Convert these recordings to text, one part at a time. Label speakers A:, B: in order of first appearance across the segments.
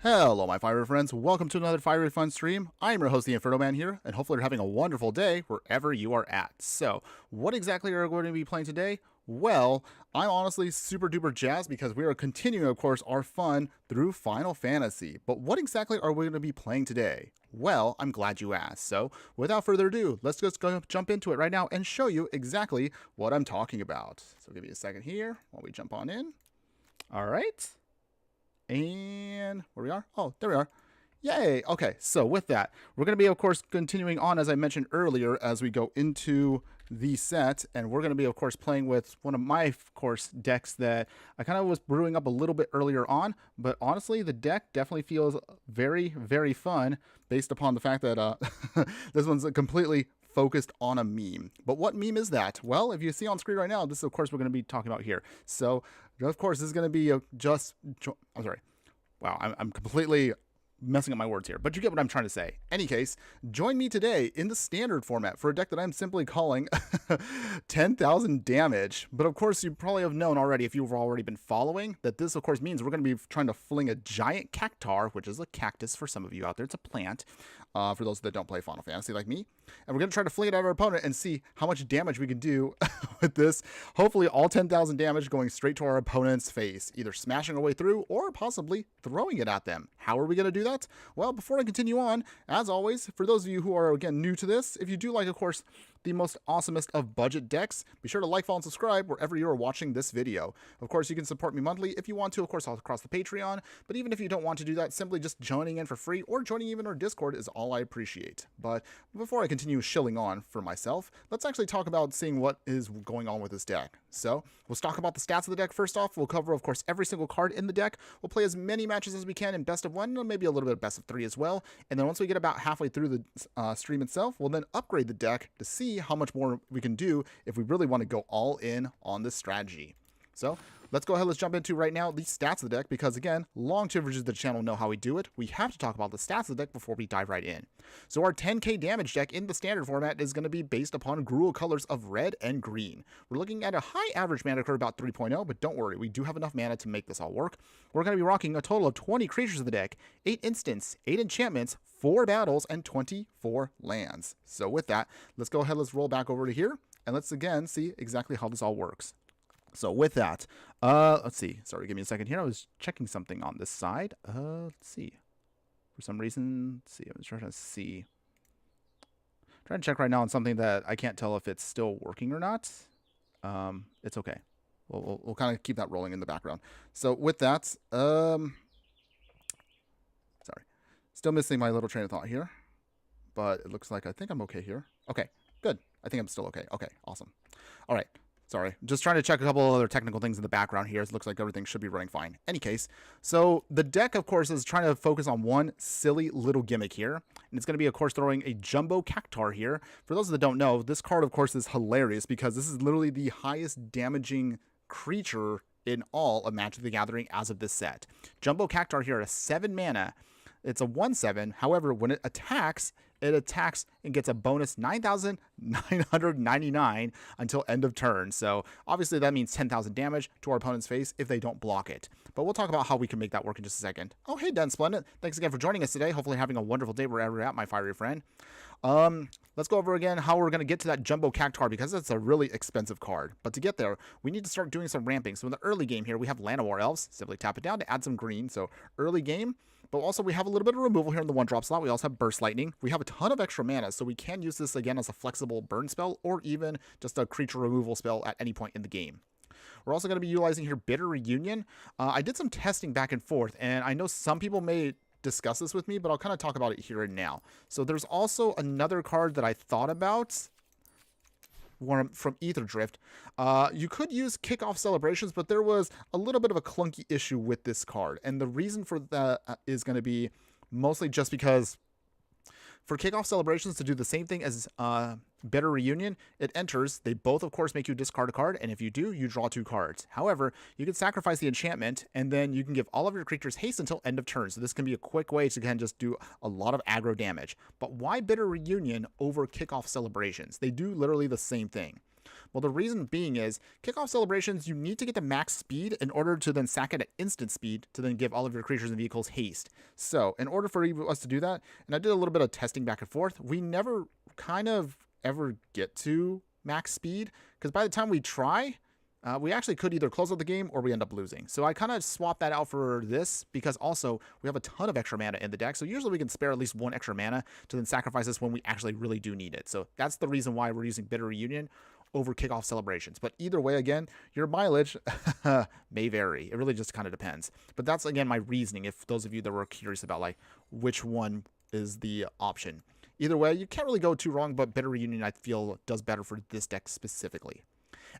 A: Hello, my fiery friends. Welcome to another Fiery Fun stream. I am your host, the Infernoman here, and hopefully you're having a wonderful day wherever you are at. So, what exactly are we going to be playing today? Well, I'm honestly super duper jazzed because we are continuing, of course, our fun through Final Fantasy. But what exactly are we going to be playing today? Well, I'm glad you asked. So, without further ado, let's just go jump into it right now and show you exactly what I'm talking about. So, give me a second here while we jump on in. All right. And where we are? Oh, there we are. Yay. Okay, so with that, we're going to be, of course, continuing on, as I mentioned earlier, as we go into the set. And we're going to be, of course, playing with one of my, of course, decks that I kind of was brewing up a little bit earlier on. But honestly, the deck definitely feels very, very fun based upon the fact that this one's completely focused on a meme. But what meme is that? Well, if you see on screen right now, this is, of course, we're going to be talking about here. So, of course, this is going to be I'm sorry. Wow, I'm completely messing up my words here, but you get what I'm trying to say. Any case, join me today in the standard format for a deck that I'm simply calling 10,000 damage. But of course, you probably have known already, if you've already been following, that this, of course, means we're going to be trying to fling a giant cactuar, which is a cactus for some of you out there. It's a plant, for those that don't play Final Fantasy like me. And we're going to try to fling it at our opponent and see how much damage we can do with this. Hopefully, all 10,000 damage going straight to our opponent's face, either smashing our way through or possibly throwing it at them. How are we going to do that? Well, before I continue on, as always, for those of you who are, again, new to this, if you do like, of course, the most awesomest of budget decks, be sure to like, follow, and subscribe wherever you are watching this video. Of course, you can support me monthly if you want to, of course, all across the Patreon. But even if you don't want to do that, simply just joining in for free or joining even our Discord is all I appreciate. But before I continue shilling on for myself, let's actually talk about seeing what is going on with this deck. So, we'll talk about the stats of the deck first off. We'll cover, of course, every single card in the deck. We'll play as many matches as we can in best of one, maybe a little bit of best of three as well. And then once we get about halfway through the stream itself, we'll then upgrade the deck to see how much more we can do if we really want to go all in on this strategy. So let's go ahead, let's jump into right now the stats of the deck, because again, long-term viewers of the channel know how we do it. We have to talk about the stats of the deck before we dive right in. So our 10k damage deck in the standard format is going to be based upon Gruul colors of red and green. We're looking at a high average mana curve, about 3.0, but don't worry, we do have enough mana to make this all work. We're going to be rocking a total of 20 creatures in the deck, 8 instants, 8 enchantments, 4 battles, and 24 lands. So with that, let's go ahead, let's roll back over to here, and let's again see exactly how this all works. So with that, let's see. Sorry, give me a second here. I was checking something on this side. Let's see. For some reason, let's see. I was trying to see. I'm trying to check right now on something that I can't tell if it's still working or not. It's okay. We'll kind of keep that rolling in the background. So with that, sorry, still missing my little train of thought here, but it looks like I think I'm okay here. Okay, good. I think I'm still okay. Okay, awesome. All right. Sorry, just trying to check a couple of other technical things in the background here. It looks like everything should be running fine. Any case, so the deck, of course, is trying to focus on one silly little gimmick here. And it's going to be, of course, throwing a Jumbo Cactuar here. For those that don't know, this card, of course, is hilarious because this is literally the highest damaging creature in all of Magic the Gathering as of this set. Jumbo Cactuar here at 7 mana. It's a 1/7. However, when it attacks and gets a bonus 9,999 until end of turn. So obviously that means 10,000 damage to our opponent's face if they don't block it. But we'll talk about how we can make that work in just a second. Oh, hey, Den Splendid. Thanks again for joining us today. Hopefully having a wonderful day wherever you're at, my fiery friend. Let's go over again how we're going to get to that Jumbo Cactuar, because it's a really expensive card. But to get there, we need to start doing some ramping. So in the early game here, we have Llanowar Elves. Simply tap it down to add some green. So early game. But also we have a little bit of removal here in the 1-drop slot. We also have Burst Lightning. We have a ton of extra mana, so we can use this again as a flexible burn spell or even just a creature removal spell at any point in the game. We're also going to be utilizing here Bitter Reunion. I did some testing back and forth, and I know some people may discuss this with me, but I'll kind of talk about it here and now. So there's also another card that I thought about from Ether Drift. You could use Kickoff Celebrations, but there was a little bit of a clunky issue with this card. And the reason for that is going to be mostly just because for Kickoff Celebrations to do the same thing as Bitter Reunion, it enters. They both, of course, make you discard a card, and if you do, you draw 2 cards. However, you can sacrifice the enchantment, and then you can give all of your creatures haste until end of turn. So this can be a quick way to kind of just do a lot of aggro damage. But why Bitter Reunion over Kickoff Celebrations? They do literally the same thing. Well, the reason being is kickoff celebrations, you need to get the max speed in order to then sack it at instant speed to then give all of your creatures and vehicles haste. So in order for us to do that, and I did a little bit of testing back and forth, we never kind of ever get to max speed because by the time we try, we actually could either close out the game or we end up losing. So I kind of swapped that out for this because also we have a ton of extra mana in the deck. So usually we can spare at least one extra mana to then sacrifice this when we actually really do need it. So that's the reason why we're using Bitter Reunion over kickoff celebrations. But either way, again, your mileage may vary. It really just kind of depends. But that's, again, my reasoning if those of you that were curious about like which one is the option. Either way, you can't really go too wrong, but Bitter Reunion, I feel, does better for this deck specifically.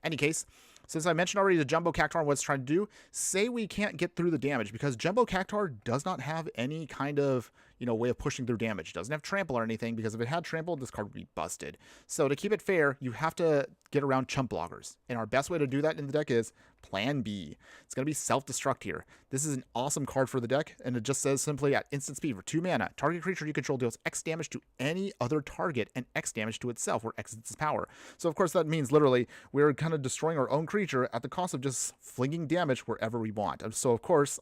A: Any case, since I mentioned already the Jumbo Cactuar, what it's trying to do, say we can't get through the damage because Jumbo Cactuar does not have any kind of, way of pushing through damage. It doesn't have trample or anything because if it had trample, this card would be busted. So to keep it fair, you have to get around chump blockers. And our best way to do that in the deck is Plan B. It's going to be self-destruct here. This is an awesome card for the deck, and it just says simply at instant speed for 2 mana, target creature you control deals X damage to any other target and X damage to itself, where X is its power. So of course that means literally we're kind of destroying our own creature at the cost of just flinging damage wherever we want. So of course,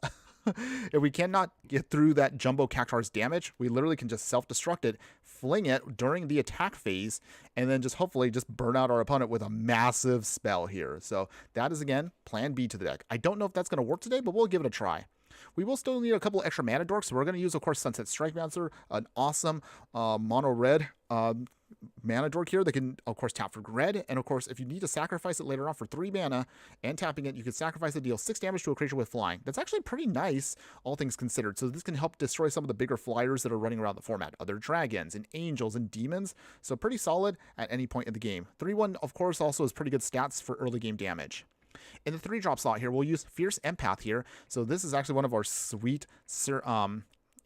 A: if we cannot get through that Jumbo Cactuar's damage, we literally can just self-destruct it, fling it during the attack phase, and then just hopefully just burn out our opponent with a massive spell here. So that is, again, Plan B to the deck. I don't know if that's going to work today, but we'll give it a try. We will still need a couple extra mana dorks, so we're going to use, of course, Sunset Strike Bouncer, an awesome mono-red mana dork here that can, of course, tap for red. And, of course, if you need to sacrifice it later on for 3 mana and tapping it, you can sacrifice it, deal 6 damage to a creature with flying. That's actually pretty nice, all things considered. So this can help destroy some of the bigger flyers that are running around the format, other dragons and angels and demons. So pretty solid at any point in the game. 3-1, of course, also has pretty good stats for early game damage. In the 3-drop slot here, we'll use Fierce Empath here. So this is actually one of our sweet, it's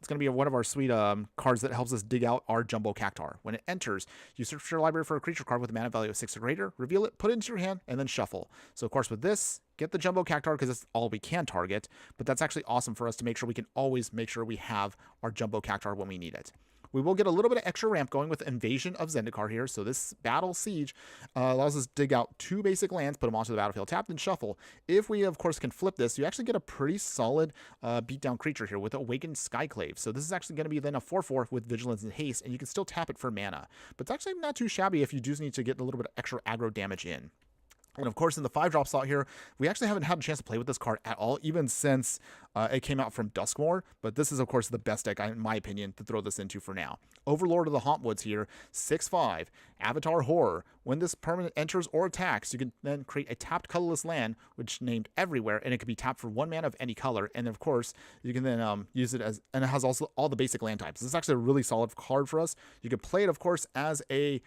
A: going to be one of our sweet cards that helps us dig out our Jumbo Cactuar. When it enters, you search your library for a creature card with a mana value of 6 or greater, reveal it, put it into your hand, and then shuffle. So of course with this, get the Jumbo Cactuar because it's all we can target, but that's actually awesome for us to make sure we can always make sure we have our Jumbo Cactuar when we need it. We will get a little bit of extra ramp going with Invasion of Zendikar here. So this Battle Siege allows us to dig out 2 basic lands, put them onto the battlefield, tap, and shuffle. If we, of course, can flip this, you actually get a pretty solid beatdown creature here with Awakened Skyclave. So this is actually going to be then a 4/4 with Vigilance and Haste, and you can still tap it for mana. But it's actually not too shabby if you do need to get a little bit of extra aggro damage in. And of course, in the 5-drop slot here, we actually haven't had a chance to play with this card at all, even since it came out from Duskmoor. But this is, of course, the best deck, in my opinion, to throw this into for now. Overlord of the Hauntwoods here, 6/5, Avatar Horror. When this permanent enters or attacks, you can then create a tapped colorless land, which named Everywhere, and it can be tapped for 1 mana of any color. And of course, you can then use it as, and it has also all the basic land types. This is actually a really solid card for us. You can play it, of course, as a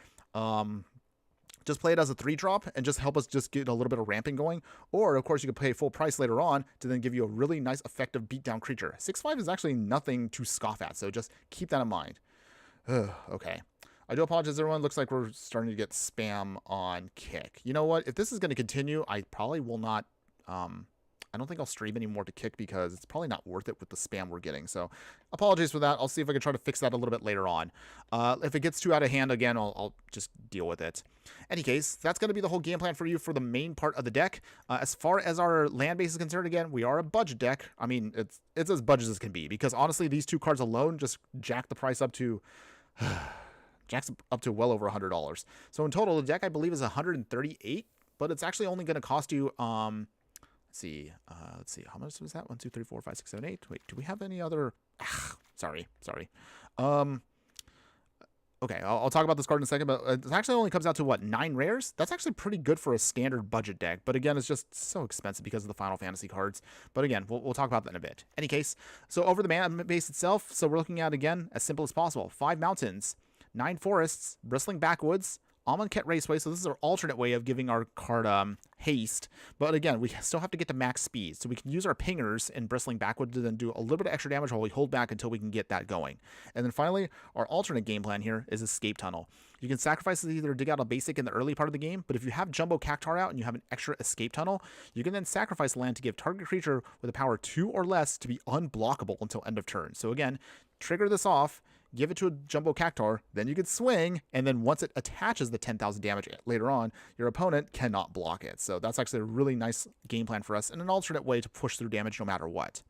A: just play it as a 3-drop and just help us just get a little bit of ramping going. Or, of course, you can pay full price later on to then give you a really nice, effective beatdown creature. 6/5 is actually nothing to scoff at, so just keep that in mind. Okay. I do apologize, everyone. Looks like we're starting to get spam on Kick. You know what? If this is going to continue, I probably will not... I don't think I'll stream anymore to Kick because it's probably not worth it with the spam we're getting. So apologies for that. I'll see if I can try to fix that a little bit later on. If it gets too out of hand again, I'll just deal with it. Any case, that's going to be the whole game plan for you for the main part of the deck. As far as our land base is concerned, again, we are a budget deck. I mean, it's as budget as can be because honestly, these 2 cards alone just jack the price up to... jacks up to well over $100. So in total, the deck, I believe, is $138, but it's actually only going to cost you... let's see. How much was that? 1, 2, 3, 4, 5, 6, 7, 8. Wait, do we have any other? Sorry. Okay, I'll talk about this card in a second, but it actually only comes out to, what, 9 rares? That's actually pretty good for a standard budget deck, but again, it's just so expensive because of the Final Fantasy cards. But again, we'll talk about that in a bit. Any case, so over the mana base itself, so we're looking at, again, as simple as possible. 5 mountains, 9 forests, bristling backwoods, Amonkhet Raceway, so this is our alternate way of giving our card haste. But again, we still have to get to max speed. So we can use our pingers in Bristling Backwood to then do a little bit of extra damage while we hold back until we can get that going. And then finally, our alternate game plan here is Escape Tunnel. You can sacrifice it to either dig out a basic in the early part of the game, but if you have Jumbo Cactuar out and you have an extra Escape Tunnel, you can then sacrifice land to give target creature with a power 2 or less to be unblockable until end of turn. So again, trigger this off, give it to a Jumbo Cactuar, then you could swing, and then once it attaches the 10,000 damage later on, your opponent cannot block it. So that's actually a really nice game plan for us and an alternate way to push through damage no matter what.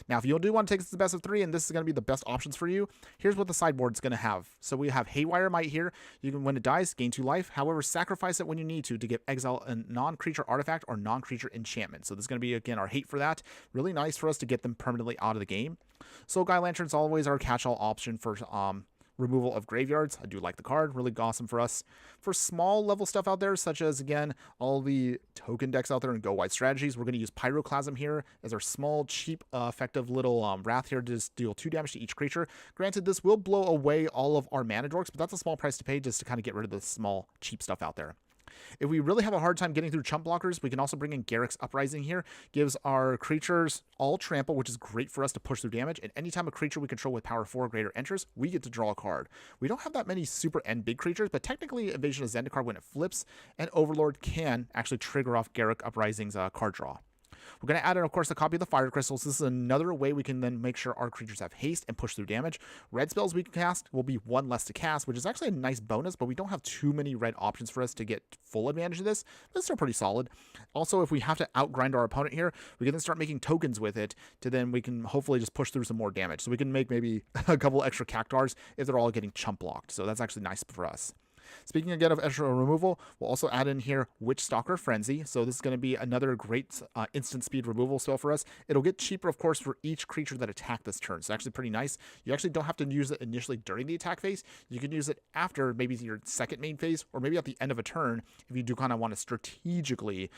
A: Now, if you do want to take this to best of 3, and this is going to be the best options for you, here's what the sideboard's going to have. So we have Haywire Might here. You can, when it dies, gain 2 life. However, sacrifice it when you need to get exile a non-creature artifact or non-creature enchantment. So this is going to be, again, our hate for that. Really nice for us to get them permanently out of the game. Soul Guy Lantern's always our catch-all option for removal of graveyards. I do like the card. Really awesome for us. For small level stuff out there, such as, again, all the token decks out there and go wide strategies, we're going to use Pyroclasm here as our small, cheap, effective little Wrath here to just deal 2 damage to each creature. Granted, this will blow away all of our mana dorks, but that's a small price to pay just to kind of get rid of the small, cheap stuff out there. If we really have a hard time getting through chump blockers, we can also bring in Garruk's Uprising here. Gives our creatures all trample, which is great for us to push through damage. And anytime a creature we control with power 4 or greater enters, we get to draw a card. We don't have that many super and big creatures, but technically Invasion of Zendikar when it flips, and Overlord can actually trigger off Garruk Uprising's card draw. We're going to add in, of course, a copy of the Fire Crystals. This is another way we can then make sure our creatures have haste and push through damage. Red spells we can cast will be 1 less to cast, which is actually a nice bonus, but we don't have too many red options for us to get full advantage of this. But it's still pretty solid. Also, if we have to outgrind our opponent here, we can then start making tokens with it to then we can hopefully just push through some more damage. So we can make maybe a couple extra Cactuars if they're all getting chump blocked. So that's actually nice for us. Speaking again of extra removal, we'll also add in here Witch Stalker Frenzy. So this is going to be another great instant speed removal spell for us. It'll get cheaper, of course, for each creature that attack this turn. So actually pretty nice. You actually don't have to use it initially during the attack phase. You can use it after maybe your second main phase or maybe at the end of a turn if you do kind of want to strategically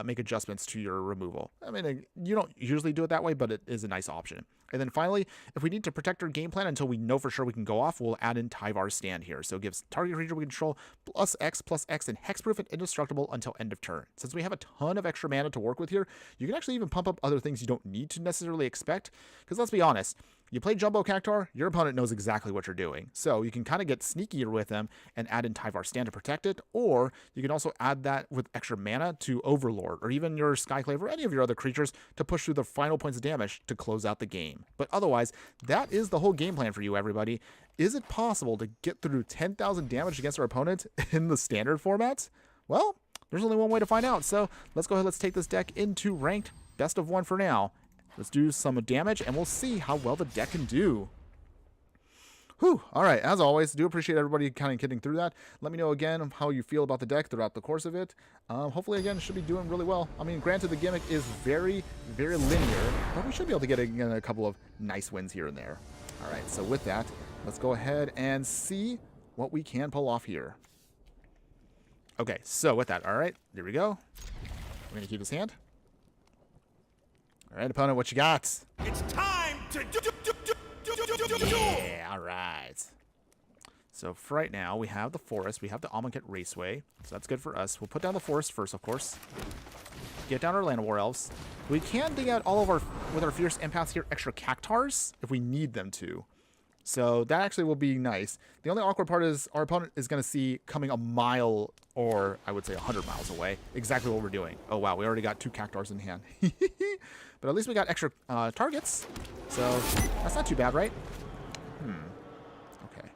A: make adjustments to your removal. I mean, you don't usually do it that way, but it is a nice option. And then finally, if we need to protect our game plan until we know for sure we can go off, we'll add in Tyvar's Stand here. So it gives target creature we control +X/+X and hexproof and indestructible until end of turn. Since we have a ton of extra mana to work with here, you can actually even pump up other things you don't need to necessarily expect. Because let's be honest, you play Jumbo Cactuar, your opponent knows exactly what you're doing. So you can kind of get sneakier with them and add in Tyvar's Stand to protect it. Or you can also add that with extra mana to Overlord or even your Skyclave or any of your other creatures to push through the final points of damage to close out the game. But otherwise, that is the whole game plan for you, everybody. Is it possible to get through 10,000 damage against our opponent in the standard format? Well, there's only one way to find out. So let's go ahead, let's take this deck into ranked best of 1 for now. Let's do some damage, and we'll see how well the deck can do. Whew. All right, as always, do appreciate everybody kind of getting through that. Let me know again how you feel about the deck throughout the course of it. Hopefully, again, should be doing really well. I mean, granted, the gimmick is very, very linear, but we should be able to get a couple of nice wins here and there. All right, so with that, let's go ahead and see what we can pull off here. Okay, so with that, all right, there we go. We're going to keep this hand. All right, opponent, what you got?
B: It's time to do.
A: Yeah, all right. So for right now, we have the forest. We have the Amonkhet Raceway. So that's good for us. We'll put down the forest first, of course. Get down our Land of War Elves. We can dig out all of our, with our Fierce Empaths here, extra Cactuars if we need them to. So that actually will be nice. The only awkward part is our opponent is going to see coming a mile or I would say 100 miles away exactly what we're doing. Oh, wow. We already got 2 Cactuars in hand. But at least we got extra targets. So that's not too bad, right? Okay.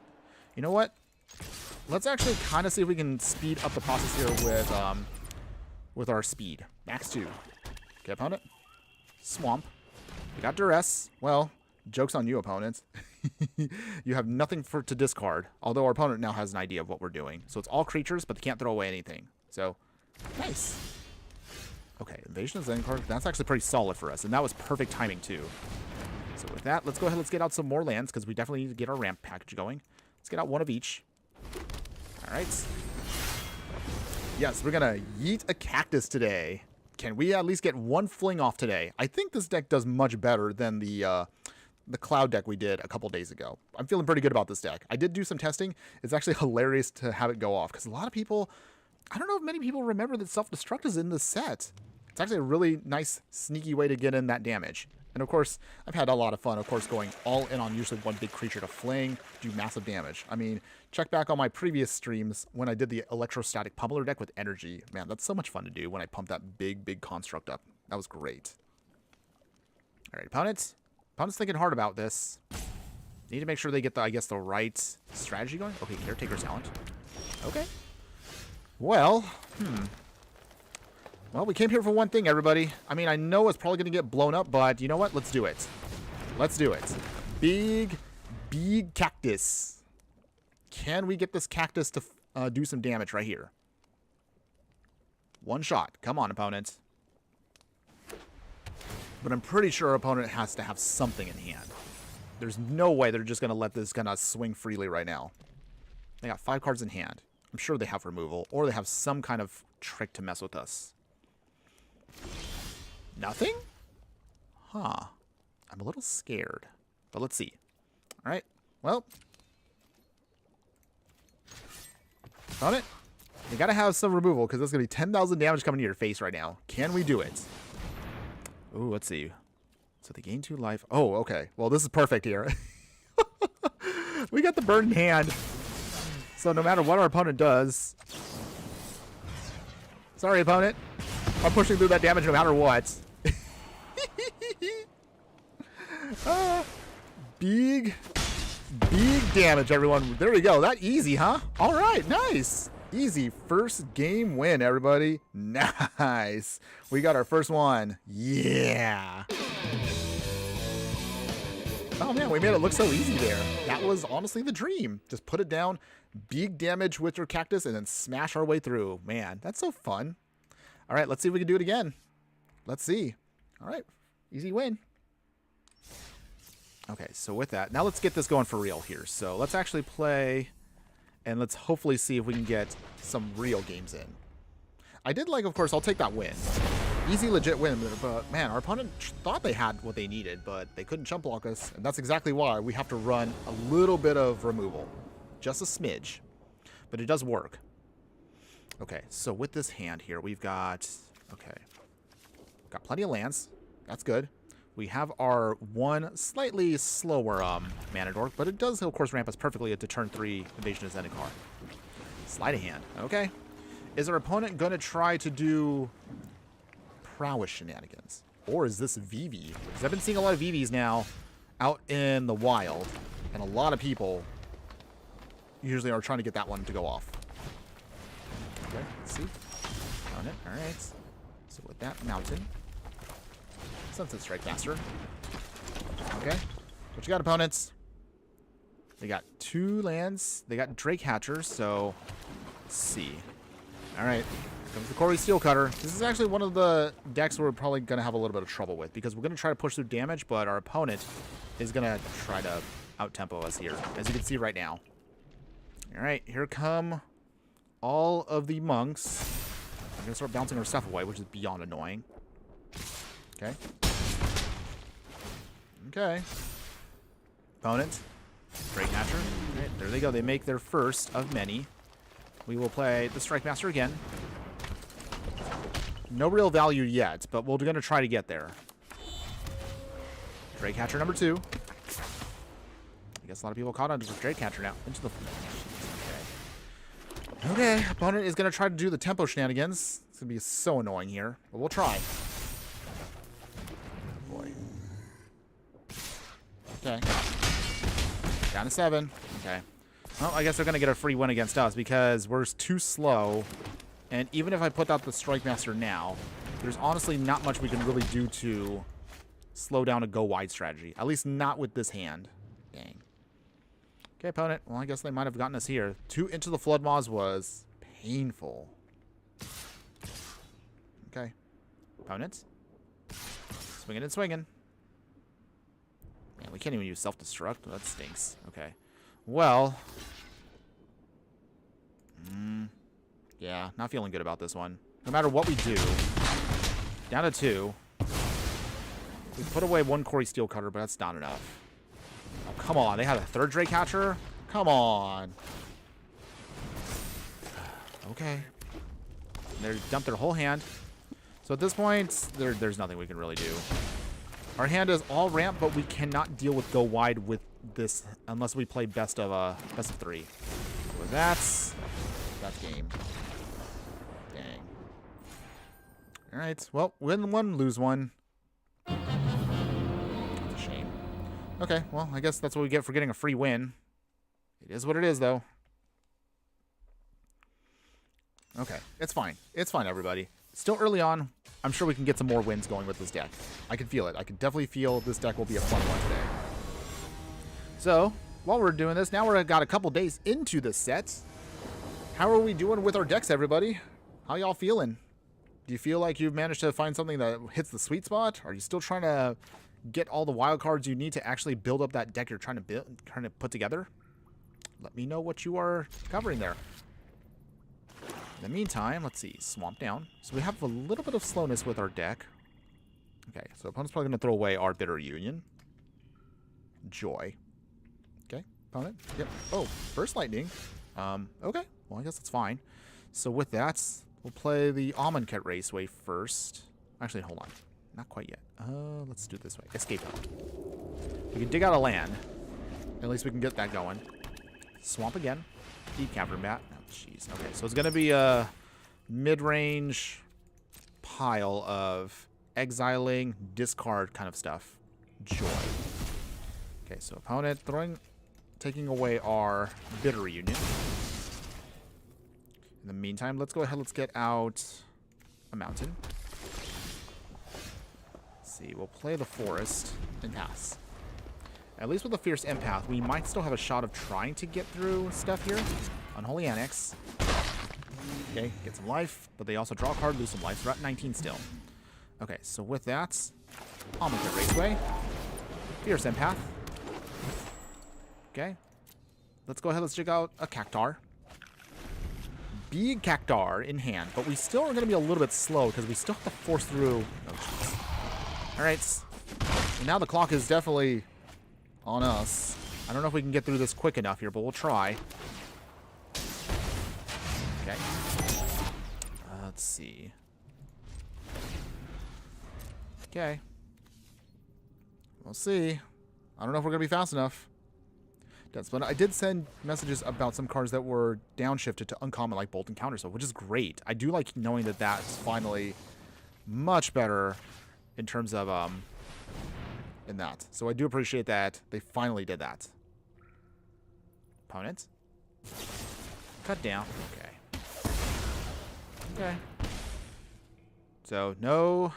A: You know what? Let's actually kind of see if we can speed up the process here with our speed. Max 2. Okay, opponent. Swamp. We got Duress. Well, joke's on you, opponents. You have nothing to discard, although our opponent now has an idea of what we're doing. So it's all creatures, but they can't throw away anything. So, nice. Okay, Invasion of Zendikar. That's actually pretty solid for us, and that was perfect timing, too. So with that, let's go ahead, let's get out some more lands, because we definitely need to get our ramp package going. Let's get out 1 of each. All right. Yes, we're going to yeet a cactus today. Can we at least get 1 fling off today? I think this deck does much better than the cloud deck we did a couple days ago. I'm feeling pretty good about this deck. I did do some testing. It's actually hilarious to have it go off, because a lot of people, I don't know if many people remember that self-destruct is in this set. It's actually a really nice, sneaky way to get in that damage. And of course, I've had a lot of fun, of course, going all in on usually 1 big creature to fling, do massive damage. I mean, check back on my previous streams when I did the electrostatic pummeler deck with energy. Man, that's so much fun to do when I pump that big construct up. That was great. All right, opponents. Opponent's thinking hard about this. Need to make sure they get the, I guess, the right strategy going. Okay, Caretaker Talent. Okay. Well, Well, we came here for one thing, everybody. I mean, I know it's probably going to get blown up, but you know what? Let's do it. Let's do it. Big cactus. Can we get this cactus to do some damage right here? One shot. Come on, opponent. But I'm pretty sure our opponent has to have something in hand. There's no way they're just going to let this kind of swing freely right now. They got 5 cards in hand. I'm sure they have removal, or they have some kind of trick to mess with us. Nothing? Huh. I'm a little scared. But let's see. All right. Well. Opponent, you got to have some removal, because there's going to be 10,000 damage coming to your face right now. Can we do it? Ooh, let's see. So they gain 2 life. Oh, okay. Well, this is perfect here. We got the burn in hand. So no matter what our opponent does... Sorry, opponent. I'm pushing through that damage no matter what. Big damage, everyone. There we go. That easy, huh? All right, nice. Easy first game win, everybody. Nice. We got our first one. Yeah. Oh, man, we made it look so easy there. That was honestly the dream. Just put it down, big damage with your cactus, and then smash our way through. Man, that's so fun. All right, let's see if we can do it again. Let's see. All right, easy win. Okay, so with that, now let's get this going for real here. So let's actually play, and let's hopefully see if we can get some real games in. I did like, of course, I'll take that win. Easy, legit win, but man, our opponent thought they had what they needed, but they couldn't chump block us, and that's exactly why we have to run a little bit of removal. Just a smidge, but it does work. Okay, so with this hand here, we've got, got plenty of lands. That's good. We have our one slightly slower mana dork, but it does, of course, ramp us perfectly to turn 3 Invasion of Zendikar. Sleight of hand. Okay. Is our opponent going to try to do prowess shenanigans? Or is this VV? Because I've been seeing a lot of VVs now out in the wild, and a lot of people usually are trying to get that one to go off. Okay, let's see. Found it. All right. So with that mountain, Sunset Strike Master. Okay. What you got, opponents? They got 2 lands. They got Drake Hatcher, so let's see. All right. Here comes the Corey Steelcutter. This is actually one of the decks we're probably going to have a little bit of trouble with, because we're going to try to push through damage, but our opponent is going to try to out-tempo us here, as you can see right now. All right. Here come all of the monks. I'm going to start bouncing our stuff away, which is beyond annoying. Okay. Okay. Opponent. Drake Hatcher. Okay, there they go. They make their first of many. We will play the Strike Master again. No real value yet, but we're going to try to get there. Drake Hatcher number 2. I guess a lot of people caught on to Drake Hatcher now. Into the... Okay. Okay. Opponent is going to try to do the tempo shenanigans. It's going to be so annoying here, but we'll try. Boy. Okay. Down to 7. Okay. Well, I guess they're going to get a free win against us because we're too slow. And even if I put out the Strike Master now, there's honestly not much we can really do to slow down a go wide strategy. At least not with this hand. Dang. Okay, opponent. Well, I guess they might have gotten us here. 2 Into the Flood Maws was painful. Okay. Opponent. Swinging and swinging. Man, we can't even use self-destruct. That stinks. Okay. Well. Yeah, not feeling good about this one. No matter what we do. Down to 2. We put away 1 Corey Steelcutter, but that's not enough. Oh, come on. They had a 3rd Drake Hatcher? Come on. Okay. They dumped their whole hand. So at this point, there's nothing we can really do. Our hand is all ramp, but we cannot deal with go wide with this unless we play best of 3. So that's game. Dang. All right. Well, win 1, lose 1. That's a shame. Okay, well, I guess that's what we get for getting a free win. It is what it is, though. Okay, it's fine. It's fine, everybody. Still early on. I'm sure we can get some more wins going with this deck. I can feel it. I can definitely feel this deck will be a fun one today. So, while we're doing this, now we're got a couple days into this set. How are we doing with our decks, everybody? How y'all feeling? Do you feel like you've managed to find something that hits the sweet spot? Are you still trying to get all the wild cards you need to actually build up that deck you're trying to put together? Let me know what you are covering there. In the meantime, let's see. Swamp down. So we have a little bit of slowness with our deck. Okay, so opponent's probably going to throw away our Bitter Union. Joy. Okay, opponent. Yep. Oh, Burst Lightning. Okay. Well, I guess that's fine. So with that, we'll play the Amonkhet Raceway first. Actually, hold on. Not quite yet. Let's do it this way. Escape. We can dig out a land. At least we can get that going. Swamp again. Deep Cavern Bat. Oh, jeez. Okay, so it's going to be a mid-range pile of exiling, discard kind of stuff. Joy. Okay, so opponent taking away our Bitter Reunion. In the meantime, let's go ahead. Let's get out a mountain. Let's see. We'll play the forest and pass. At least with the Fierce Empath, we might still have a shot of trying to get through stuff here. Unholy Annex. Okay, get some life, but they also draw a card, lose some life. So we're at 19 still. Okay, so with that, Amonkhet Raceway. Fierce Empath. Okay. Let's go ahead, let's check out a Cactuar. Big Cactuar in hand, but we still are going to be a little bit slow because we still have to force through. Oh, alright. Well, now the clock is definitely on us. I don't know if we can get through this quick enough here, but we'll try. Okay. Let's see. Okay. We'll see. I don't know if we're going to be fast enough. But I did send messages about some cards that were downshifted to uncommon, like Bolt and Counterspell, which is great. I do like knowing that that's finally much better in terms of in that. So I do appreciate that they finally did that. Opponent. Cut down. Okay. Okay. So no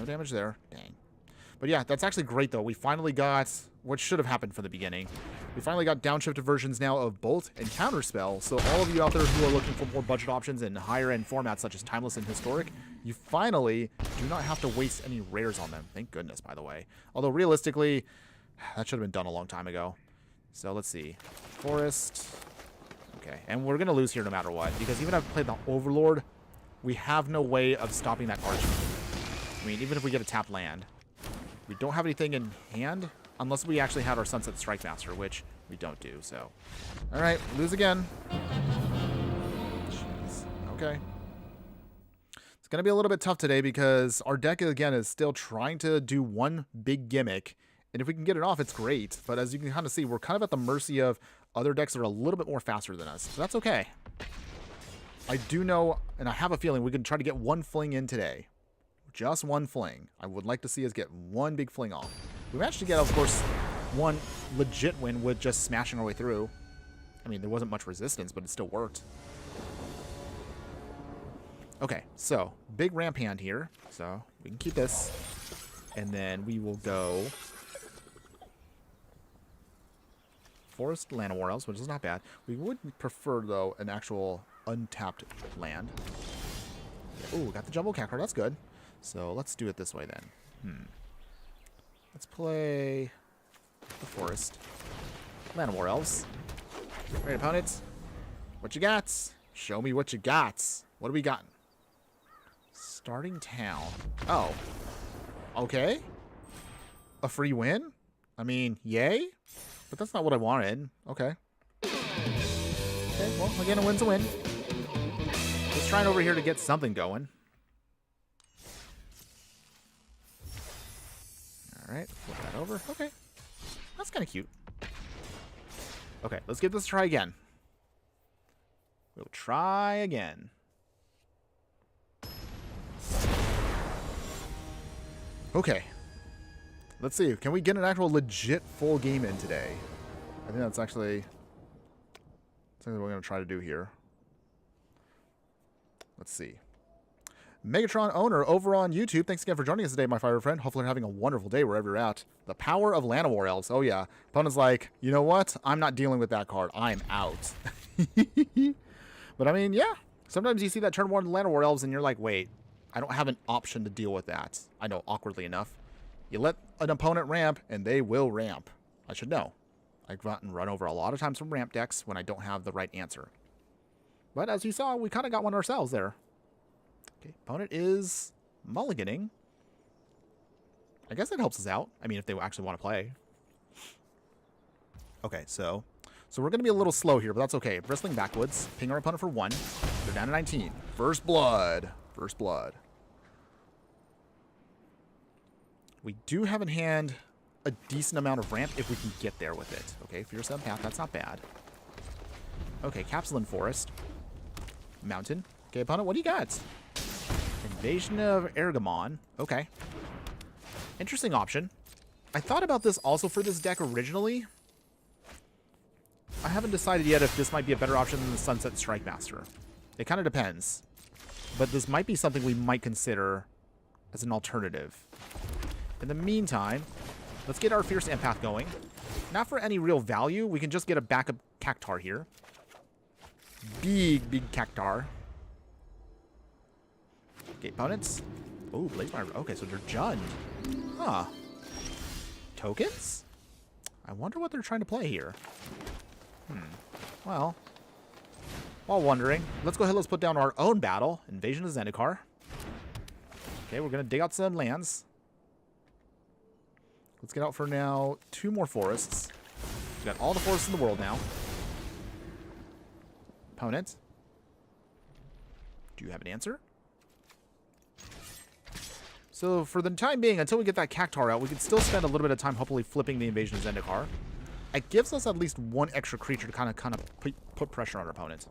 A: damage there. Dang. But yeah, that's actually great though. We finally got what should have happened from the beginning. We finally got downshifted versions now of Bolt and Counterspell. So all of you out there who are looking for more budget options in higher end formats such as Timeless and Historic, you finally do not have to waste any rares on them. Thank goodness, by the way. Although realistically, that should have been done a long time ago. So let's see. Forest. Okay, and we're going to lose here no matter what. Because even if I played the Overlord, we have no way of stopping that card. I mean, even if we get a tapped land. We don't have anything in hand unless we actually had our Sunset Strike Master, which we don't do, so. All right, lose again. Jeez. Okay. It's going to be a little bit tough today because our deck, again, is still trying to do one big gimmick. And if we can get it off, it's great. But as you can kind of see, we're kind of at the mercy of other decks that are a little bit more faster than us. So that's okay. I do know, and I have a feeling we can try to get one fling in today. Just one fling. I would like to see us get one big fling off. We managed to get, of course, one legit win with just smashing our way through. I mean, there wasn't much resistance, but it still worked. Okay, so big ramp hand here. So we can keep this. And then we will go Forest Llanowar Elves, which is not bad. We would prefer, though, an actual untapped land. Ooh, got the Jumbo Cactuar. That's good. So let's do it this way then. Let's play the Forest. Llanowar Elves. Alright, opponents. What you got? Show me what you got. What do we got? Starting town. Oh. Okay. A free win? I mean, yay? But that's not what I wanted. Okay. Okay, well, again, a win's a win. Just trying over here to get something going. Alright, flip that over. Okay. That's kind of cute. Okay, let's give this a try again. We'll try again. Okay. Let's see. Can we get an actual legit full game in today? I think that's actually something we're going to try to do here. Let's see. Megatron owner over on YouTube. Thanks again for joining us today, my fire friend. Hopefully you're having a wonderful day wherever you're at. The power of Llanowar Elves. Oh, yeah. Opponent's like, you know what? I'm not dealing with that card. I'm out. But, I mean, yeah. Sometimes you see that turn 1 Llanowar Elves and you're like, wait, I don't have an option to deal with that. I know, awkwardly enough. You let an opponent ramp, and they will ramp. I should know. I've gotten run over a lot of times from ramp decks when I don't have the right answer. But as you saw, we kind of got one ourselves there. Okay, opponent is mulliganing. I guess that helps us out. I mean, if they actually want to play. Okay, so we're going to be a little slow here, but that's okay. Bristling backwoods. Ping our opponent for 1. They're down to 19. First blood. First blood. We do have in hand a decent amount of ramp if we can get there with it. Okay, Fierce Empath, that's not bad. Okay, Capsuline Forest. Mountain. Okay, opponent, what do you got? Invasion of Ergamon. Okay. Interesting option. I thought about this also for this deck originally. I haven't decided yet if this might be a better option than the Sunset Strike Master. It kind of depends. But this might be something we might consider as an alternative. In the meantime, let's get our Fierce Empath going. Not for any real value. We can just get a backup Cactuar here. Big Cactuar. Okay, opponents. Oh, Blaze Fire. Okay, so they're Jund. Huh. Tokens? I wonder what they're trying to play here. Well, while wondering, let's go ahead, let's put down our own battle. Invasion of Zendikar. Okay, we're going to dig out some lands. Let's get out for now 2 more forests. We've got all the forests in the world now. Opponent. Do you have an answer? So for the time being, until we get that Cactuar out, we can still spend a little bit of time hopefully flipping the Invasion of Zendikar. It gives us at least 1 extra creature to kind of put pressure on our opponent.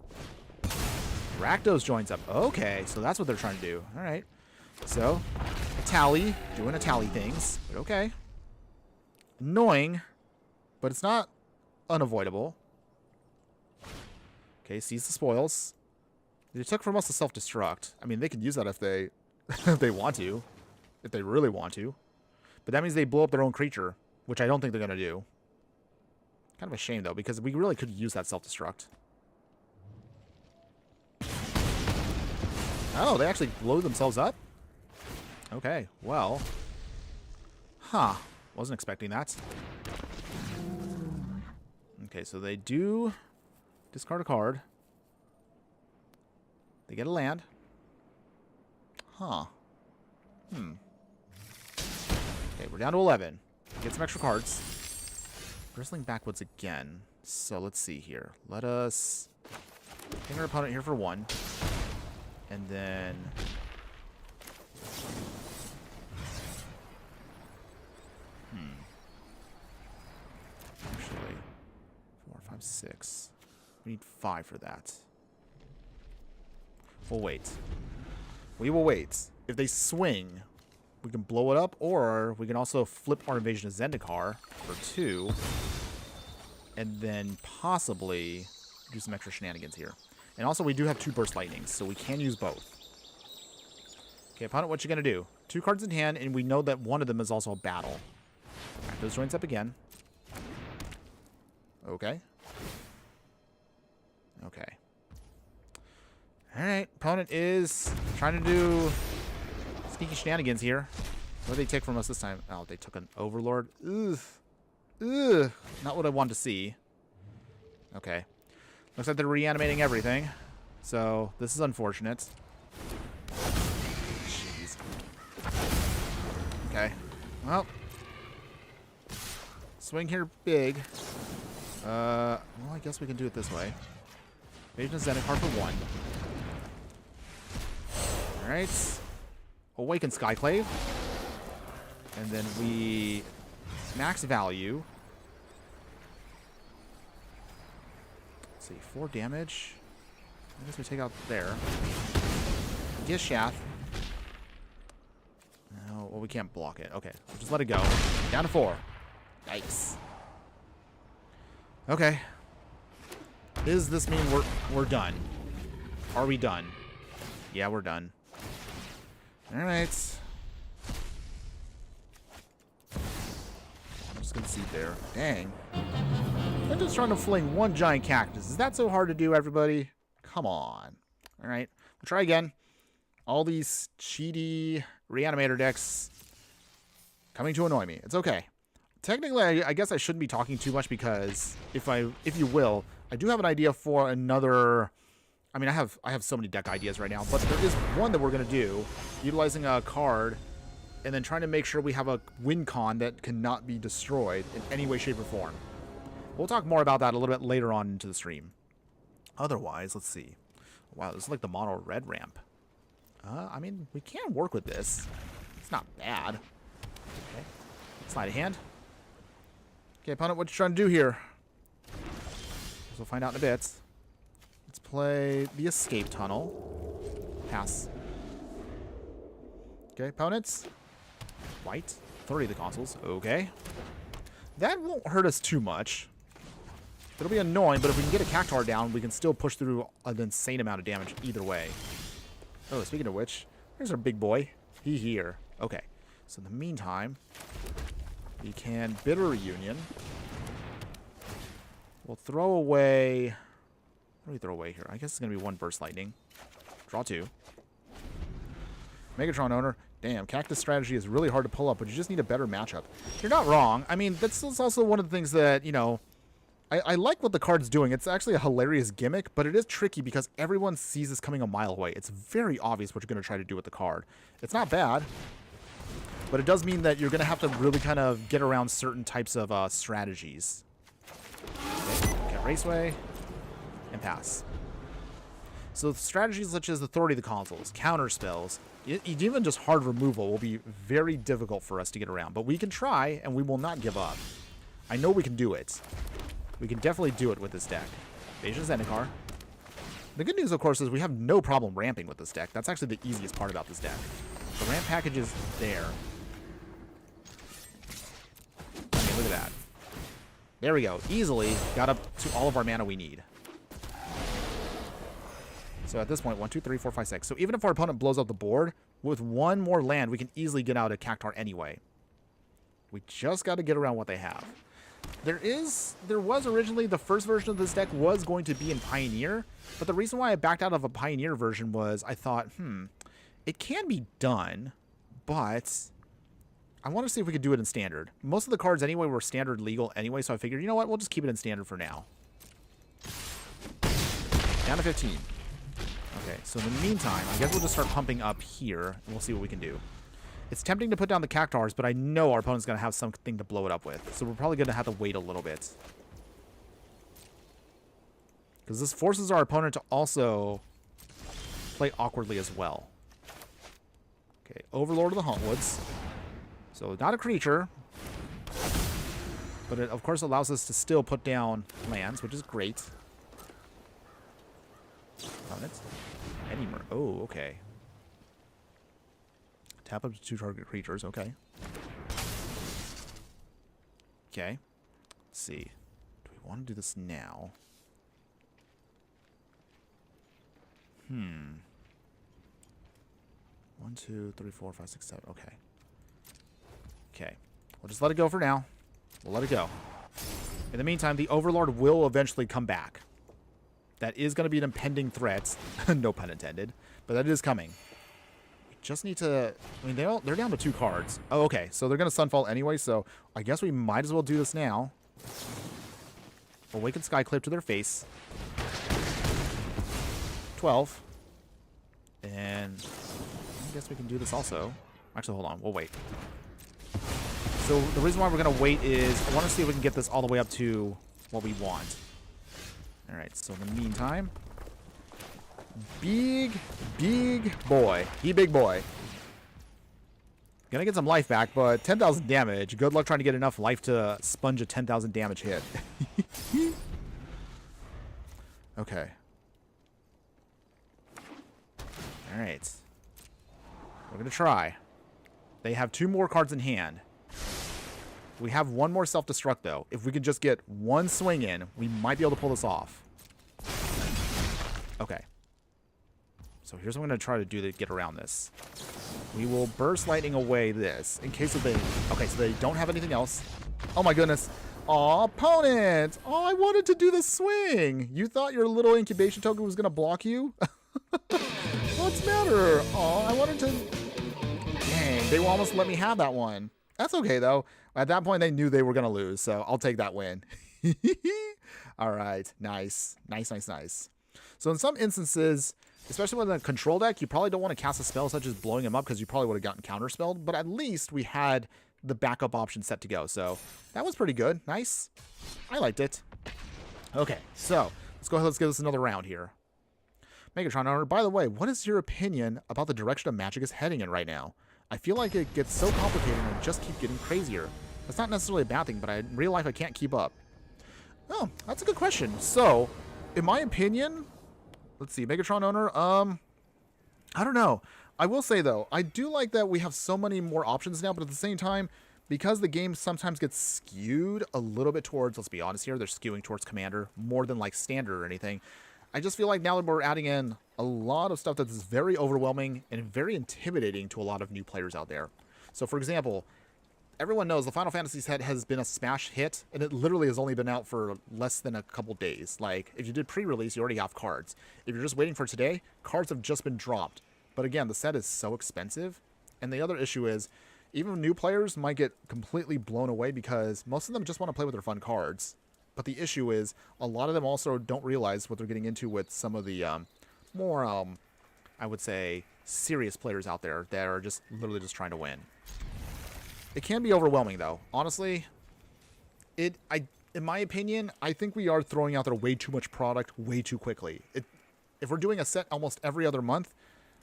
A: Rakdos joins up. Okay, so that's what they're trying to do. All right. So, tally. Doing a tally things. But okay. Annoying, but it's not unavoidable. Okay, seize the spoils. They took from us a self-destruct. I mean, they could use that if they if they want to. If they really want to. But that means they blow up their own creature, which I don't think they're going to do. Kind of a shame, though, because we really could use that self-destruct. Oh, they actually blow themselves up? Okay, well. Huh. Wasn't expecting that. Okay, so they do discard a card. They get a land. Huh. Okay, we're down to 11. Get some extra cards. Bristling backwoods again. So let's see here. Let us ping our opponent here for 1. And then actually 4, 5, 6. We need 5 for that. We'll wait. We will wait. If they swing, we can blow it up, or we can also flip our Invasion of Zendikar for 2, and then possibly do some extra shenanigans here. And also, we do have 2 Burst Lightnings, so we can use both. Okay, opponent, what you gonna do? 2 cards in hand, and we know that one of them is also a battle. Those joints up again. Okay. Okay. Alright, opponent is trying to do sneaky shenanigans here. What did they take from us this time? Oh, they took an Overlord. Ugh. Ugh. Not what I wanted to see. Okay. Looks like they're reanimating everything. So, this is unfortunate. Jeez. Okay. Well. Swing here big. Well, I guess we can do it this way. Invasion of Zendikar for 1. Alright. Awaken Skyclave. And then we max value. Let's see, 4 damage. I guess we take out there. Get Shaft. Now, what we can't block it. Okay, we'll just let it go. Down to 4. Yikes. Okay. Does this mean we're done? Are we done? Yeah, we're done. Alright. I'm just gonna seat there. Dang. I'm just trying to fling one giant cactus. Is that so hard to do, everybody? Come on. Alright. We'll try again. All these cheaty reanimator decks coming to annoy me. It's okay. Technically, I guess I shouldn't be talking too much because if you will, I do have an idea for another. I mean, I have so many deck ideas right now, but there is one that we're gonna do, utilizing a card, and then trying to make sure we have a win con that cannot be destroyed in any way, shape, or form. We'll talk more about that a little bit later on into the stream. Otherwise, let's see. Wow, this is like the mono red ramp. I mean, we can work with this. It's not bad. Okay. Slide a hand. Okay, opponent, what you trying to do here? We'll find out in a bit. Let's play the escape tunnel. Pass. Okay, opponents. White. 30 of the consoles. Okay. That won't hurt us too much. It'll be annoying, but if we can get a Cactuar down, we can still push through an insane amount of damage either way. Oh, speaking of which, here's our big boy. He here. Okay. So in the meantime, we can Bitter Reunion. We'll throw away... What do we throw away here? I guess it's going to be 1 Burst Lightning. Draw 2. Megatron owner. Damn, Cactus strategy is really hard to pull up, but you just need a better matchup. You're not wrong. I mean, that's also one of the things that, you know... I like what the card's doing. It's actually a hilarious gimmick, but it is tricky because everyone sees this coming a mile away. It's very obvious what you're going to try to do with the card. It's not bad, but it does mean that you're going to have to really kind of get around certain types of strategies. Okay, Raceway, and pass. So strategies such as Authority of the Consoles, counter spells, even just hard removal will be very difficult for us to get around. But we can try, and we will not give up. I know we can do it. We can definitely do it with this deck. Evasion Zendikar. The good news, of course, is we have no problem ramping with this deck. That's actually the easiest part about this deck. The ramp package is there. I mean, look at that. There we go. Easily got up to all of our mana we need. So at this point, 1, 2, 3, 4, 5, 6. So even if our opponent blows up the board, with 1 more land, we can easily get out a Cactuar anyway. We just got to get around what they have. There was originally, the first version of this deck was going to be in Pioneer, but the reason why I backed out of a Pioneer version was I thought, it can be done, but I want to see if we could do it in Standard. Most of the cards anyway were Standard legal anyway, so I figured, you know what, we'll just keep it in Standard for now. Down to 15. Okay, so in the meantime, I guess we'll just start pumping up here, and we'll see what we can do. It's tempting to put down the Cactuars, but I know our opponent's going to have something to blow it up with. So we're probably going to have to wait a little bit. Because this forces our opponent to also play awkwardly as well. Okay, Overlord of the Hauntwoods. So not a creature. But it, of course, allows us to still put down lands, which is great. Oh, okay. Tap up to 2 target creatures. Okay. Okay. Let's see. Do we want to do this now? 1, 2, 3, 4, 5, 6, 7. Okay. Okay. We'll just let it go for now. We'll let it go. In the meantime, the Overlord will eventually come back. That is going to be an impending threat. No pun intended. But that is coming. Just need to... I mean, they're down to 2 cards. Oh, okay. So they're going to Sunfall anyway, so I guess we might as well do this now. Awakened Skyclip to their face. 12. And I guess we can do this also. Actually, hold on. We'll wait. So the reason why we're going to wait is I want to see if we can get this all the way up to what we want. All right. So in the meantime... Big boy. Big boy. Gonna get some life back, but 10,000 damage. Good luck trying to get enough life to sponge a 10,000 damage hit. Okay. Alright. We're gonna try. They have 2 more cards in hand. We have 1 more self-destruct, though. If we could just get 1 swing in, we might be able to pull this off. Okay. So here's what I'm going to try to do to get around this. We will burst lightning away this in case of they... Okay, so they don't have anything else. Oh my goodness. Aw, opponent! Oh, I wanted to do the swing! You thought your little incubation token was going to block you? What's the matter? Aw, I wanted to... Dang, they will almost let me have that one. That's okay, though. At that point, they knew they were going to lose, so I'll take that win. All right, nice. Nice, nice, nice. So in some instances, especially with a control deck, you probably don't want to cast a spell such as blowing them up because you probably would have gotten counterspelled, but at least we had the backup option set to go. So that was pretty good. Nice. I liked it. Okay, so let's go ahead. Let's give this another round here. Megatron owner, by the way, what is your opinion about the direction of Magic is heading in right now? I feel like it gets so complicated and just keep getting crazier. That's not necessarily a bad thing, but in real life I can't keep up. Oh, that's a good question. So, in my opinion, let's see, Megatron owner, I don't know. I will say, though, I do like that we have so many more options now, but at the same time, because the game sometimes gets skewed a little bit towards, let's be honest here, they're skewing towards Commander more than like Standard or anything. I just feel like now that we're adding in a lot of stuff that's very overwhelming and very intimidating to a lot of new players out there. So, for example, everyone knows the Final Fantasy set has been a smash hit, and it literally has only been out for less than a couple days. Like, if you did pre-release, you already have cards. If you're just waiting for today, cards have just been dropped. But again, the set is so expensive. And the other issue is, even new players might get completely blown away because most of them just want to play with their fun cards. But the issue is, a lot of them also don't realize what they're getting into with some of the more, I would say, serious players out there that are just literally just trying to win. It can be overwhelming, though. Honestly, in my opinion, I think we are throwing out there way too much product way too quickly. If we're doing a set almost every other month,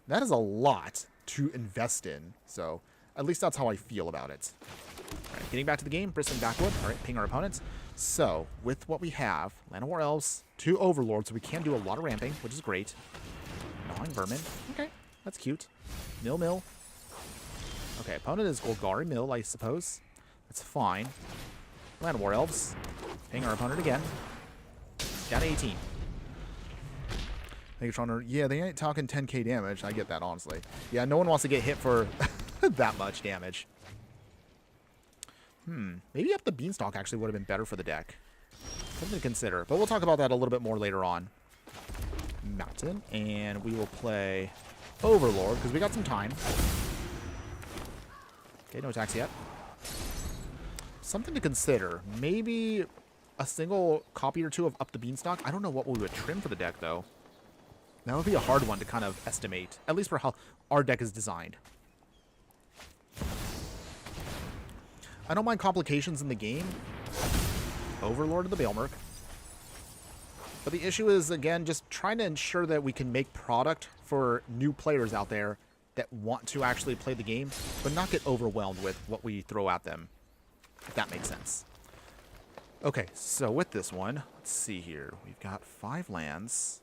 A: that is a lot to invest in. So, at least that's how I feel about it. All right, getting back to the game, bristling backwood. All right, ping our opponents. So, with what we have, Land of War Elves, 2 Overlords, so we can do a lot of ramping, which is great. Gnawing Vermin. Okay, that's cute. Mill. Okay, opponent is Golgari Mill, I suppose. That's fine. Land of War Elves. Ping our opponent again. Down to 18. Megatron, yeah, they ain't talking 10k damage. I get that, honestly. Yeah, no one wants to get hit for that much damage. Maybe up the Beanstalk actually would have been better for the deck. Something to consider. But we'll talk about that a little bit more later on. Mountain. And we will play Overlord, because we got some time. Okay, no attacks yet. Something to consider. Maybe a single copy or 2 of Up the Beanstalk. I don't know what we would trim for the deck, though. That would be a hard one to kind of estimate, at least for how our deck is designed. I don't mind complications in the game. Overlord of the Bailmerk. But the issue is, again, just trying to ensure that we can make product for new players out there that want to actually play the game, but not get overwhelmed with what we throw at them, if that makes sense. Okay, so with this one, let's see here. We've got 5 lands.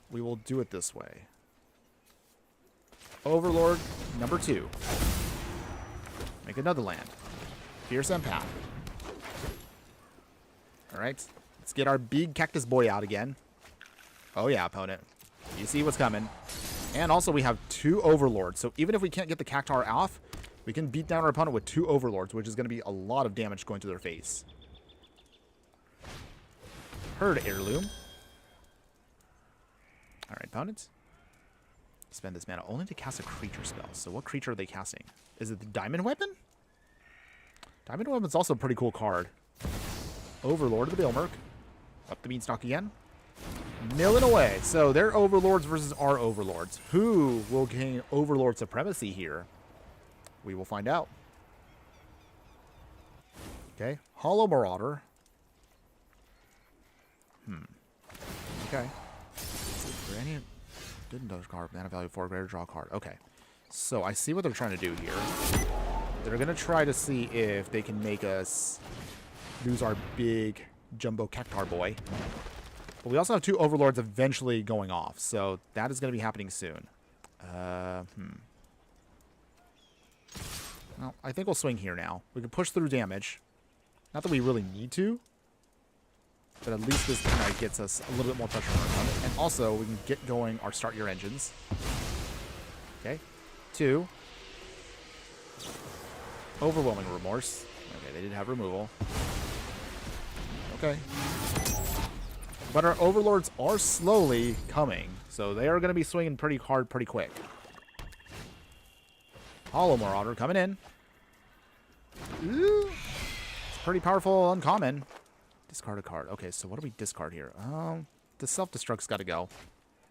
A: We will do it this way. Overlord, number 2. Make another land. Fierce Empath. Alright, let's get our big cactus boy out again. Oh yeah, opponent. You see what's coming. And also we have 2 Overlords, so even if we can't get the Cactuar off, we can beat down our opponent with 2 Overlords, which is going to be a lot of damage going to their face. Herd Heirloom. Alright, opponents. Spend this mana only to cast a creature spell. So what creature are they casting? Is it the Diamond Weapon? Diamond Weapon's also a pretty cool card. Overlord of the Bailmerk. Up the Beanstalk again. Milling away. So they're Overlords versus our Overlords. Who will gain Overlord supremacy here? We will find out. Okay. Hollow Marauder. Okay. Didn't those card mana value 4 greater, draw a card. Okay. So I see what they're trying to do here. They're going to try to see if they can make us lose our big Jumbo Cactuar boy. But we also have 2 Overlords eventually going off, so that is going to be happening soon. Well, I think we'll swing here now. We can push through damage. Not that we really need to, but at least this kind of gets us a little bit more pressure on our opponent. And also, we can get going our start your engines. Okay. 2. Overwhelming remorse. Okay, they did have removal. Okay. But our overlords are slowly coming, so they are going to be swinging pretty hard pretty quick. Hollow Marauder coming in. Ooh. It's pretty powerful uncommon. Discard a card. Okay, so what do we discard here? The self-destruct's got to go,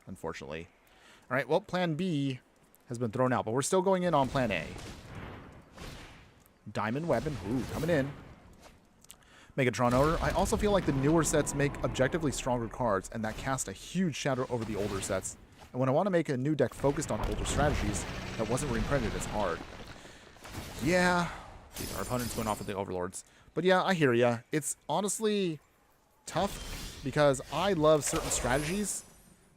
A: unfortunately. All right, well, plan B has been thrown out, but we're still going in on plan A. Diamond Weapon. Ooh, coming in. Megatron Order. I also feel like the newer sets make objectively stronger cards, and that cast a huge shadow over the older sets. And when I want to make a new deck focused on older strategies, that wasn't reprinted as hard. Yeah. Our opponent's going off with the Overlords. But yeah, I hear ya. It's honestly tough because I love certain strategies,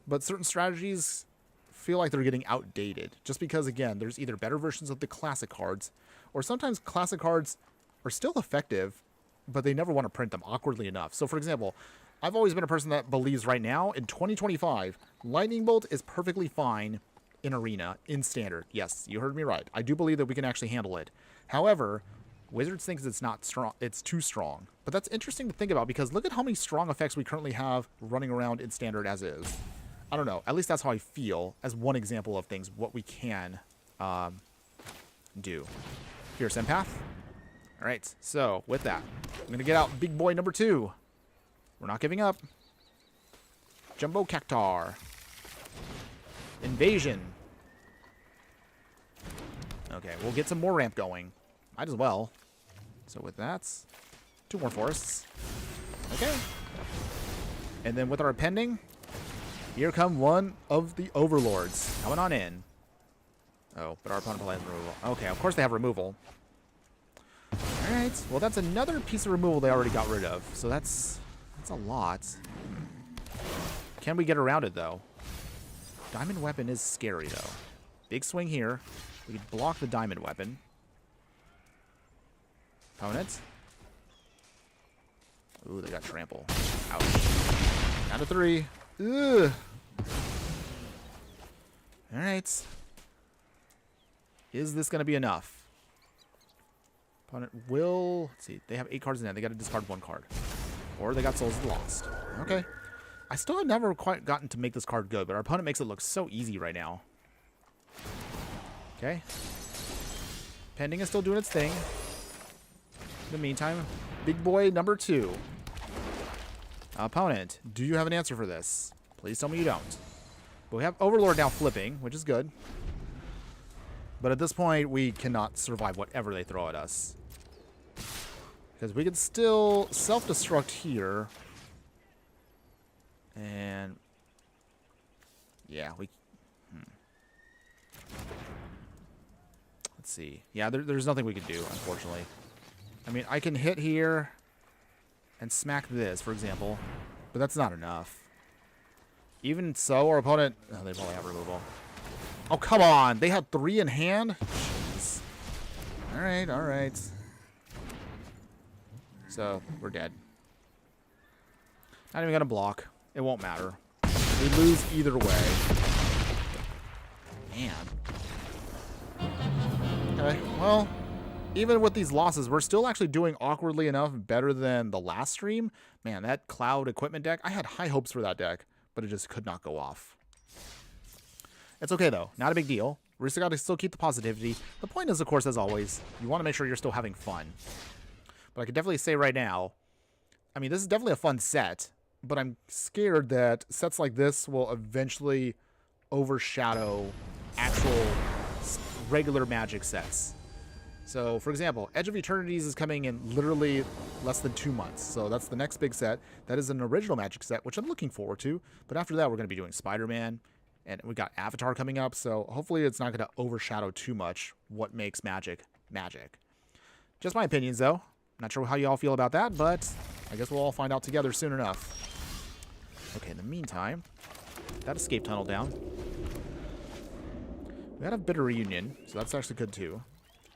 A: but certain strategies feel like they're getting outdated. Just because, again, there's either better versions of the classic cards, or sometimes classic cards are still effective, but they never want to print them awkwardly enough. So, for example, I've always been a person that believes right now, in 2025, Lightning Bolt is perfectly fine in Arena, in Standard. Yes, you heard me right. I do believe that we can actually handle it. However, Wizards thinks it's not strong. It's too strong. But that's interesting to think about because look at how many strong effects we currently have running around in Standard as is. I don't know. At least that's how I feel as one example of things, what we can do. Fierce Empath. All right, so with that, I'm going to get out big boy number 2. We're not giving up. Jumbo Cactuar. Invasion. Okay, we'll get some more ramp going. Might as well. So with that, 2 more forests. Okay. And then with our pending, here come one of the Overlords. Coming on in. Oh, but our opponent probably has removal. Okay, of course they have removal. Alright, well that's another piece of removal they already got rid of. So that's a lot. Can we get around it, though? Diamond Weapon is scary, though. Big swing here. We could block the Diamond Weapon. Opponent. Ooh, they got trample. Ouch. Down to 3. Ugh. Alright. Is this going to be enough? Opponent will... Let's see. They have 8 cards in hand. They got to discard 1 card. Or they got Souls of the Lost. Okay. I still have never quite gotten to make this card good, but our opponent makes it look so easy right now. Okay. Pending is still doing its thing. In the meantime, big boy number 2. Opponent, do you have an answer for this? Please tell me you don't. But we have Overlord now flipping, which is good. But at this point, we cannot survive whatever they throw at us. Because we can still self-destruct here. And... yeah, we... Let's see. Yeah, there's nothing we can do, unfortunately. I mean, I can hit here and smack this, for example. But that's not enough. Even so, our opponent... oh, they probably have removal. Oh, come on! They had 3 in hand? Jeez. Alright, alright. So, we're dead. Not even gonna block. It won't matter. We lose either way. Man. Okay, well, even with these losses, we're still actually doing awkwardly enough better than the last stream. Man, that Cloud Equipment deck, I had high hopes for that deck, but it just could not go off. It's okay, though. Not a big deal. We still got to keep the positivity. The point is, of course, as always, you want to make sure you're still having fun. But I can definitely say right now, I mean, this is definitely a fun set, but I'm scared that sets like this will eventually overshadow actual regular Magic sets. So, for example, Edge of Eternities is coming in literally less than 2 months. So that's the next big set. That is an original Magic set, which I'm looking forward to. But after that, we're going to be doing Spider-Man, and we got Avatar coming up. So hopefully it's not going to overshadow too much what makes Magic Magic. Just my opinions, though. Not sure how you all feel about that, but I guess we'll all find out together soon enough. Okay, in the meantime, that escape tunnel down. We got a Bitter Reunion, so that's actually good too.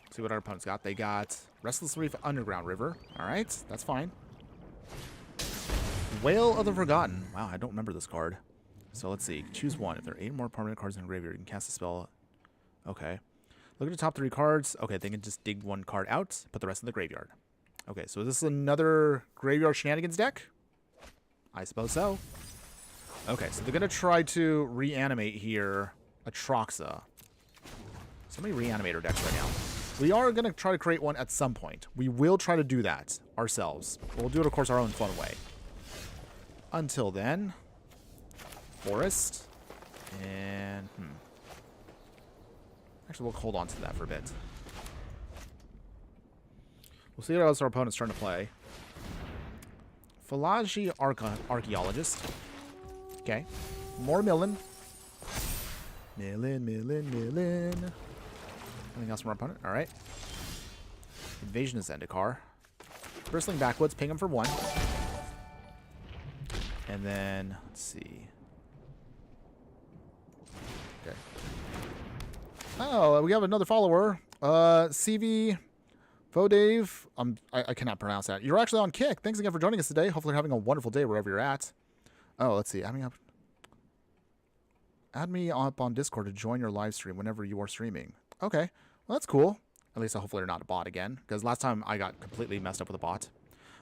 A: Let's see what our opponents got. They got Restless Reef Underground River. Alright, that's fine. Whale of the Forgotten. Wow, I don't remember this card. So let's see. Choose one. If there are 8 more permanent cards in the graveyard, you can cast a spell. Okay. Look at the top 3 cards. Okay, they can just dig 1 card out, put the rest in the graveyard. Okay, so is this another graveyard shenanigans deck? I suppose so. Okay, so they're going to try to reanimate here Atroxa. So many reanimator decks right now. We are going to try to create one at some point. We will try to do that ourselves. We'll do it, of course, our own fun way. Until then, Forest, and actually, we'll hold on to that for a bit. We'll see what else our opponent's trying to play. Philology Archaeologist. Okay. More Millen. Millen. Anything else from our opponent? Alright. Invasion of Zendikar. Bristling Backwoods, ping him for 1. And then, let's see. Okay. Oh, we have another follower. CV Vodave. I cannot pronounce that. You're actually on Kick. Thanks again for joining us today. Hopefully you're having a wonderful day wherever you're at. Oh, let's see. Add me up on Discord to join your live stream whenever you are streaming. Okay. Well, that's cool. At least hopefully you're not a bot again. Because last time I got completely messed up with a bot.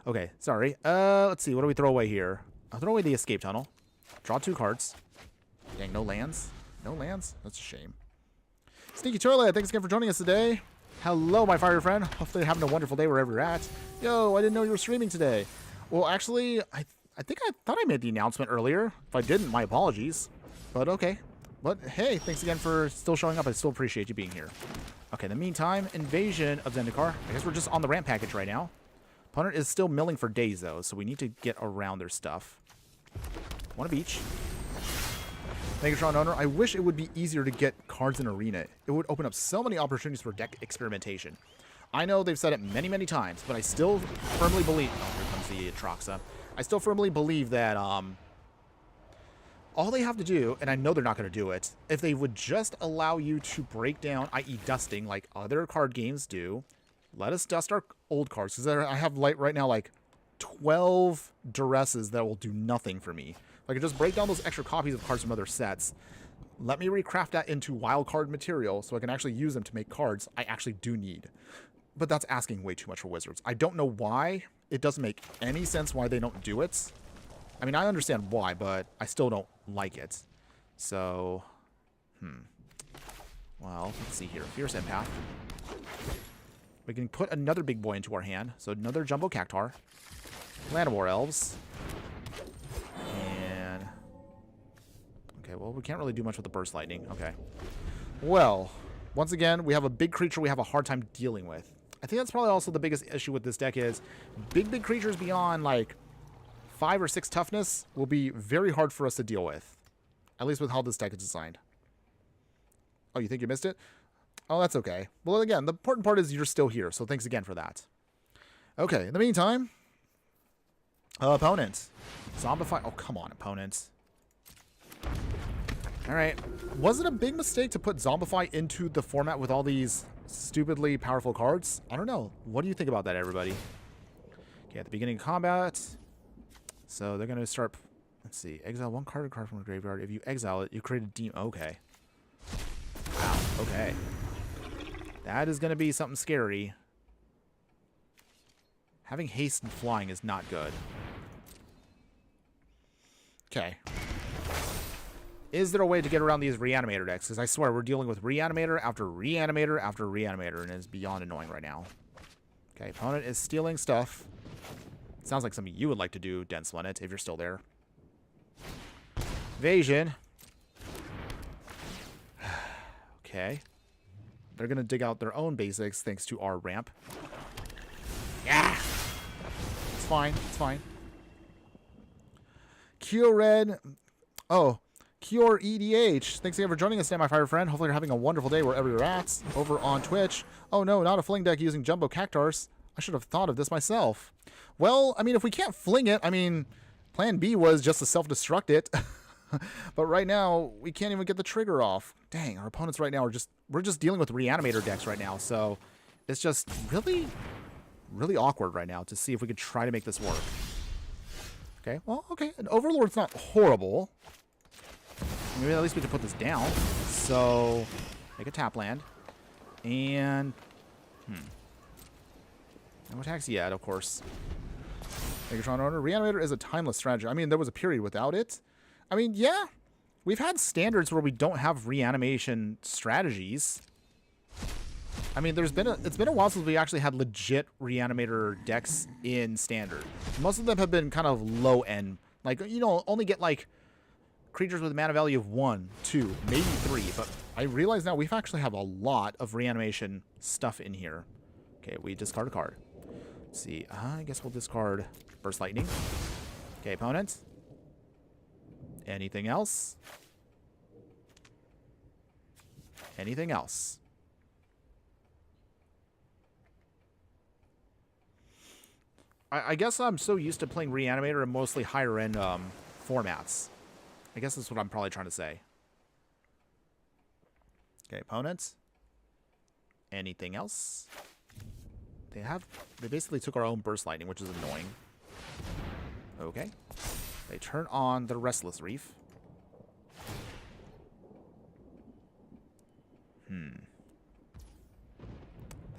A: Okay, sorry. Let's see. What do we throw away here? I'll throw away the Escape Tunnel. Draw 2 cards. Dang, no lands. No lands? That's a shame. Sneaky Toilet, thanks again for joining us today. Hello, my fire friend. Hopefully you're having a wonderful day wherever you're at. Yo, I didn't know you were streaming today. Well, actually, I think I thought I made the announcement earlier. If I didn't, my apologies. But okay. But hey, thanks again for still showing up. I still appreciate you being here. Okay, in the meantime, Invasion of Zendikar. I guess we're just on the ramp package right now. Opponent is still milling for days, though, so we need to get around their stuff. 1 of each. Megatron owner, I wish it would be easier to get cards in Arena. It would open up so many opportunities for deck experimentation. I know they've said it many, many times, but I still firmly believe... Oh, here comes the Atroxa. I still firmly believe that all they have to do, and I know they're not going to do it, if they would just allow you to break down, i.e. dusting, like other card games do, let us dust our old cards. Because I have right now like 12 Duresses that will do nothing for me. If I could just break down those extra copies of cards from other sets, let me recraft that into wild card material so I can actually use them to make cards I actually do need. But that's asking way too much for Wizards. I don't know why. It doesn't make any sense why they don't do it. I mean, I understand why, but I still don't like it. So, well, let's see here. Fierce Empath. We can put another big boy into our hand. So another Jumbo Cactuar. Land of War Elves. And... okay, well, we can't really do much with the Burst Lightning. Okay. Well, once again, we have a big creature we have a hard time dealing with. I think that's probably also the biggest issue with this deck is big creatures beyond, like, 5 or 6 toughness will be very hard for us to deal with. At least with how this deck is designed. Oh, you think you missed it? Oh, that's okay. Well, again, the important part is you're still here, so thanks again for that. Okay, in the meantime... opponent. Zombify... oh, come on, opponent. Alright. Was it a big mistake to put Zombify into the format with all these stupidly powerful cards? I don't know. What do you think about that, everybody? Okay, at the beginning of combat... so they're going to start... let's see. Exile 1 card from the graveyard. If you exile it, you create a demon... okay. Wow. Okay. That is going to be something scary. Having haste and flying is not good. Okay. Is there a way to get around these Reanimator decks? Because I swear, we're dealing with Reanimator after Reanimator after Reanimator, and it's beyond annoying right now. Okay, opponent is stealing stuff. Sounds like something you would like to do, Dense Linnet, if you're still there. Invasion. Okay. They're going to dig out their own basics thanks to our ramp. Yeah! It's fine. It's fine. Kyored. Oh. Cure EDH. Thanks again for joining us today, my fire friend. Hopefully you're having a wonderful day wherever you're at. Over on Twitch. Oh no, not a fling deck using Jumbo Cactuars. I should have thought of this myself. Well, I mean, if we can't fling it, I mean, plan B was just to self-destruct it. But right now, we can't even get the trigger off. Dang, our opponents right now are we're just dealing with Reanimator decks right now. So it's just really, really awkward right now to see if we could try to make this work. Okay, well, okay. An Overlord's not horrible. Maybe at least we can put this down. So, make a tap land. And, no attacks yet, of course. Megatron Order. Reanimator is a timeless strategy. I mean, there was a period without it. I mean, yeah. We've had standards where we don't have reanimation strategies. I mean, it's been a while since we actually had legit Reanimator decks in Standard. Most of them have been kind of low end. Like, you know, only get, like, creatures with a mana value of 1, 2, maybe 3. But I realize now we actually have a lot of reanimation stuff in here. Okay, we discard a card. Let's see. I guess we'll discard Burst Lightning. Okay, opponent. Anything else? Anything else? I guess I'm so used to playing Reanimator in mostly higher end formats. I guess that's what I'm probably trying to say. Okay, opponents. Anything else? They basically took our own Burst Lightning, which is annoying. Okay. They turn on the Restless Reef. They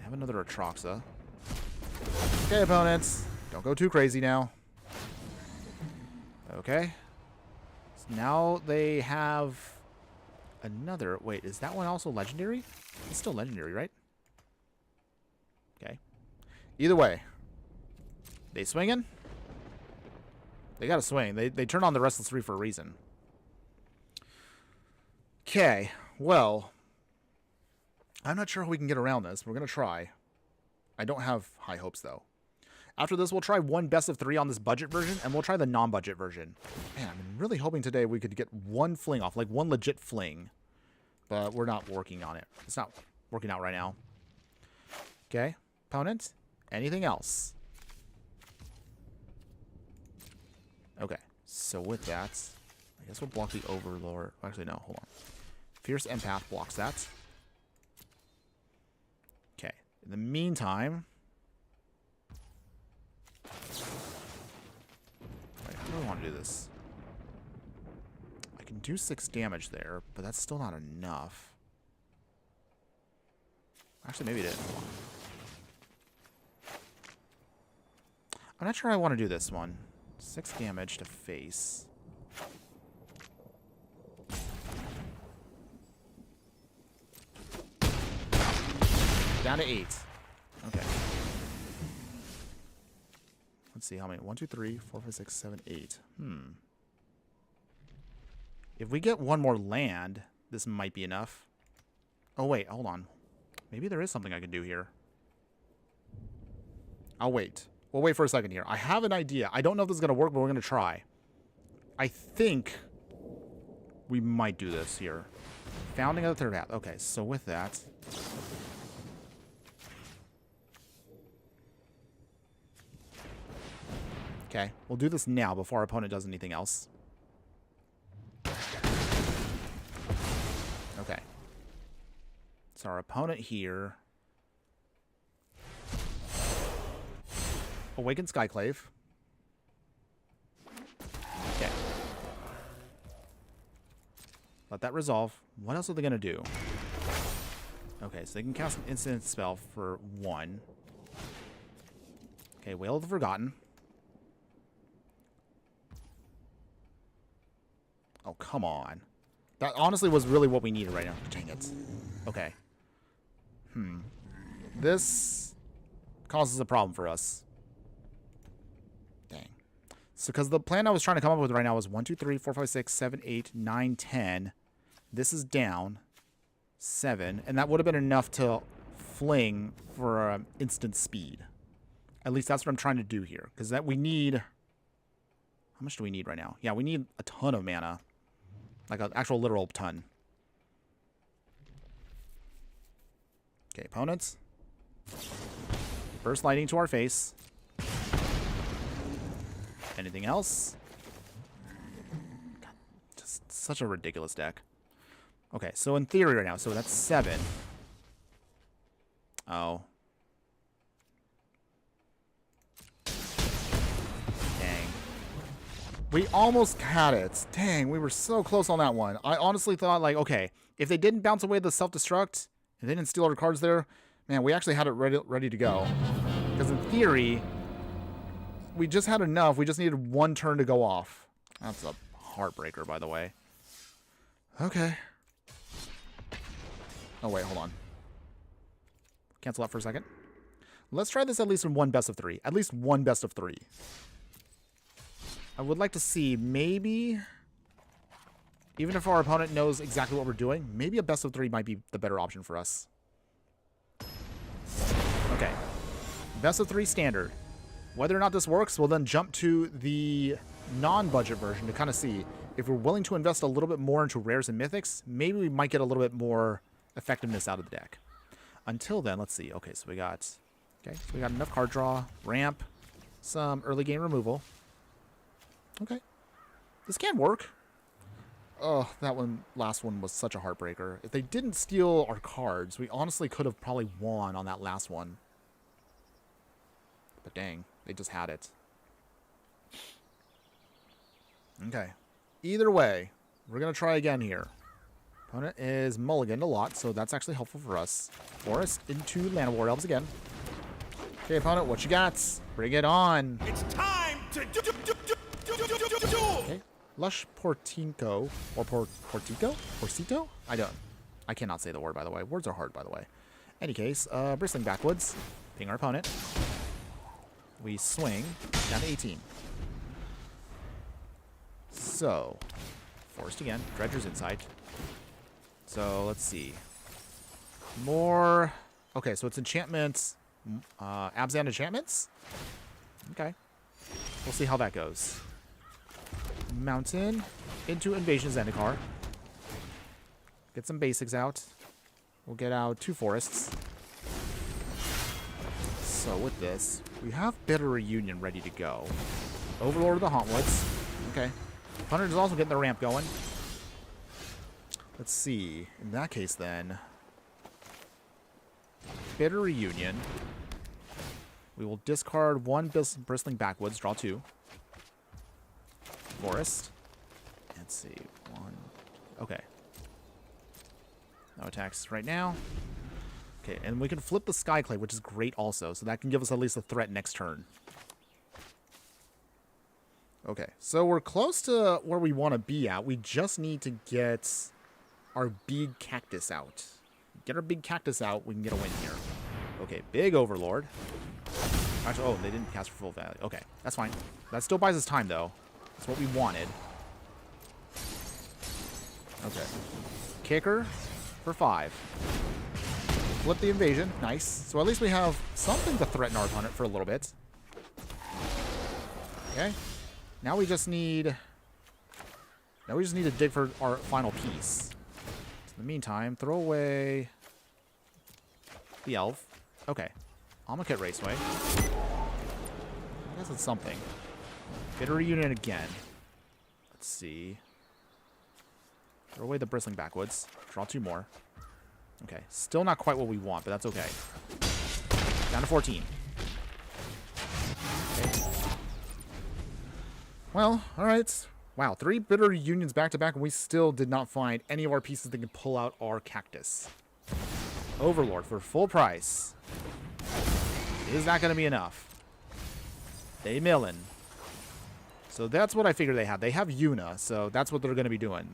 A: have another Atroxa. Okay, opponents. Don't go too crazy now. Okay. So now they have another... Wait, is that one also legendary? It's still legendary, right? Okay. Either way. They swinging? They gotta swing. They turn on the Restless Reef for a reason. Okay. Well... I'm not sure how we can get around this. We're gonna try. I don't have high hopes, though. After this, we'll try one best of 3 on this budget version, and we'll try the non-budget version. Man, I'm really hoping today we could get one fling off, like one legit fling. But we're not working on it. It's not working out right now. Okay, opponent, anything else? Okay, so with that, I guess we'll block the Overlord. Actually, no, hold on. Fierce Empath blocks that. Okay, in the meantime... How do I want to do this? I can do 6 damage there, but that's still not enough. Actually, maybe it is. I'm not sure I want to do this one. 6 damage to face. Down to 8. Okay. Let's see how many. 1, 2, 3, 4, 5, 6, 7, 8. If we get one more land, this might be enough. Oh, wait. Hold on. Maybe there is something I can do here. I'll wait. We'll wait for a second here. I have an idea. I don't know if this is going to work, but we're going to try. I think we might do this here. Founding of the Third Path. Okay, so with that... Okay, we'll do this now before our opponent does anything else. Okay. So our opponent here... Awaken Skyclave. Okay. Let that resolve. What else are they going to do? Okay, so they can cast an instant spell for 1. Okay, Wail of the Forgotten. Oh, come on. That honestly was really what we needed right now. Dang it. Okay. This causes a problem for us. Dang. So, because the plan I was trying to come up with right now was 1, 2, 3, 4, 5, 6, 7, 8, 9, 10. This is down. 7. And that would have been enough to fling for instant speed. At least that's what I'm trying to do here. Because that we need... How much do we need right now? Yeah, we need a ton of mana. Like an actual literal ton. Okay, opponents. Burst Lightning to our face. Anything else? God, Such a ridiculous deck. Okay, so in theory right now, so that's 7. Oh. Dang. We almost had it. Dang, we were so close on that one. I honestly thought, like, okay, if they didn't bounce away the self-destruct, and they didn't steal our cards there, man, we actually had it ready to go. Because in theory, we just had enough. We just needed one turn to go off. That's a heartbreaker, by the way. Okay. Oh, wait, hold on. Cancel out for a second. Let's try this at least in one best of 3. At least one best of 3. I would like to see maybe, even if our opponent knows exactly what we're doing, maybe a best of 3 might be the better option for us. Okay. Best of 3 standard. Whether or not this works, we'll then jump to the non-budget version to kind of see if we're willing to invest a little bit more into rares and mythics, maybe we might get a little bit more effectiveness out of the deck. Until then, let's see. Okay, so we got enough card draw, ramp, some early game removal. Okay. This can work. Oh, last one was such a heartbreaker. If they didn't steal our cards, we honestly could have probably won on that last one. But dang, they just had it. Okay. Either way, we're going to try again here. Opponent is mulliganed a lot, so that's actually helpful for us. Forest into Land of War Elves again. Okay, opponent, what you got? Bring it on.
B: It's time to do.
A: Okay. Lush Portinco, or Portico? Porcito? I cannot say the word, by the way. Words are hard, by the way. Any case, Bristling Backwoods. Ping our opponent. We swing down to 18. So, Forest again. Dredger's Insight. So, let's see. More. Okay, so it's enchantments. Abzan enchantments? Okay. We'll see how that goes. Mountain into Invasion Zendikar. Get some basics out. We'll get out 2 forests. So with this, we have Bitter Reunion ready to go. Overlord of the Hauntwoods. Okay. Hunter is also getting the ramp going. Let's see. In that case, then, Bitter Reunion. We will discard 1 Bristling Backwoods, draw 2. Forest. Let's see. 1. Okay. No attacks right now. Okay, and we can flip the Skyclave, which is great also, so that can give us at least a threat next turn. Okay, so we're close to where we want to be at. We just need to get our big cactus out. Get our big cactus out, we can get a win here. Okay, big Overlord. Actually, oh, they didn't cast for full value. Okay, that's fine. That still buys us time, though. That's what we wanted. Okay. Kicker for 5. Flip the invasion. Nice. So at least we have something to threaten our opponent for a little bit. Okay. Now we just need... to dig for our final piece. In the meantime, throw away the elf. Okay. Amonkhet Raceway. I guess it's something. Bitter Reunion again. Let's see. Throw away the Bristling Backwoods. Draw 2 more. Okay. Still not quite what we want, but that's okay. Down to 14. Okay. Well, alright. Wow, 3 Bitter Reunions back to back, and we still did not find any of our pieces that can pull out our cactus. Overlord for full price. Is that going to be enough? They millin'. So that's what I figured they have. They have Yuna, so that's what they're going to be doing.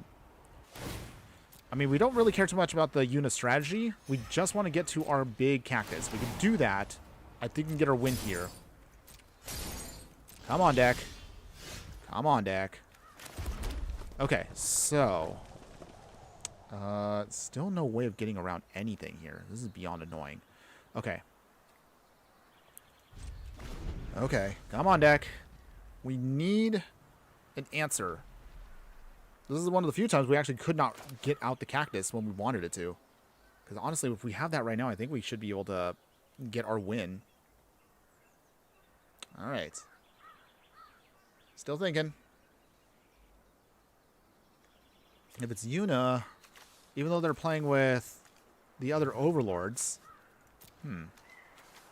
A: I mean, we don't really care too much about the Yuna strategy. We just want to get to our big cactus. We can do that. I think we can get our win here. Come on, deck. Come on, deck. Okay, so... still no way of getting around anything here. This is beyond annoying. Okay. Okay, come on, deck. We need an answer. This is one of the few times we actually could not get out the cactus when we wanted it to. Because honestly, if we have that right now, I think we should be able to get our win. Alright. Still thinking. If it's Yuna, even though they're playing with the other overlords,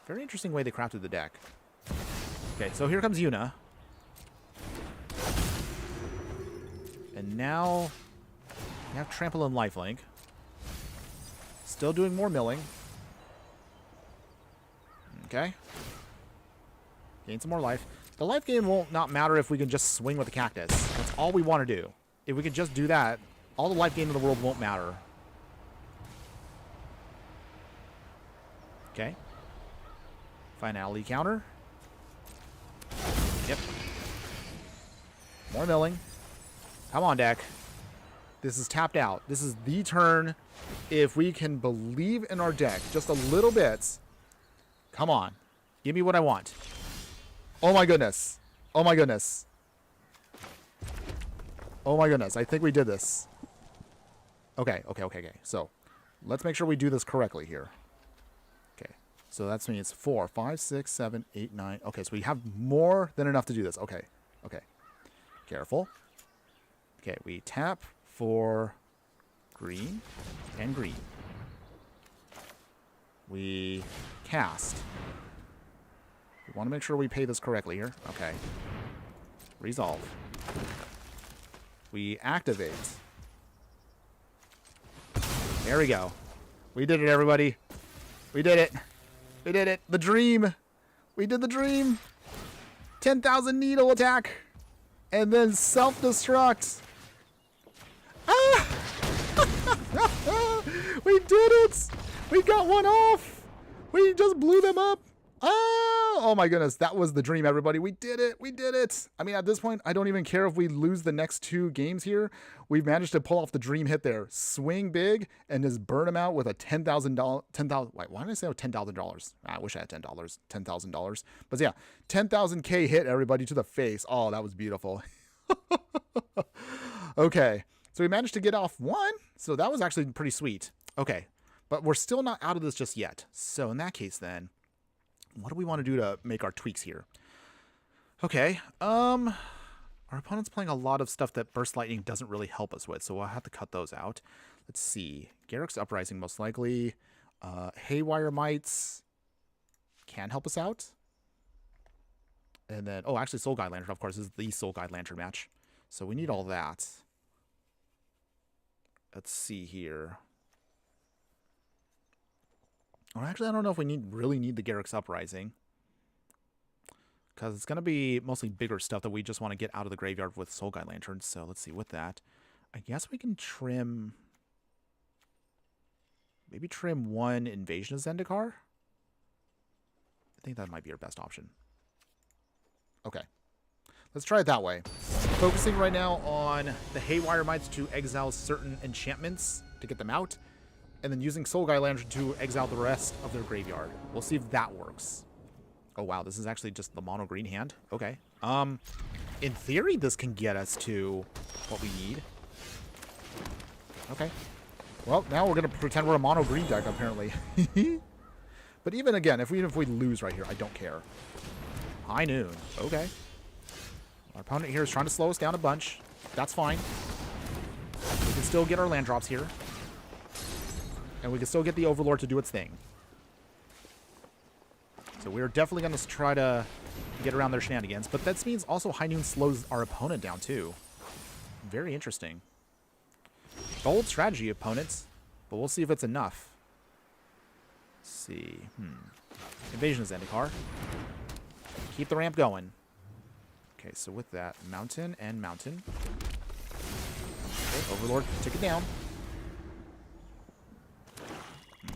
A: very interesting way they crafted the deck. Okay, so here comes Yuna. And now we have Trample and Lifelink. Still doing more milling. Okay. Gain some more life. The life gain won't not matter if we can just swing with the cactus. That's all we want to do. If we can just do that, all the life gain in the world won't matter. Okay. Finality counter. Yep. More milling. Come on, deck. This is tapped out. This is the turn. If we can believe in our deck just a little bit. Come on. Give me what I want. Oh my goodness. Oh my goodness. Oh my goodness. I think we did this. Okay. So, let's make sure we do this correctly here. Okay. So that means 4, 5, 6, 7, 8, 9. Okay, so we have more than enough to do this. Okay. Careful. Okay, we tap for green and green. We cast. We want to make sure we pay this correctly here. Okay. Resolve. We activate. There we go. We did it, everybody. We did it. We did it. The dream. We did the dream. 10,000 needle attack. And then self-destruct. Ah! We did it. We got one off. We just blew them up. Oh my goodness. That was the dream, everybody. We did it. We did it. I mean, at this point, I don't even care if we lose the next 2 games here. We've managed to pull off the dream hit there. Swing big and just burn them out with a $10,000. Wait, why did I say $10,000? I wish I had $10,000. But yeah, 10,000K hit, everybody, to the face. Oh, that was beautiful. Okay. So we managed to get off 1. So that was actually pretty sweet. Okay. But we're still not out of this just yet. So in that case, then, what do we want to do to make our tweaks here? Okay. Our opponent's playing a lot of stuff that Burst Lightning doesn't really help us with, so we'll have to cut those out. Let's see. Garruk's Uprising, most likely. Haywire Mites can help us out. And then, oh, actually, Soul Guide Lantern, of course, is the Soul Guide Lantern match. So we need all that. Let's see here. Or actually, I don't know if we really need the Garruk's Uprising. Because it's going to be mostly bigger stuff that we just want to get out of the graveyard with Soul Guide Lanterns. So let's see, with that, I guess we can trim... Maybe trim 1 Invasion of Zendikar? I think that might be our best option. Okay. Let's try it that way. Focusing right now on the Haywire Mites to exile certain enchantments to get them out. And then using Soul Guide Lantern to exile the rest of their graveyard. We'll see if that works. Oh, wow. This is actually just the mono green hand. Okay. In theory, this can get us to what we need. Okay. Well, now we're going to pretend we're a mono green deck, apparently. But even again, if we lose right here, I don't care. High noon. Okay. Our opponent here is trying to slow us down a bunch. That's fine. We can still get our land drops here. And we can still get the Overlord to do its thing. So we're definitely going to try to get around their shenanigans. But that means also High Noon slows our opponent down too. Very interesting. Bold strategy, opponents. But we'll see if it's enough. Let's see. Invasion of Zendikar. Keep the ramp going. Okay, so with that, Mountain and Mountain. Okay, Overlord, take it down.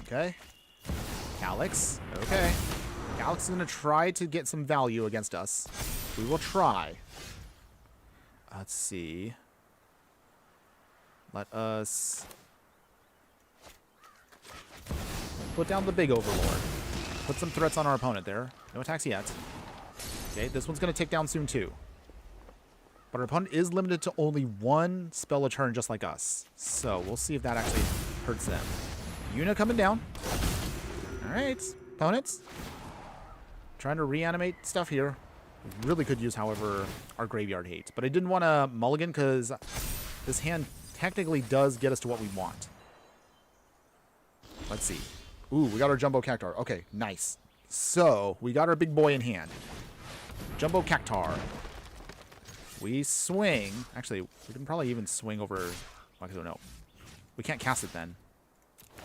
A: Okay. Calyx. Okay. Calyx is going to try to get some value against us. We will try. Let's see. Let us put down the big Overlord. Put some threats on our opponent there. No attacks yet. Okay, this one's going to take down soon too. But our opponent is limited to only 1 spell a turn just like us. So we'll see if that actually hurts them. Yuna coming down. Alright, opponents. Trying to reanimate stuff here. We really could use, however, our graveyard hate. But I didn't want to mulligan because this hand technically does get us to what we want. Let's see. Ooh, we got our Jumbo Cactuar. Okay, nice. So, we got our big boy in hand. Jumbo Cactuar. We swing. Actually, we can probably even swing over... I don't know. We can't cast it then. So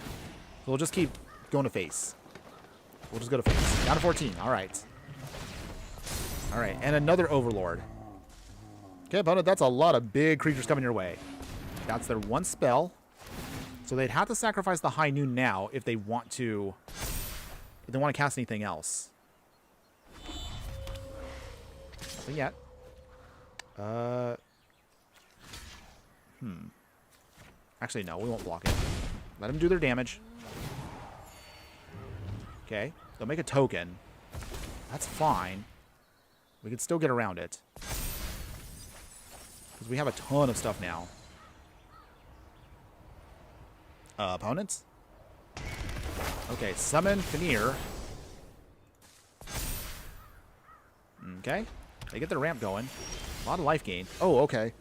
A: we'll just keep going to face. We'll just go to face. Down to 14. All right. All right, and another Overlord. Okay, opponent, that's a lot of big creatures coming your way. That's their one spell. So they'd have to sacrifice the High Noon now if they want to... If they want to cast anything else. Nothing yet. Actually, no, we won't block it. Let them do their damage. Okay, they'll make a token. That's fine. We can still get around it. Because we have a ton of stuff now. Opponents? Okay, summon Fenrir. Okay, they get their ramp going. A lot of life gain. Oh, okay.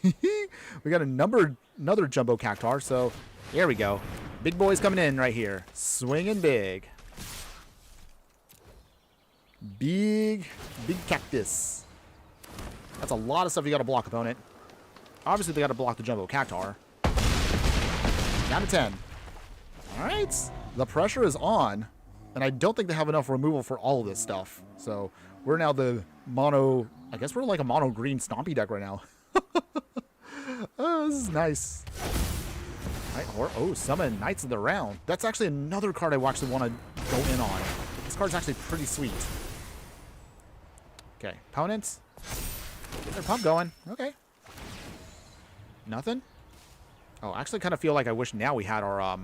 A: We got another Jumbo Cactuar, so there we go. Big boys coming in right here. Swinging big. Big cactus. That's a lot of stuff you got to block, opponent. Obviously, they got to block the Jumbo Cactuar. Down to 10. All right. The pressure is on, and I don't think they have enough removal for all of this stuff. So we're now the mono... I guess we're like a mono green stompy deck right now. Oh, this is nice. Oh, summon Knights of the Round. That's actually another card I actually want to go in on. This card's actually pretty sweet. Okay, opponents. Get their pump going. Okay. Nothing? Oh, I actually kind of feel like I wish now we had our, I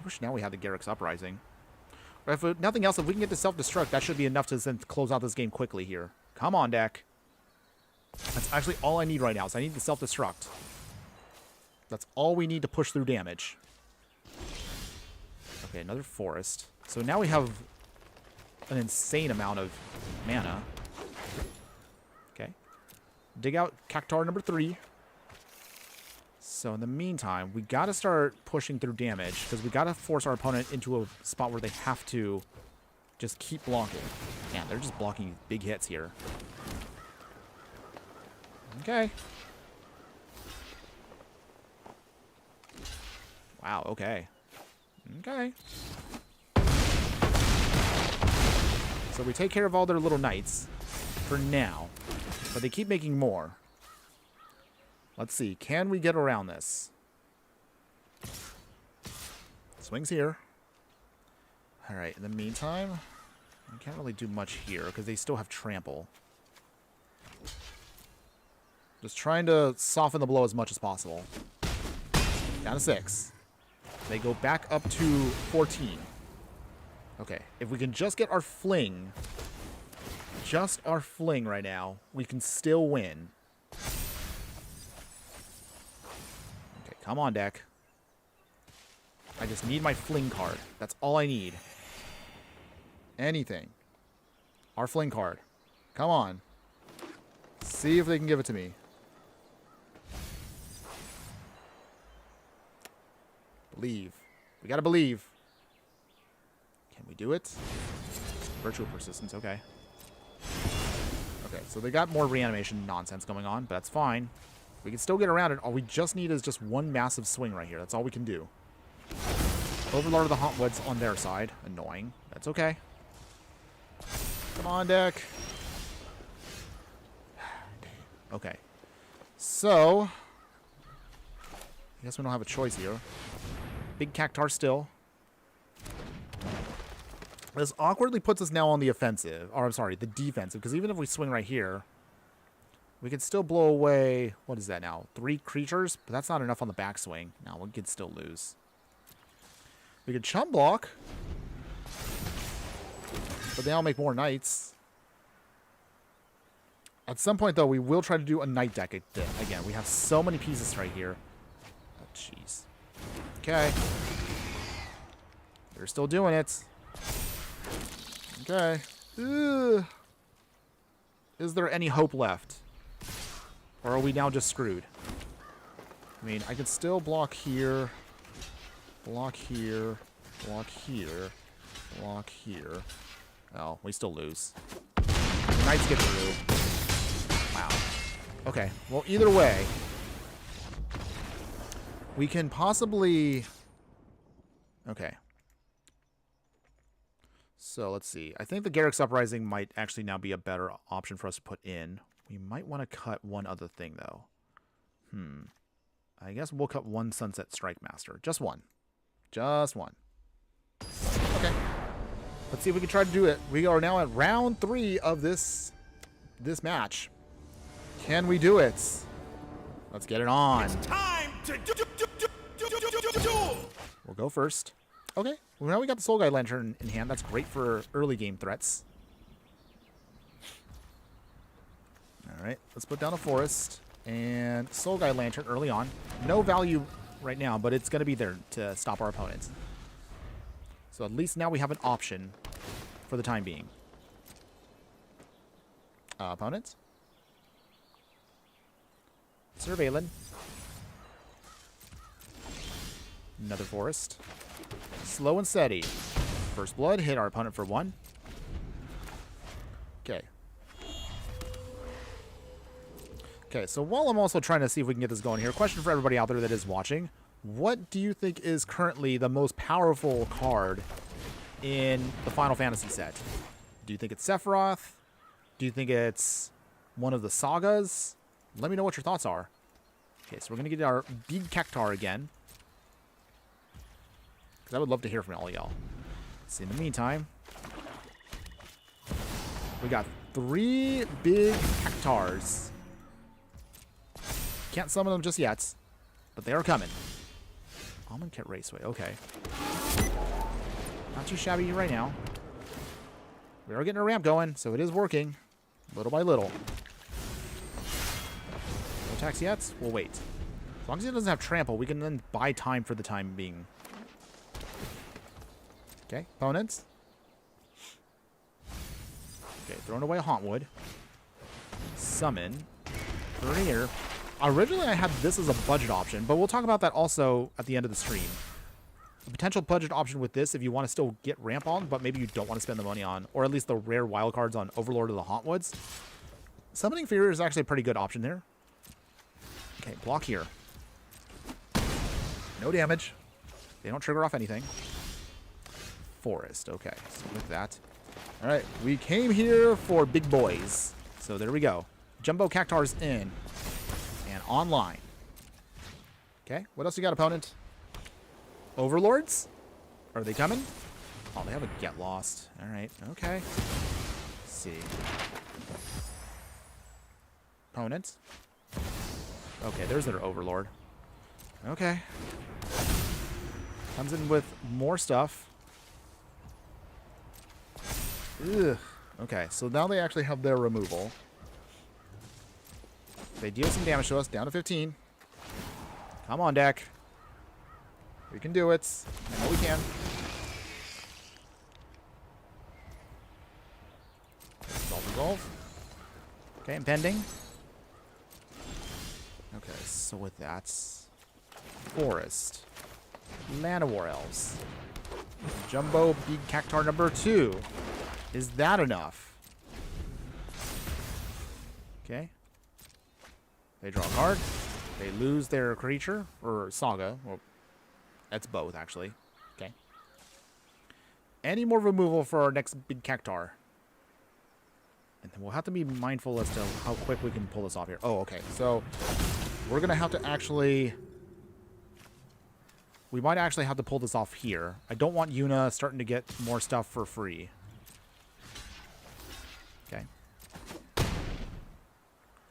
A: wish now we had the Garruk's Uprising. But if nothing else, if we can get the self-destruct, that should be enough to then close out this game quickly here. Come on, deck. That's actually all I need right now, is I need the self-destruct. That's all we need to push through damage. Okay, another forest. So now we have an insane amount of mana. Okay. Dig out Cactuar number 3. So in the meantime, we got to start pushing through damage, because we got to force our opponent into a spot where they have to just keep blocking. Man, they're just blocking big hits here. Okay. Wow, okay. Okay. So we take care of all their little knights for now, but they keep making more. Let's see. Can we get around this? Swings here. All right. In the meantime, we can't really do much here because they still have trample. Just trying to soften the blow as much as possible. Down to 6. They go back up to 14. Okay. If we can just get our fling, right now, we can still win. Okay, come on, deck. I just need my fling card. That's all I need. Anything. Our fling card. Come on. See if they can give it to me. Believe. We gotta believe. Can we do it? Virtual persistence, okay. Okay, so they got more reanimation nonsense going on, but that's fine. We can still get around it. All we just need is just one massive swing right here. That's all we can do. Overlord of the Hauntwoods on their side. Annoying. That's okay. Come on, deck. Okay. So, I guess we don't have a choice here. Big Cactuar still. This awkwardly puts us now on the offensive. Or, I'm sorry, the defensive. Because even if we swing right here, we could still blow away... What is that now? 3 creatures? But that's not enough on the backswing. No, we could still lose. We could chum block. But they all make more knights. At some point, though, we will try to do a knight deck again. We have so many pieces right here. Oh, jeez. Okay. They're still doing it. Okay. Ugh. Is there any hope left? Or are we now just screwed? I mean, I can still block here, block here, block here, block here. Oh, we still lose. The knights get through. Wow. Okay, well, either way, we can possibly... Okay. So, let's see. I think the Garrick's Uprising might actually now be a better option for us to put in. We might want to cut one other thing, though. I guess we'll cut one Sunset Strike Master. Just one. Just one. Okay. Let's see if we can try to do it. We are now at round 3 of this match. Can we do it? Let's get it on.
B: It's time to do.
A: We'll go first. Okay. Well, now we got the Soul Guide Lantern in hand. That's great for early game threats. All right. Let's put down a Forest and Soul Guide Lantern early on. No value right now, but it's going to be there to stop our opponents. So at least now we have an option for the time being. Opponents. Surveillance. Another Forest. Slow and steady. First Blood. Hit our opponent for 1. Okay. Okay, so while I'm also trying to see if we can get this going here, question for everybody out there that is watching. What do you think is currently the most powerful card in the Final Fantasy set? Do you think it's Sephiroth? Do you think it's one of the sagas? Let me know what your thoughts are. Okay, so we're going to get our big Cactuar again. Because I would love to hear from all y'all. So in the meantime, we got 3 big Cactuars. Can't summon them just yet, but they are coming. Almond Kit Raceway, okay. Not too shabby right now. We are getting a ramp going, so it is working. Little by little. No attacks yet? We'll wait. As long as it doesn't have trample, we can then buy time for the time being. Okay, opponents. Okay, throwing away a Hauntwood. Summon. Vernier. Originally, I had this as a budget option, but we'll talk about that also at the end of the stream. A potential budget option with this, if you want to still get ramp on, but maybe you don't want to spend the money on, or at least the rare wildcards on Overlord of the Hauntwoods. Summoning Fury is actually a pretty good option there. Okay, block here. No damage. They don't trigger off anything. Forest, okay. So with that. Alright, we came here for big boys. So there we go. Jumbo Cactuar's in. And online. Okay, what else you got, opponent? Overlords? Are they coming? Oh, they have a Get Lost. Alright, okay. Let's see. Opponent. Okay, there's their Overlord. Okay. Comes in with more stuff. Ugh. Okay, so now they actually have their removal. They deal some damage to us, down to 15. Come on, deck. We can do it. I know we can. Resolve. Okay, impending. Okay, so with that, Forest. Land of War Elves. Jumbo Big Cactuar number 2. Is that enough? Okay. They draw a card. They lose their creature, or saga. Well, that's both, actually. Okay. Any more removal for our next big Cactuar? And then we'll have to be mindful as to how quick we can pull this off here. Oh, okay. So, we're going to have to actually... We might actually have to pull this off here. I don't want Yuna starting to get more stuff for free. Okay.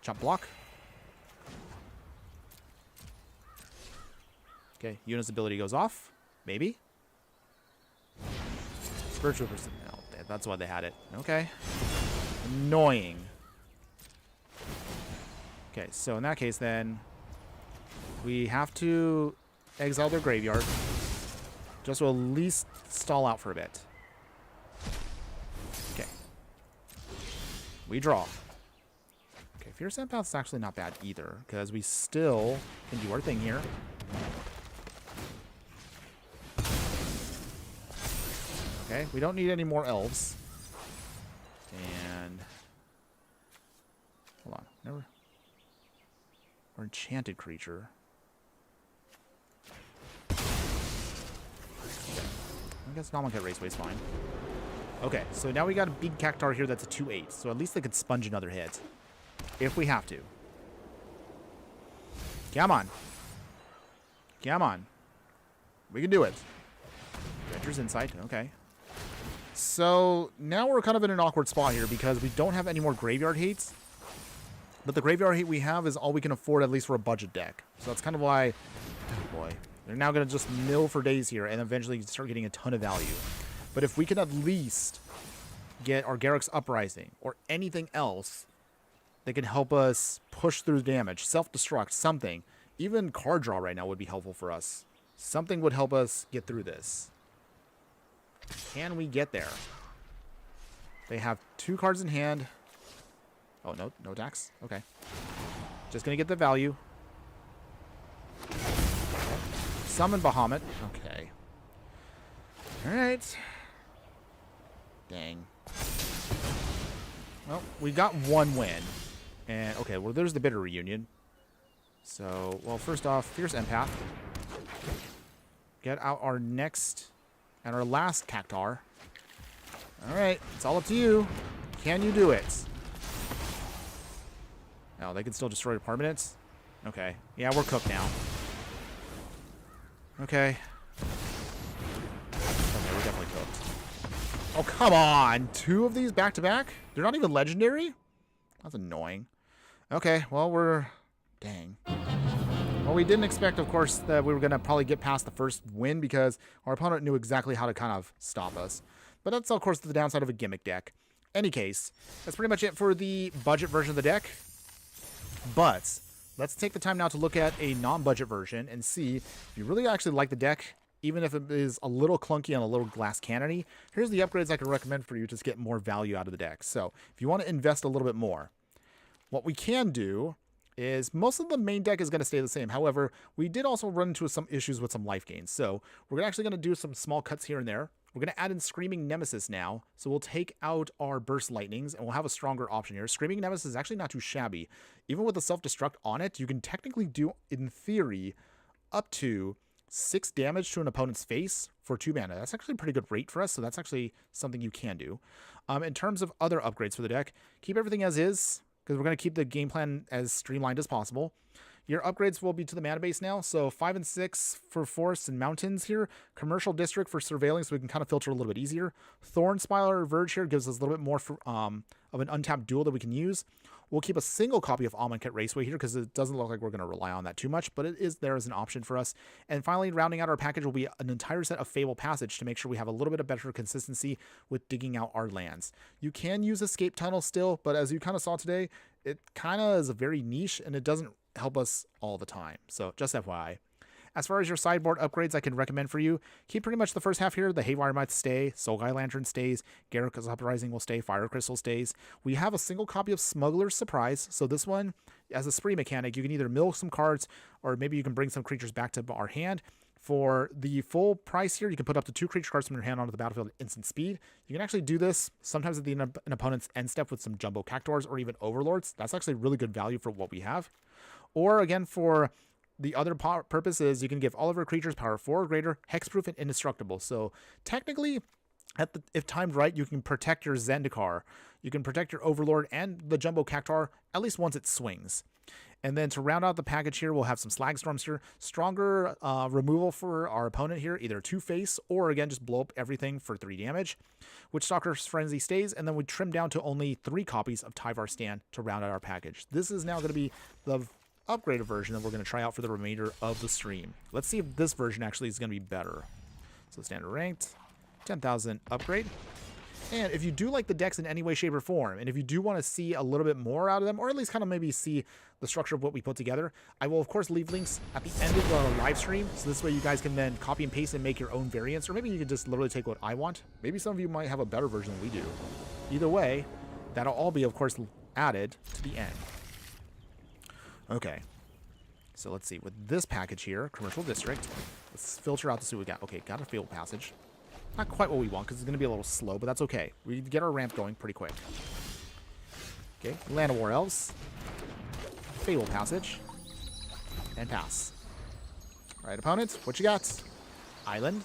A: Chop block. Okay, Yuna's ability goes off. Maybe. Spiritual person. No, that's why they had it. Okay. Annoying. Okay, so in that case then, we have to exile their graveyard. Just to at least stall out for a bit. Okay. We draw. Okay, Fierce Empath is actually not bad either, because we still can do our thing here. Okay, we don't need any more elves. And hold on, never. Or enchanted creature. I guess non-one-cut raceway is fine. Okay, so now we got a big Cactuar here that's a 2/8, so at least they could sponge another hit if we have to. Come on. Come on. We can do it. Adventure's Insight, okay. So now we're kind of in an awkward spot here because we don't have any more graveyard hates. But the graveyard hate we have is all we can afford, at least for a budget deck. So that's kind of why, oh boy, they're now going to just mill for days here and eventually start getting a ton of value. But if we can at least get our Garruk's Uprising or anything else that can help us push through damage, self-destruct, something, even card draw right now would be helpful for us. Something would help us get through this. Can we get there? They have 2 cards in hand. Oh, no attacks? Okay. Just going to get the value. Summon Bahamut. Okay. Alright. Dang. Well, we got 1 win. And, okay, well, there's the Bitter Reunion. So, well, first off, Fierce Empath. Get out our next and our last Cactuar. Alright, it's all up to you. Can you do it? Oh, they can still destroy the permanents? Okay. Yeah, we're cooked now. Okay. Okay, we're definitely cooked. Oh, come on! 2 of these back-to-back? They're not even legendary? That's annoying. Okay, well, we're... Dang. Well, we didn't expect, of course, that we were going to probably get past the first win because our opponent knew exactly how to kind of stop us. But that's, of course, the downside of a gimmick deck. Any case, that's pretty much it for the budget version of the deck. But let's take the time now to look at a non-budget version and see if you really actually like the deck, even if it is a little clunky and a little glass cannony. Here's the upgrades I can recommend for you to get more value out of the deck. So if you want to invest a little bit more, what we can do is most of the main deck is going to stay the same. However, we did also run into some issues with some life gains. So we're actually going to do some small cuts here and there. We're going to add in Screaming Nemesis now. So we'll take out our Burst Lightnings and we'll have a stronger option here. Screaming Nemesis is actually not too shabby. Even with the self-destruct on it, you can technically do, in theory, up to 6 damage to an opponent's face for 2 mana. That's actually a pretty good rate for us, so that's actually something you can do. In terms of other upgrades for the deck, keep everything as is, because we're going to keep the game plan as streamlined as possible. Your upgrades will be to the mana base now, so 5 and 6 for forests and mountains here. Commercial district for surveilling, so we can kind of filter a little bit easier. Thorn Spire Verge here gives us a little bit more of an untapped duel that we can use. We'll keep a single copy of Amonkhet Raceway here because it doesn't look like we're going to rely on that too much, but it is there as an option for us. And finally, rounding out our package will be an entire set of Fable Passage to make sure we have a little bit of better consistency with digging out our lands. You can use Escape Tunnel still, but as you kind of saw today, it kind of is a very niche and it doesn't help us all the time. So just FYI. As far as your sideboard upgrades I can recommend for you, keep pretty much the first half here. The Haywire might stay, Soulguy Lantern stays, Garruk's Uprising will stay, Fire Crystal stays. We have a single copy of Smuggler's Surprise, so this one, as a spree mechanic, you can either mill some cards or maybe you can bring some creatures back to our hand. For the full price here, you can put up to 2 creature cards from your hand onto the battlefield at instant speed. You can actually do this sometimes at the end of an opponent's end step with some Jumbo Cactuars or even Overlords. That's actually really good value for what we have. Or again, for the other purpose is you can give all of your creatures power 4 or greater, hexproof and indestructible. So technically, if timed right, you can protect your Zendikar, you can protect your Overlord and the Jumbo Cactuar at least once it swings. And then to round out the package here, we'll have some Slag Storms here. Stronger removal for our opponent here, either 2-face or again, just blow up everything for 3 damage. Witchstalker's Frenzy stays, and then we trim down to only 3 copies of Tyvar Stand to round out our package. This is now going to be the upgraded version that we're going to try out for the remainder of the stream. Let's see if this version actually is going to be better. So standard ranked, 10,000 upgrade. And if you do like the decks in any way, shape, or form, and if you do want to see a little bit more out of them, or at least kind of maybe see the structure of what we put together, I will, of course, leave links at the end of the live stream, so this way you guys can then copy and paste and make your own variants, or maybe you can just literally take what I want. Maybe some of you might have a better version than we do. Either way, that'll all be, of course, added to the end. Okay. So let's see. With this package here, Commercial District, let's filter out to see what we got. Okay, got a Field Passage. Not quite what we want because it's going to be a little slow, but that's okay. We get our ramp going pretty quick. Okay, Land of War Elves. Fable Passage. And pass. Alright, opponent, what you got? Island.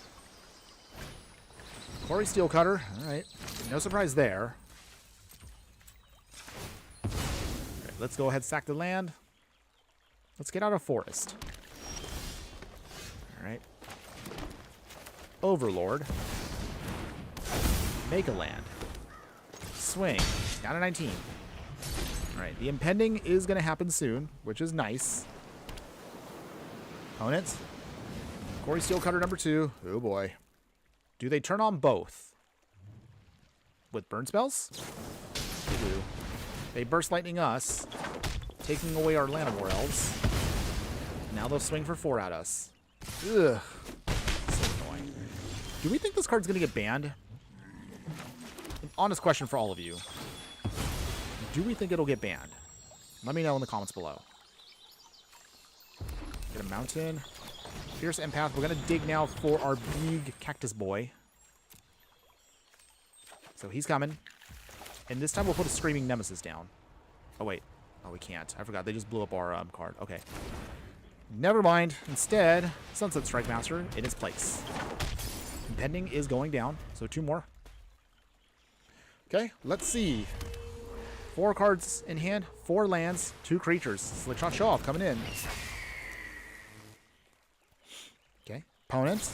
A: Quarry Steelcutter. Alright, no surprise there. Alright, let's go ahead, sack the land. Let's get out of Forest. Alright. Overlord. Make a land. Swing. Down to 19. Alright, the impending is going to happen soon, which is nice. Opponent. Quarry Steelcutter number 2. Oh boy. Do they turn on both? With burn spells? They do. They burst lightning us, taking away our Land of War Elves. Now they'll swing for 4 at us. Ugh. So annoying. Do we think this card's going to get banned? An honest question for all of you. Do we think it'll get banned? Let me know in the comments below. Get a mountain. Fierce Empath. We're going to dig now for our big Cactus Boy. So he's coming. And this time we'll put a Screaming Nemesis down. Oh, wait. Oh, we can't. I forgot. They just blew up our card. Okay. Never mind. Instead, Sunset Strike Master in its place. Impending is going down. So 2 more. Okay. Let's see. 4 cards in hand. 4 lands. 2 creatures. Slickshot Show-Off coming in. Okay. Opponent.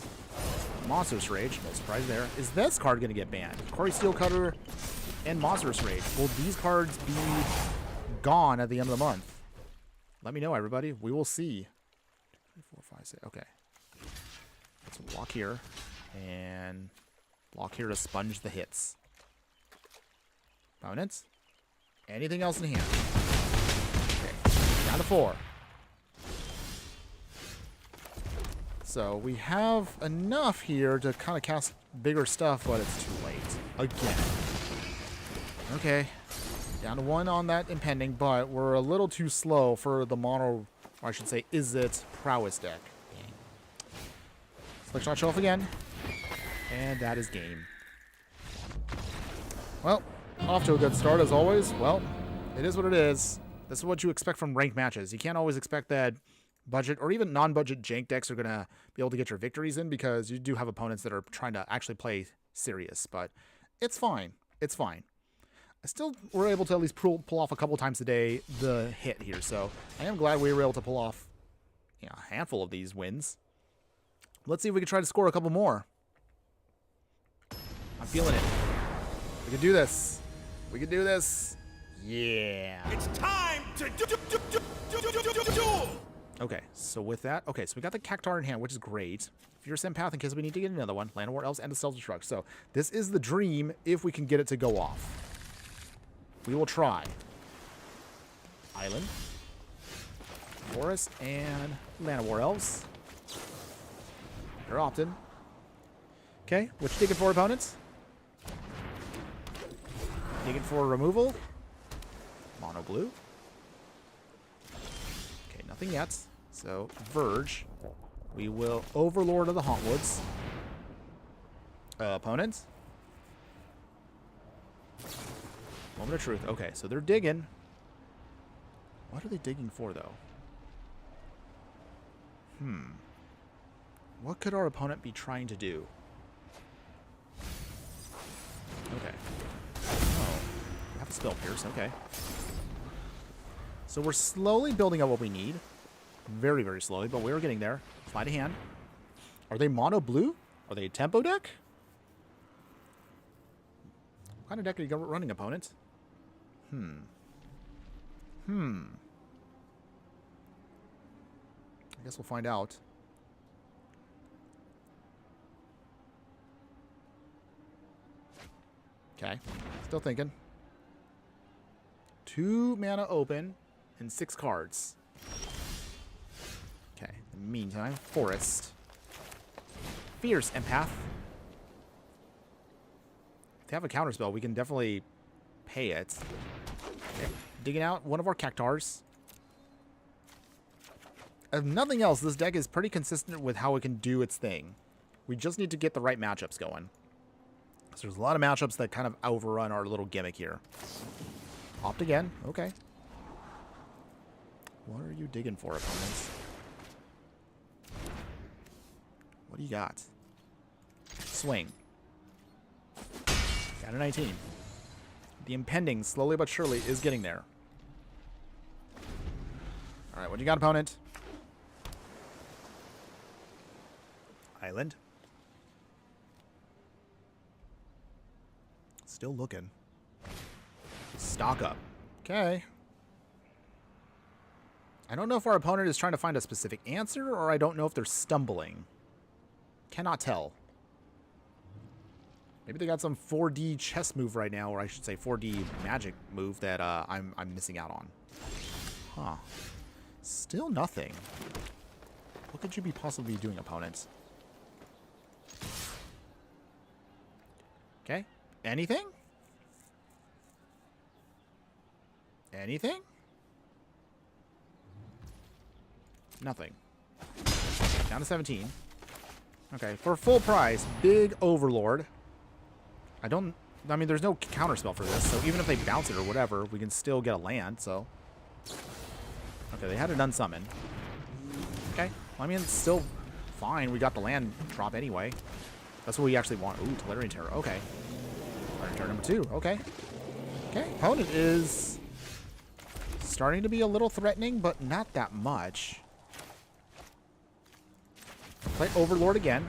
A: Monstrous Rage. No surprise there. Is this card going to get banned? Quarry Steelcutter and Monstrous Rage. Will these cards be gone at the end of the month? Let me know, everybody. We will see. 3, 4, 5, 6. Okay. Let's block here. And block here to sponge the hits. Opponents. Anything else in hand? Okay. Down to 4. So we have enough here to kind of cast bigger stuff, but it's too late. Again. Okay. Down to 1 on that impending, but we're a little too slow for the mono, or I should say, is it prowess deck. Slickshot Show-Off again. And that is game. Well, off to a good start as always. Well, it is what it is. This is what you expect from ranked matches. You can't always expect that budget or even non-budget jank decks are going to be able to get your victories in because you do have opponents that are trying to actually play serious, but it's fine. It's fine. I still were able to at least pull off a couple times a day the hit here, so I am glad we were able to pull off a handful of these wins. Let's see if we can try to score a couple more. I'm feeling it. We can do this. We can do this. Yeah.
B: It's time to duel.
A: Okay, so with that, okay, so we got the Cactuar in hand, which is great. Fierce Empath in case we need to get another one. Land of War Elves and the Self-Destruct. So this is the dream if we can get it to go off. We will try. Island. Forest and Land of War Elves. They're opted. Okay, which digging for opponents? Digging for removal. Mono blue. Okay, nothing yet. So, Verge. We will Overlord of the Hauntwoods. Opponents. Moment of Truth. Okay, so they're digging. What are they digging for, though? What could our opponent be trying to do? Okay. Oh, we have a Spell Pierce. Okay. So we're slowly building up what we need. Very, very slowly, but we're getting there. Sleight of hand. Are they mono blue? Are they a tempo deck? What kind of deck are you running, opponent? I guess we'll find out. Okay. Still thinking. 2 mana open and 6 cards. Okay. In the meantime, Forest. Fierce Empath. If they have a counterspell, we can definitely pay it. Okay. Digging out one of our Cactuars. If nothing else, this deck is pretty consistent with how it can do its thing. We just need to get the right matchups going. So there's a lot of matchups that kind of overrun our little gimmick here. Opt again. Okay. What are you digging for, opponents? What do you got? Swing. Down to 19. The impending, slowly but surely, is getting there. Alright, what do you got, opponent? Island. Still looking. Stock up. Okay. I don't know if our opponent is trying to find a specific answer, or I don't know if they're stumbling. Cannot tell. Maybe they got some 4D chess move right now, or I should say 4D magic move that I'm missing out on. Huh. Still nothing. What could you be possibly doing, opponents? Okay. Anything? Anything? Nothing. Down to 17. Okay, for full price, big Overlord. I mean, there's no counterspell for this, so even if they bounce it or whatever, we can still get a land, so. Okay, they had it unsummon. Okay, well, I mean, it's still fine. We got the land drop anyway. That's what we actually want. Ooh, Tolarian Terror. Okay. Tolarian Terror number 2. Okay. Okay, opponent is starting to be a little threatening, but not that much. Play Overlord again.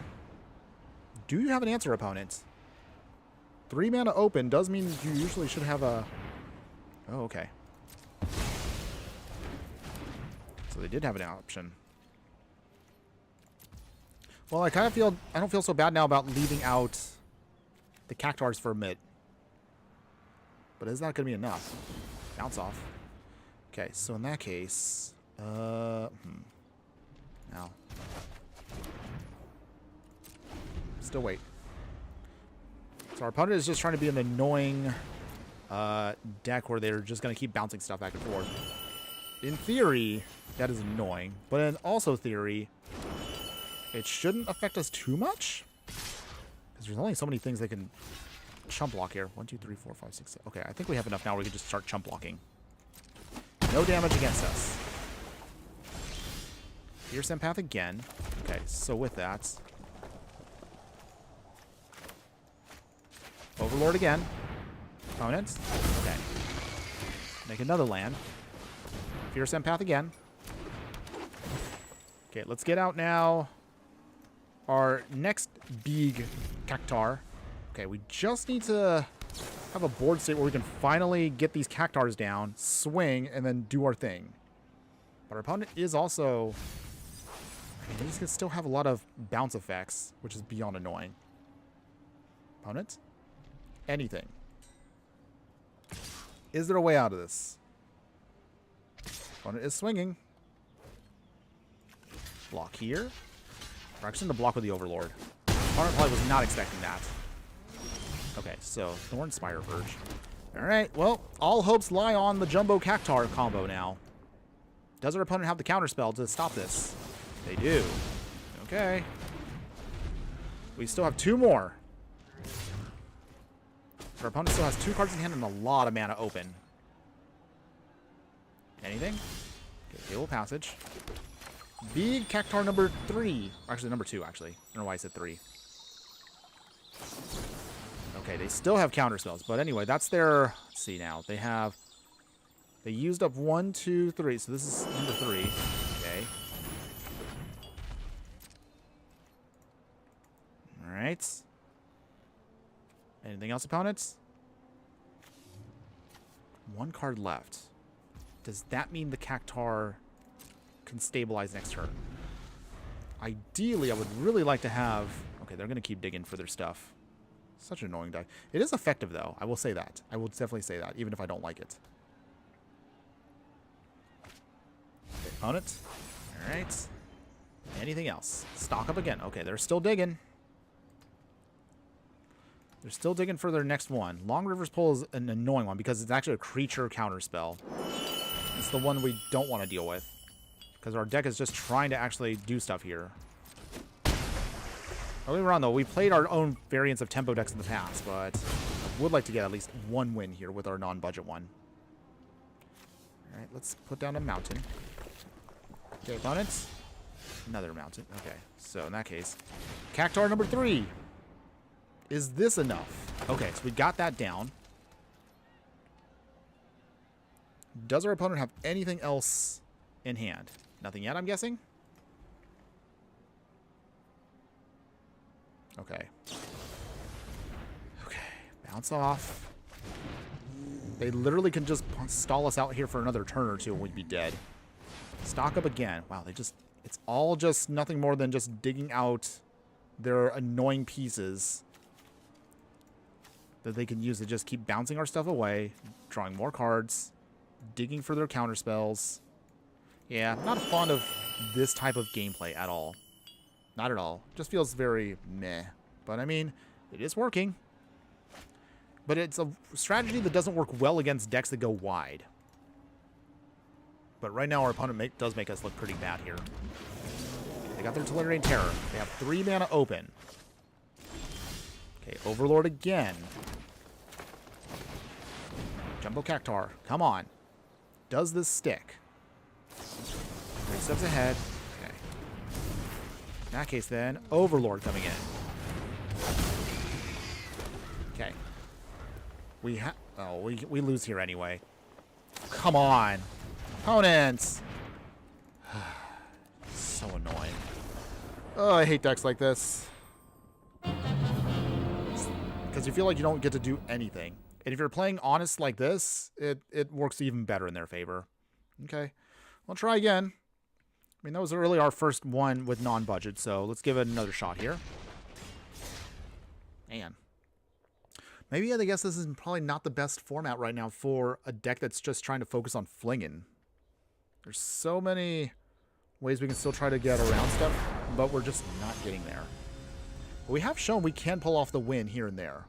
A: Do you have an answer, opponent? 3 mana open does mean you usually should have a... Oh, okay. So they did have an option. Well, I kind of feel... I don't feel so bad now about leaving out the Cactuars for a mid. But is that going to be enough? Bounce off. Okay, so in that case... Now. Still wait. So our opponent is just trying to be an annoying deck where they're just going to keep bouncing stuff back and forth. In theory, that is annoying. But in also theory, it shouldn't affect us too much. Because there's only so many things they can chump block here. 1, 2, 3, 4, 5, 6, 7. Okay, I think we have enough now where we can just start chump blocking. No damage against us. Fierce Empath again. Okay, so with that... Overlord again. Opponent. Okay. Make another land. Fierce Empath again. Okay, let's get out now our next big Cactuar. Okay, we just need to have a board state where we can finally get these Cactuars down, swing, and then do our thing. But our opponent is also... I mean, he's going to still have a lot of bounce effects, which is beyond annoying. Opponent? Anything. Is there a way out of this? Opponent is swinging. Block here. We're actually going to block with the Overlord. Opponent probably was not expecting that. Okay, so Thorn Spire Verge. Alright, well, all hopes lie on the Jumbo Cactuar combo now. Does our opponent have the counterspell to stop this? They do. Okay. We still have 2 more. Our opponent still has 2 cards in hand and a lot of mana open. Anything? Okay, Table Passage. Big Cactuar number 3. Actually, number 2, actually. I don't know why I said 3. Okay, they still have counterspells. But anyway, that's their... Let's see now. They have... They used up 1, 2, 3. So this is number 3. Okay. Alright. Anything else, opponents? 1 card left. Does that mean the Cactuar can stabilize next turn? Ideally, I would really like to have... Okay, they're going to keep digging for their stuff. Such an annoying die. It is effective, though. I will say that. I will definitely say that, even if I don't like it. Okay, opponent. Alright. Anything else? Stock up again. Okay, they're still digging. They're still digging for their next one. Long River's Pull is an annoying one because it's actually a creature counterspell. It's the one we don't want to deal with. Because our deck is just trying to actually do stuff here. Don't get me wrong, though. We played our own variants of tempo decks in the past, but I would like to get at least one win here with our non-budget one. Alright, let's put down a mountain. Okay, opponents. Another mountain. Okay, so in that case, Cactuar number 3. Is this enough? Okay, so we got that down. Does our opponent have anything else in hand? Nothing yet, I'm guessing? Okay. Okay, bounce off. They literally can just stall us out here for another turn or two and we'd be dead. Stock up again. Wow, they just... It's all just nothing more than just digging out their annoying pieces that they can use to just keep bouncing our stuff away, drawing more cards, digging for their counter spells. Yeah, not fond of this type of gameplay at all. Not at all. Just feels very meh. But I mean, it is working. But it's a strategy that doesn't work well against decks that go wide. But right now our opponent does make us look pretty bad here. They got their Tolerating Terror. They have 3 mana open. Okay, Overlord again. Jumbo Cactuar, come on. Does this stick? 3 steps ahead. Okay. In that case then, Overlord coming in. Okay. We lose here anyway. Come on. Opponents! So annoying. Oh, I hate decks like this. Because you feel like you don't get to do anything. And if you're playing honest like this, it works even better in their favor. Okay. We'll try again. I mean, that was really our first one with non-budget, so let's give it another shot here. Man. Maybe I guess this is probably not the best format right now for a deck that's just trying to focus on flinging. There's so many ways we can still try to get around stuff, but we're just not getting there. But we have shown we can pull off the win here and there.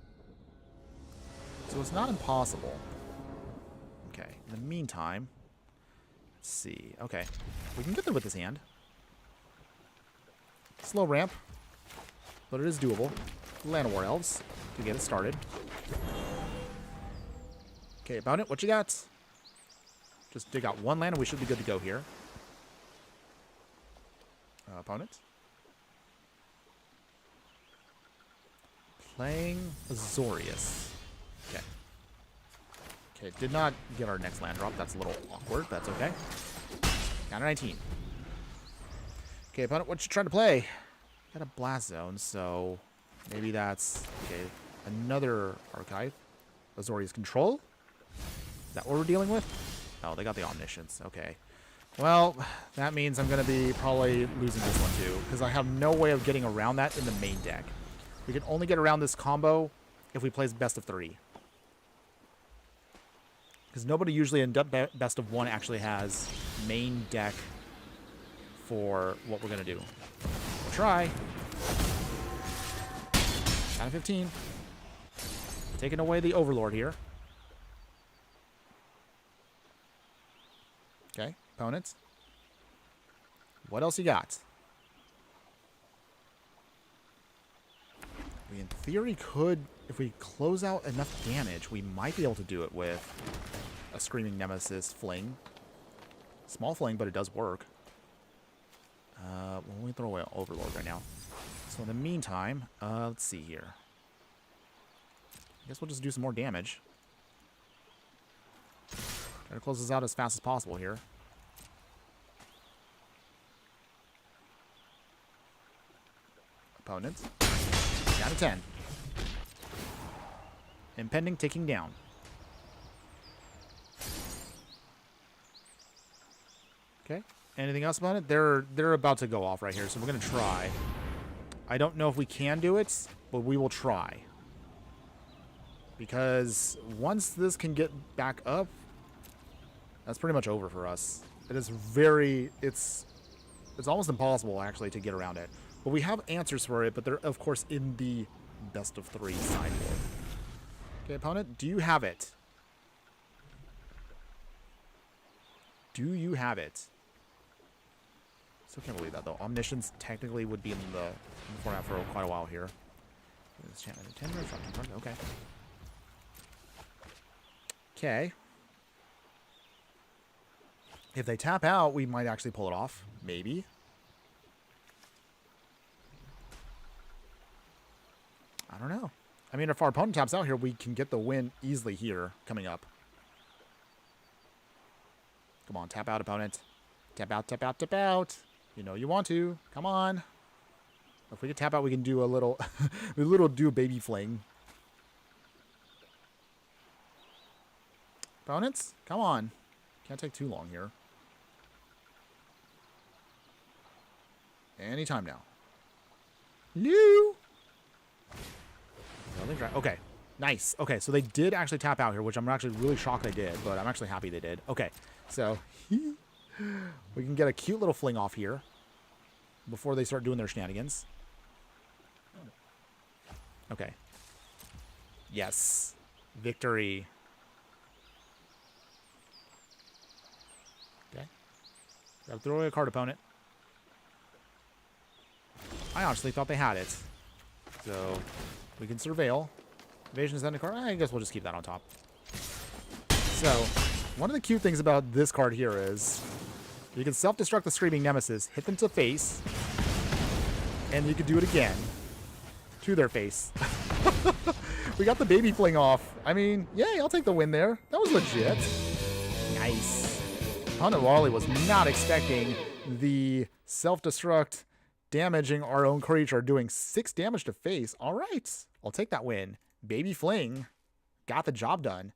A: So it's not impossible. Okay, in the meantime, let's see. Okay, we can get there with this hand. Slow ramp, but it is doable. Land War Elves to get it started. Okay, about it, what you got? Just dig out 1 land and we should be good to go here. Opponent. Playing Azorius. Okay. Okay, did not get our next land drop. That's a little awkward. That's okay. Counter 19. Okay, opponent, what you trying to play? Got a Blast Zone, so maybe that's... Okay, another Archive. Azorius Control? Is that what we're dealing with? Oh, they got the Omniscience. Okay. Well, that means I'm going to be probably losing this one too, because I have no way of getting around that in the main deck. We can only get around this combo if we play best of 3. Because nobody usually in best of 1 actually has main deck for what we're going to do. We'll try. Down to 15. Taking away the Overlord here. Okay, opponents. What else you got? We, in theory, could, if we close out enough damage, we might be able to do it with a Screaming Nemesis fling. Small fling, but it does work. Well, we throw away Overlord right now. So in the meantime, let's see here. I guess we'll just do some more damage. Try to close this out as fast as possible here. Opponents. Down to 10. Impending ticking down. Okay. Anything else about it? They're about to go off right here, so we're going to try. I don't know if we can do it, but we will try. Because once this can get back up, that's pretty much over for us. It is very... It's almost impossible, actually, to get around it. But we have answers for it, but they're, of course, in the best of 3 sideboard. Okay, opponent, do you have it? Do you have it? Still can't believe that, though. Omniscience technically would be in the format for quite a while here. Okay. Okay. If they tap out, we might actually pull it off. Maybe. I don't know. I mean, if our opponent taps out here, we can get the win easily here coming up. Come on, tap out, opponent. Tap out, tap out, tap out. You know you want to. Come on. If we can tap out, we can do a little, do baby fling. Opponents, come on. Can't take too long here. Anytime now. No. Okay. Nice. Okay, so they did actually tap out here, which I'm actually really shocked they did, but I'm actually happy they did. Okay, so we can get a cute little fling off here before they start doing their shenanigans. Okay. Yes. Victory. Okay. Gotta throw away a card, opponent. I honestly thought they had it. So we can surveil. Evasion is end card. I guess we'll just keep that on top. So one of the cute things about this card here is you can self-destruct the Screaming Nemesis, hit them to face, and you can do it again to their face. We got the baby fling off. I mean, yay, I'll take the win there. That was legit. Nice. Opponent Wally was not expecting the self-destruct damaging our own creature, doing 6 damage to face. All right, I'll take that win. Baby fling. Got the job done.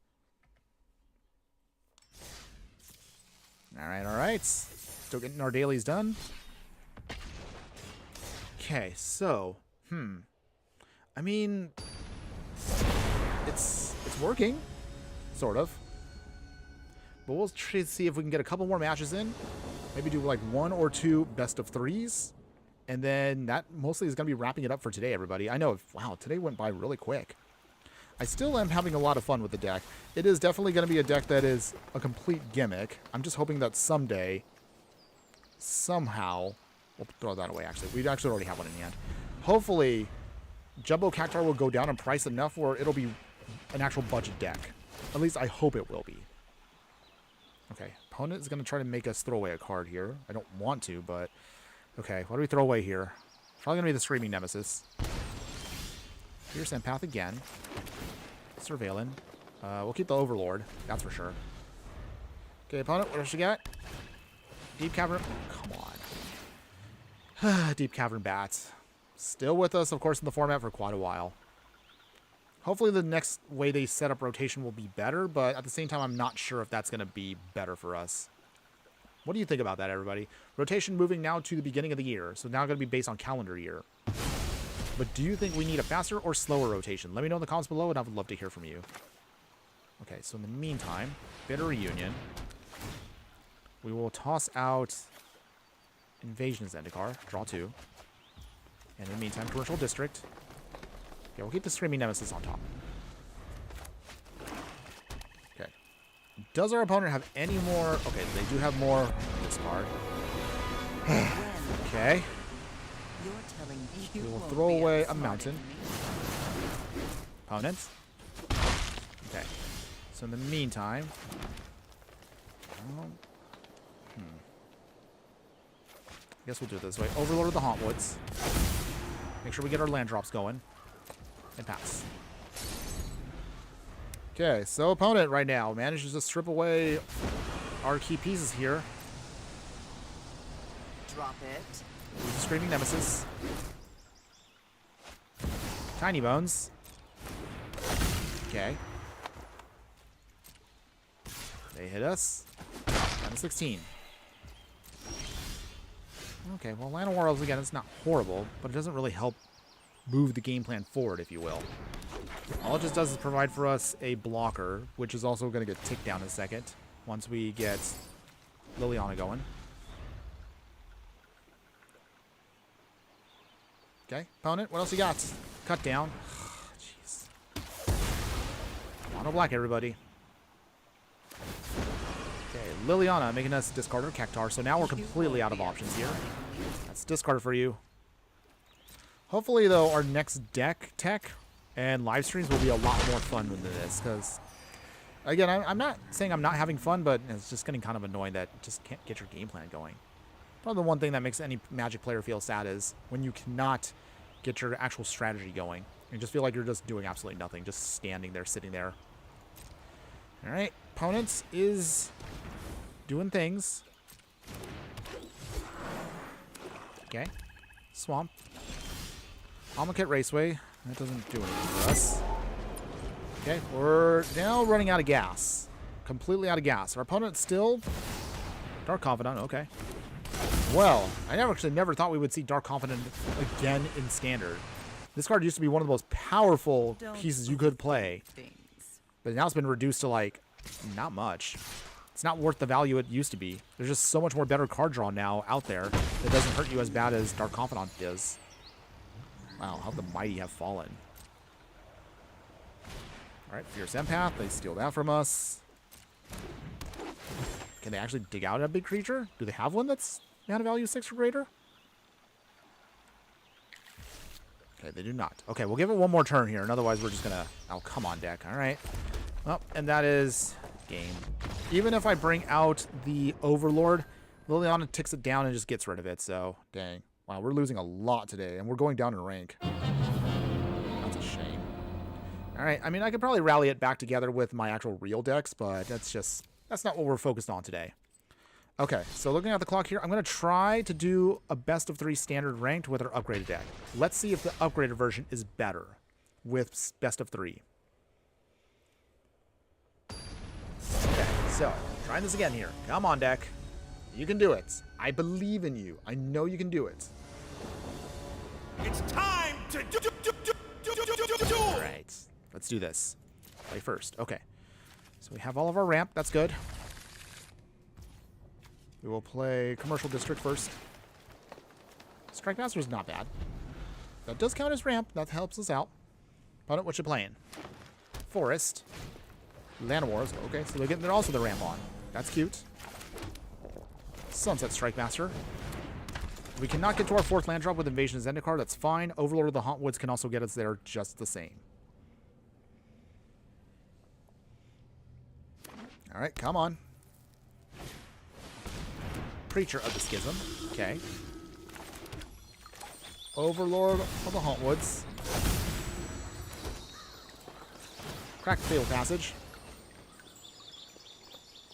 A: All right. Still getting our dailies done. Okay, so, I mean, it's working, sort of. But we'll try to see if we can get a couple more matches in. Maybe do like 1 or 2 best of 3s. And then that mostly is going to be wrapping it up for today, everybody. I know, wow, today went by really quick. I still am having a lot of fun with the deck. It is definitely going to be a deck that is a complete gimmick. I'm just hoping that someday, somehow, we'll throw that away, actually. We actually already have one in hand. Hopefully, Jumbo Cactuar will go down in price enough where it'll be an actual budget deck. At least I hope it will be. Okay, opponent is going to try to make us throw away a card here. I don't want to, but... Okay, what do we throw away here? Probably going to be the Screaming Nemesis. Here's Empath again. Surveilling. We'll keep the Overlord, that's for sure. Okay, opponent, what else you got? Deep Cavern. Come on. Deep Cavern Bats. Still with us, of course, in the format for quite a while. Hopefully the next way they set up rotation will be better, but at the same time, I'm not sure if that's going to be better for us. What do you think about that, everybody? Rotation moving now to the beginning of the year, so now going to be based on calendar year. But do you think we need a faster or slower rotation? Let me know in the comments below, and I would love to hear from you. Okay, so in the meantime, Bitter Reunion. We will toss out Invasion Zendikar, draw 2. And in the meantime, Commercial District. Okay, we'll keep the Screaming Nemesis on top. Okay. Does our opponent have any more? Okay, they do have more on this card. Okay. We will throw away a mountain. Opponent. Okay. So in the meantime... I guess we'll do it this way. Overlord of the Hauntwoods. Make sure we get our land drops going. And pass. Okay, so opponent right now manages to strip away our key pieces here.
C: Drop it.
A: Use the Screaming Nemesis. Tiny Bones. Okay. They hit us. Down to 16. Okay, well, Land of Worlds, again, it's not horrible, but it doesn't really help move the game plan forward, if you will. All it just does is provide for us a blocker, which is also going to get ticked down in a second once we get Liliana going. Okay, opponent, what else you got? Cut down. Jeez. Mono black, everybody. Okay, Liliana making us discard our Cactuar, so now we're completely out of options here. Let's discard it for you. Hopefully, though, our next deck tech and live streams will be a lot more fun than this. Because, again, I'm not saying I'm not having fun, but it's just getting kind of annoying that you just can't get your game plan going. Probably the one thing that makes any Magic player feel sad is when you cannot get your actual strategy going. You just feel like you're just doing absolutely nothing, just standing there, sitting there. All right, opponents is doing things. Okay, Swamp. Amonkhet Raceway. That doesn't do anything for us. Okay, we're now running out of gas. Completely out of gas. Our opponent still Dark Confidant. Okay. Well, I actually never thought we would see Dark Confidant again in Standard. This card used to be one of the most powerful pieces you could play. But now it's been reduced to, like, not much. It's not worth the value it used to be. There's just so much more better card draw now out there that doesn't hurt you as bad as Dark Confidant does. Wow, how the mighty have fallen. Alright, Fierce Empath. They steal that from us. Can they actually dig out a big creature? Do they have one that's mana value 6 or greater? Okay, they do not. Okay, we'll give it one more turn here, and otherwise we're just gonna... Oh, come on, deck. Alright. Well, and that is game. Even if I bring out the Overlord, Liliana ticks it down and just gets rid of it, so... Dang. Wow, we're losing a lot today, and we're going down in rank. That's a shame. Alright, I mean, I could probably rally it back together with my actual real decks, but that's not what we're focused on today. Okay, so looking at the clock here, I'm going to try to do a best of 3 standard ranked with our upgraded deck. Let's see if the upgraded version is better with best of 3. Okay, so trying this again here. Come on, deck. You can do it. I believe in you. I know you can do it.
B: It's time to do.
A: All right, let's do this. Play first. Okay, so we have all of our ramp. That's good. We will play Commercial District first. Strike Master is not bad. That does count as ramp. That helps us out. Opponent, what you playing? Forest. Land Wars. Okay, so they're also the ramp on. That's cute. Sunset Strike Master. We cannot get to our 4th land drop with Invasion of Zendikar. That's fine. Overlord of the Hauntwoods can also get us there just the same. All right, come on. Preacher of the Schism. Okay. Overlord of the Hauntwoods. Crack Fatal Passage.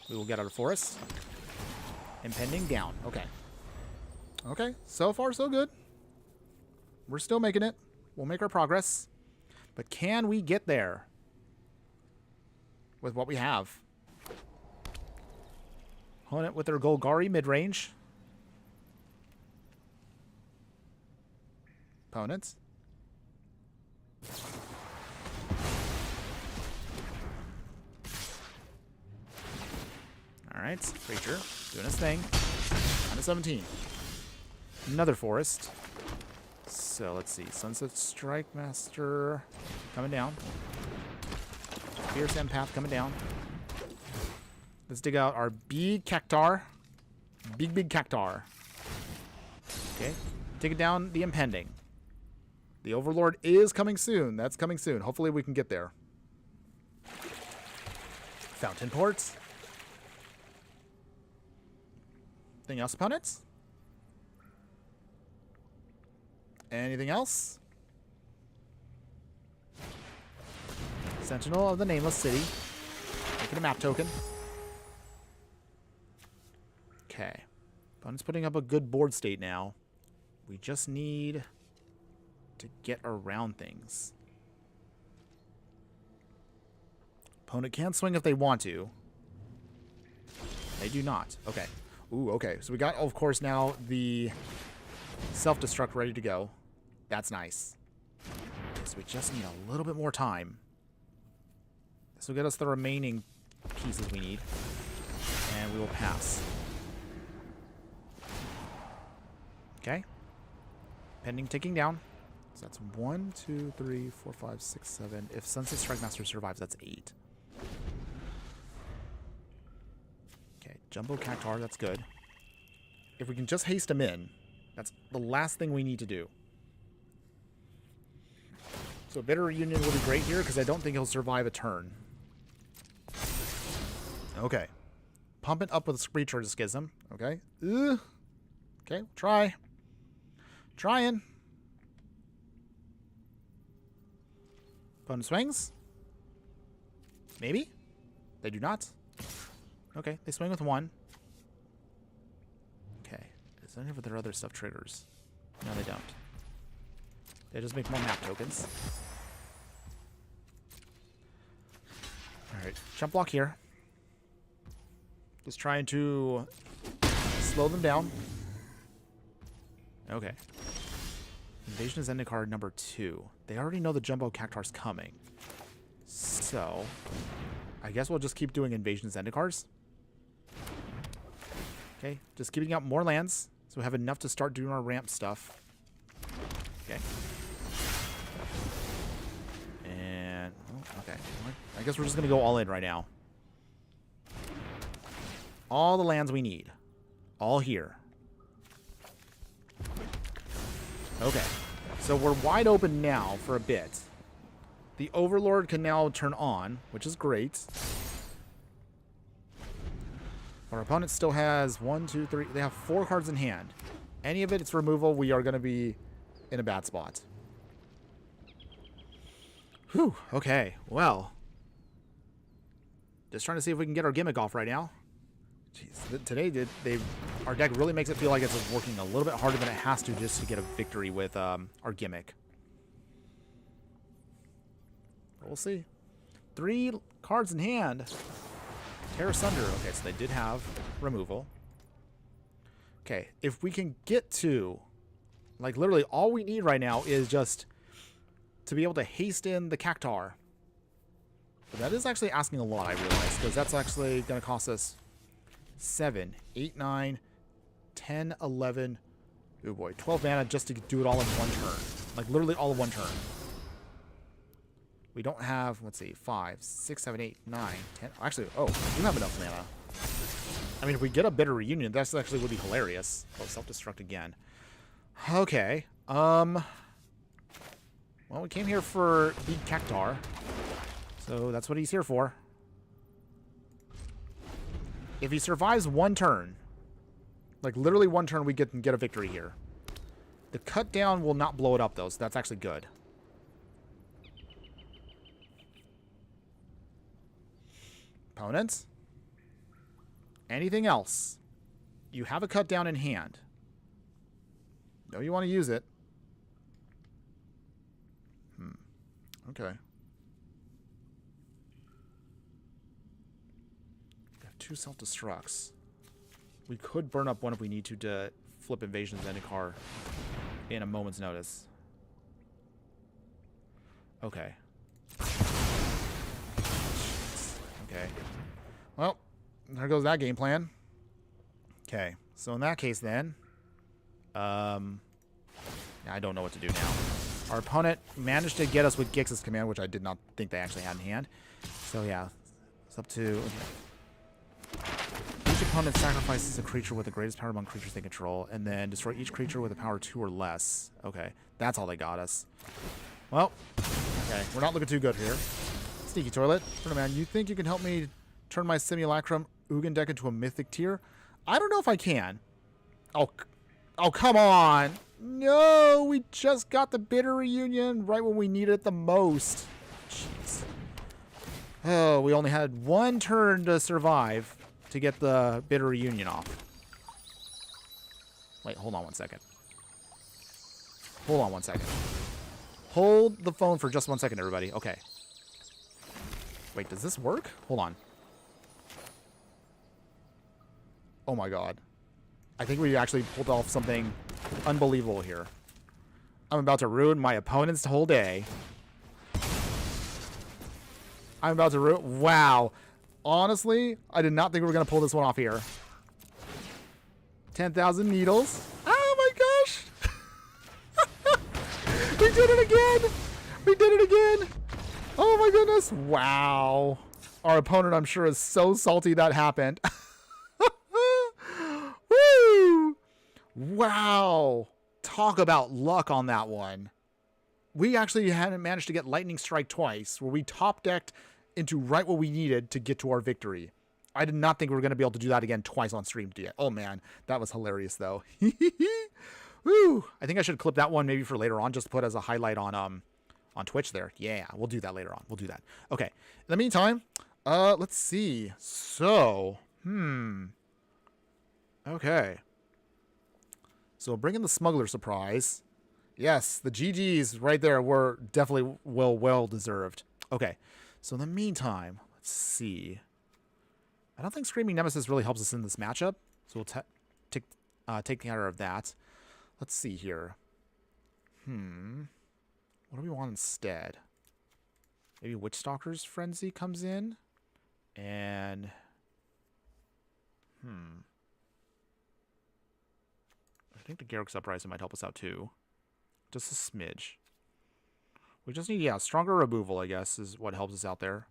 A: We will get out of Forest. Impending down. Okay. Okay. So far, so good. We're still making it. We'll make our progress. But can we get there with what we have? Opponent with their Golgari mid-range. Opponents. Alright, creature doing his thing. Down to 17. Another forest. So let's see. Sunset Strike Master coming down. Fierce Empath coming down. Let's dig out our big Cactuar. Big Cactuar. Okay. Take it down the Impending. The Overlord is coming soon. That's coming soon. Hopefully we can get there. Fountain Ports. Anything else, opponents? Anything else? Sentinel of the Nameless City. Making a map token. Okay. Opponent's putting up a good board state now. We just need to get around things. Opponent can swing if they want to. They do not. Okay. Ooh, okay. So we got, of course, now the self-destruct ready to go. That's nice. Okay, so we just need a little bit more time. This will get us the remaining pieces we need. And we will pass. Okay. Pending ticking down. So that's 1, 2, 3, 4, 5, 6, 7. If Sunset Strike Master survives, that's 8. Okay, Jumbo Cactuar, that's good. If we can just haste him in, That's the last thing we need to do. So Bitter Reunion will be great here because I don't think he'll survive a turn. Okay. Pump it up with a Screech or a Schism. Okay. Ugh. Okay, try. Trying. Opponent swings. Maybe? They do not. Okay, they swing with 1. Okay. Is there any of their other stuff triggers? No, they don't. They just make more map tokens. Alright, jump block here. Just trying to slow them down. Okay. Invasion of Zendikar number 2. They already know the Jumbo Cactuar's coming. So, I guess we'll just keep doing Invasion of Zendikars. Okay, just keeping up more lands. So we have enough to start doing our ramp stuff. Okay. And, oh, okay. I guess we're just going to go all in right now. All the lands we need. All here. Okay. So we're wide open now for a bit. The Overlord can now turn on, which is great. Our opponent still has 1, 2, 3. They have 4 cards in hand. Any of its removal, we are going to be in a bad spot. Whew. Okay. Well. Just trying to see if we can get our gimmick off right now. Jeez, today our deck really makes it feel like it's working a little bit harder than it has to just to get a victory with our gimmick. But we'll see. 3 cards in hand. Tear Asunder. Okay, so they did have removal. Okay, if we can get to, like, literally all we need right now is just to be able to haste in the Cactuar. But that is actually asking a lot, I realize, because that's actually going to cost us 7, 8, 9, 10, 11, oh boy, 12 mana just to do it all in 1 turn. Like, literally all in 1 turn. We don't have, let's see, 5, 6, 7, 8, 9, 10. Actually, oh, we do have enough mana. I mean, if we get a Bitter Reunion, that's actually would be hilarious. Oh, self-destruct again. Okay. Well, we came here for beat Cactuar. So that's what he's here for. If he survives 1 turn, like literally 1 turn, we can get a victory here. The cut down will not blow it up, though, so that's actually good. Opponents? Anything else? You have a cut down in hand. No, you want to use it. Okay. We have 2 self-destructs. We could burn up 1 if we need to flip Invasion of Zendikar in a moment's notice. Okay. Okay. Well, there goes that game plan. Okay. So in that case then, I don't know what to do now. Our opponent managed to get us with Gix's command, which I did not think they actually had in hand. So yeah, it's up to... Each opponent sacrifices a creature with the greatest power among creatures they control, and then destroy each creature with a power 2 or less. Okay, that's all they got us. Well, okay, we're not looking too good here. Sneaky Toilet. Man, you think you can help me turn my Simulacrum Ugin deck into a mythic tier? I don't know if I can. Oh, come on. No, we just got the Bitter Reunion right when we needed it the most. Jeez. Oh, we only had 1 turn to survive to get the Bitter Reunion off. Wait, hold on 1 second. Hold on 1 second. Hold the phone for just 1 second, everybody. Okay. Wait, does this work? Hold on. Oh my god. I think we actually pulled off something unbelievable here. I'm about to ruin my opponent's whole day. I'm about to ruin... Wow. Honestly, I did not think we were going to pull this one off here. 10,000 needles. Oh my gosh. We did it again. We did it again. Oh my goodness. Wow. Our opponent, I'm sure, is so salty that happened. Woo! Wow. Talk about luck on that one. We actually hadn't managed to get Lightning Strike twice, where we top decked into right what we needed to get to our victory. I did not think we were going to be able to do that again twice on stream yet. Oh man, that was hilarious though. Woo! I think I should clip that one maybe for later on, just to put as a highlight on Twitch there. Yeah, we'll do that later on. We'll do that. Okay. In the meantime, let's see. So, okay. So bring in the Smuggler Surprise. Yes, the GGs right there were definitely well deserved. Okay, so in the meantime, let's see. I don't think Screaming Nemesis really helps us in this matchup, so we'll take care of that. Let's see here. What do we want instead? Maybe Witchstalker's Frenzy comes in, and I think the Garrick's Uprising might help us out too. Just a smidge. We just need, yeah, stronger removal, I guess, is what helps us out there.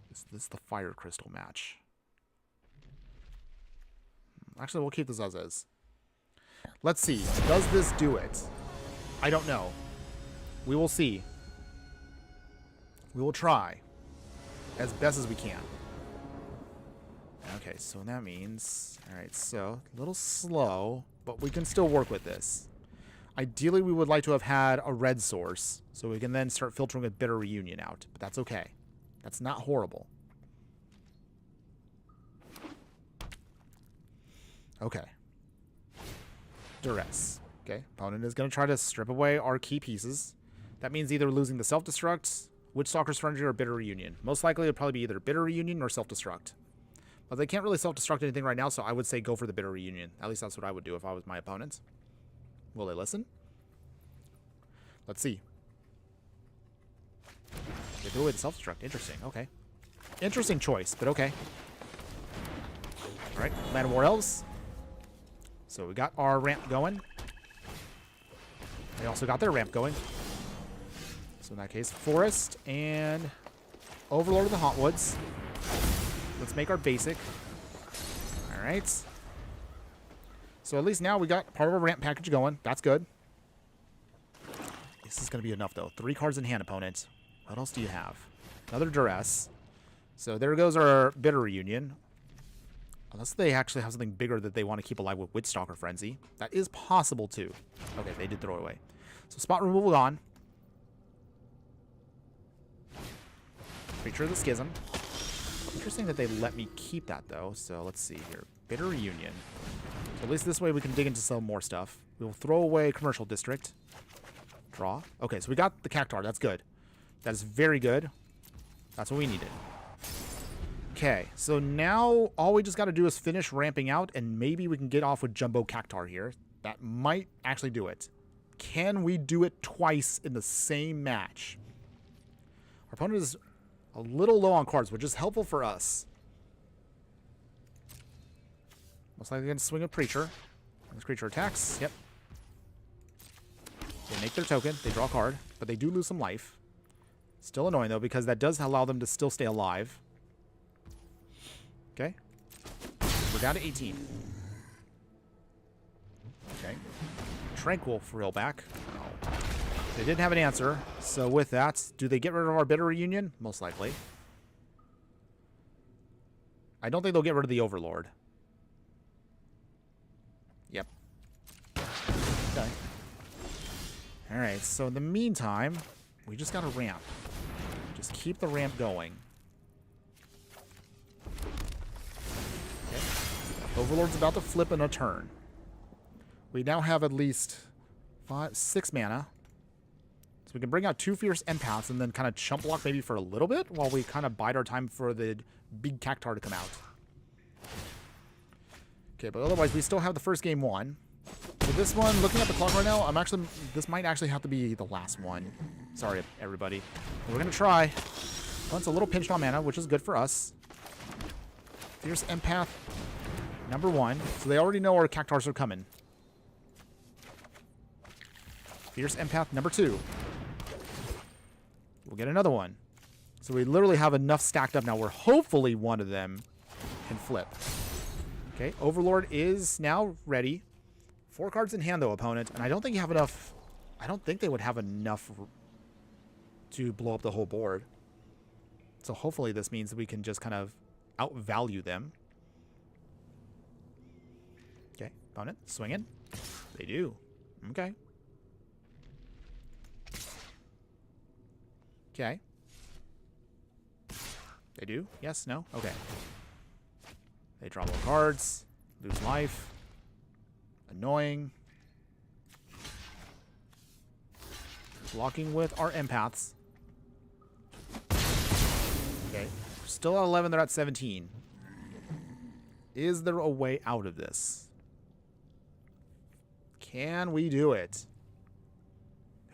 A: This is the Fire Crystal match. Actually, we'll keep this as is. Let's see. Does this do it? I don't know. We will see. We will try as best as we can. Okay, so that means... Alright, so a little slow, but we can still work with this. Ideally, we would like to have had a red source, so we can then start filtering a Bitter Reunion out. But that's okay. That's not horrible. Okay. Duress. Okay, opponent is going to try to strip away our key pieces. That means either losing the Self-Destruct, Witchstalker's Frenzy, or Bitter Reunion. Most likely, it would probably be either Bitter Reunion or Self-Destruct. But they can't really Self-Destruct anything right now, so I would say go for the Bitter Reunion. At least that's what I would do if I was my opponent. Will they listen? Let's see. They do it with Self-Destruct. Interesting. Okay. Interesting choice, but okay. Alright, Man of War Elves. So we got our ramp going. They also got their ramp going. So in that case, Forest and Overlord of the Hauntwoods. Let's make our basic. Alright. So at least now we got part of our ramp package going. That's good. This is going to be enough, though. 3 cards in hand, opponent. What else do you have? Another Duress. So there goes our Bitter Reunion. Unless they actually have something bigger that they want to keep alive with Witchstalker Frenzy. That is possible, too. Okay, they did throw it away. So spot removal gone. Creature of the Schism. Interesting that they let me keep that, though. So let's see here. Bitter Reunion. So at least this way we can dig into some more stuff. We will throw away Commercial District. Draw. Okay, so we got the Cactuar. That's good. That is very good. That's what we needed. Okay, so now all we just got to do is finish ramping out, and maybe we can get off with Jumbo Cactuar here. That might actually do it. Can we do it twice in the same match? Our opponent is a little low on cards, which is helpful for us. Most likely going to swing a Preacher. This creature attacks. Yep. They make their token. They draw a card, but they do lose some life. Still annoying, though, because that does allow them to still stay alive. Okay. We're down to 18. Okay. Tranquil for real back. No. They didn't have an answer. So with that, do they get rid of our Bitter Reunion? Most likely. I don't think they'll get rid of the Overlord. Yep. Okay. Alright, so in the meantime, we just got a ramp. Just keep the ramp going. Okay. Overlord's about to flip in a turn. We now have at least 6 mana. So we can bring out 2 Fierce Empaths and then kind of chump block maybe for a little bit while we kind of bide our time for the big Cactuar to come out. Okay, but otherwise we still have the first game won. So this one, looking at the clock right now, this might actually have to be the last one. Sorry, everybody. But we're going to try. One's a little pinched on mana, which is good for us. Fierce Empath, number 1. So they already know our Cactuars are coming. Fierce Empath, number 2. We'll get another one. So we literally have enough stacked up now where hopefully one of them can flip. Okay, Overlord is now ready. 4 cards in hand, though, opponent. And I don't think you have enough... I don't think they would have enough to blow up the whole board. So hopefully this means that we can just kind of outvalue them. Okay, opponent, swinging. They do. Okay. Okay. They do? Yes? No? Okay. They draw more cards. Lose life. Annoying. Blocking with our empaths. Okay. Still at 11, they're at 17. Is there a way out of this? Can we do it?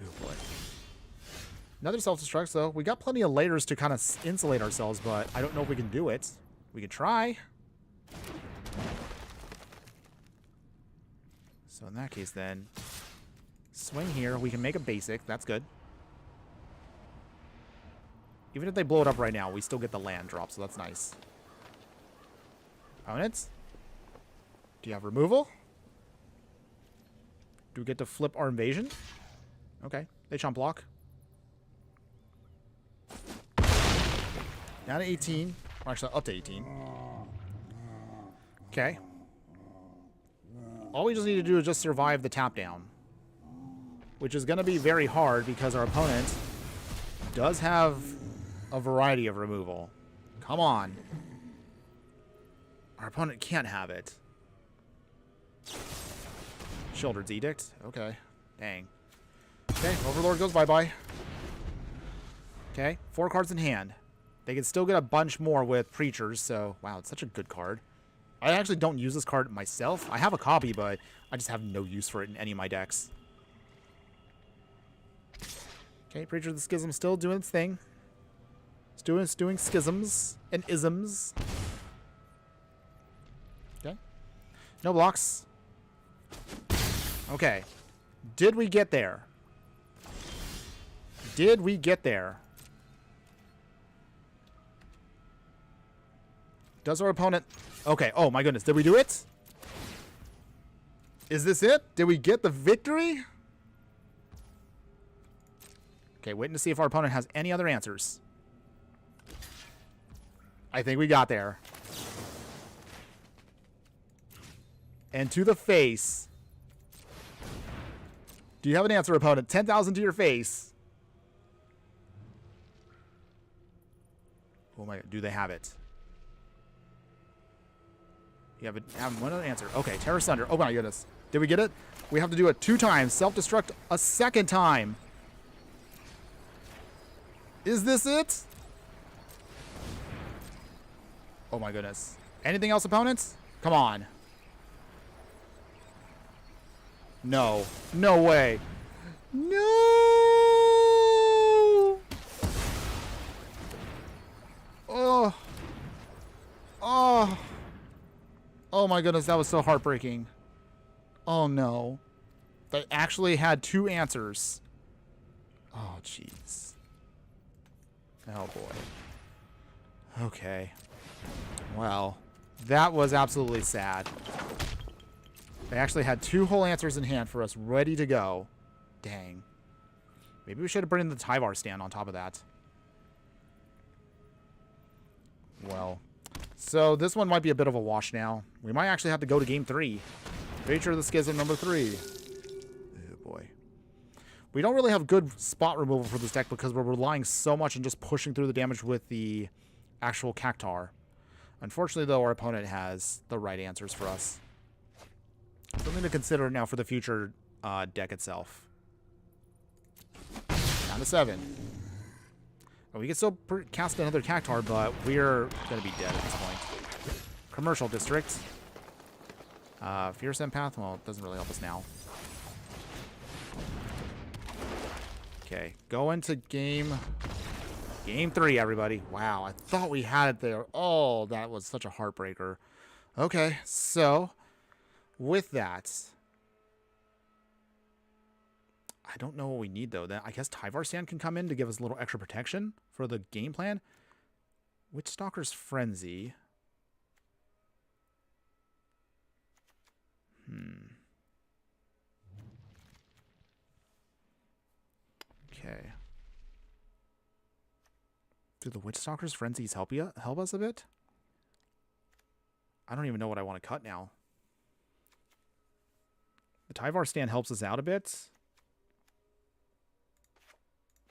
A: Oh boy. Another self-destruct, though. We got plenty of layers to kind of insulate ourselves, but I don't know if we can do it. We can try. So in that case, then, swing here. We can make a basic. That's good. Even if they blow it up right now, we still get the land drop, so that's nice. Opponents? Do you have removal? Do we get to flip our invasion? Okay. They chump block. Down to 18. Or actually, up to 18. Okay. All we just need to do is just survive the tap down. Which is going to be very hard because our opponent does have a variety of removal. Come on. Our opponent can't have it. Sheoldred's Edict. Okay. Dang. Okay, Overlord goes bye-bye. Okay, 4 cards in hand. They can still get a bunch more with Preachers, so... Wow, it's such a good card. I actually don't use this card myself. I have a copy, but I just have no use for it in any of my decks. Okay, Preacher of the Schism still doing its thing. It's doing schisms and isms. Okay. No blocks. Okay. Did we get there? Did we get there? Does our opponent... Okay, oh my goodness. Did we do it? Is this it? Did we get the victory? Okay, waiting to see if our opponent has any other answers. I think we got there. And to the face. Do you have an answer, opponent? 10,000 to your face. Oh my god, do they have it? You have one other answer. Okay, Terror Sunder. Oh my goodness. Did we get it? We have to do it 2 times. Self-destruct a 2nd time. Is this it? Oh my goodness. Anything else, opponents? Come on. No. No way. No! Oh. Oh. Oh my goodness, that was so heartbreaking. Oh no. They actually had 2 answers. Oh jeez. Oh boy. Okay. Well, that was absolutely sad. They actually had 2 whole answers in hand for us, ready to go. Dang. Maybe we should have put in the Tyvar stand on top of that. Well, so this one might be a bit of a wash now. We might actually have to go to game 3. Creature of the Schism number 3. Oh boy. We don't really have good spot removal for this deck because we're relying so much on just pushing through the damage with the actual Cactuar. Unfortunately, though, our opponent has the right answers for us. Something to consider now for the future deck itself. Down to 7. We can still cast another Cactuar, but we're going to be dead at this point. Commercial District. Fierce Empath. Well, it doesn't really help us now. Okay. Go into game 3, everybody. Wow. I thought we had it there. Oh, that was such a heartbreaker. Okay. So, with that... I don't know what we need, though. I guess Tyvar Stand can come in to give us a little extra protection for the game plan. Witchstalker's Frenzy. Okay. Do the Witch Stalker's Frenzies help us a bit? I don't even know what I want to cut now. The Tyvar stand helps us out a bit.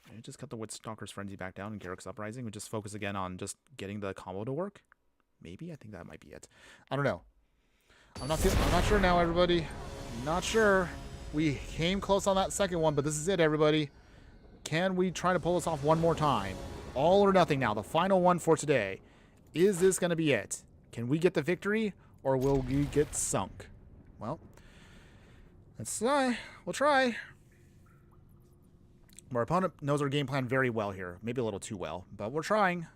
A: Maybe just cut the Witch Stalker's Frenzy back down and Garrick's Uprising. We just focus again on just getting the combo to work. Maybe? I think that might be it. I don't know. I'm not sure now, everybody. Not sure. We came close on that second one, but this is it, everybody. Can we try to pull this off one more time? All or nothing now. The final one for today. Is this going to be it? Can we get the victory, or will we get sunk? Well, let's try. We'll try. Our opponent knows our game plan very well here. Maybe a little too well, but we're trying.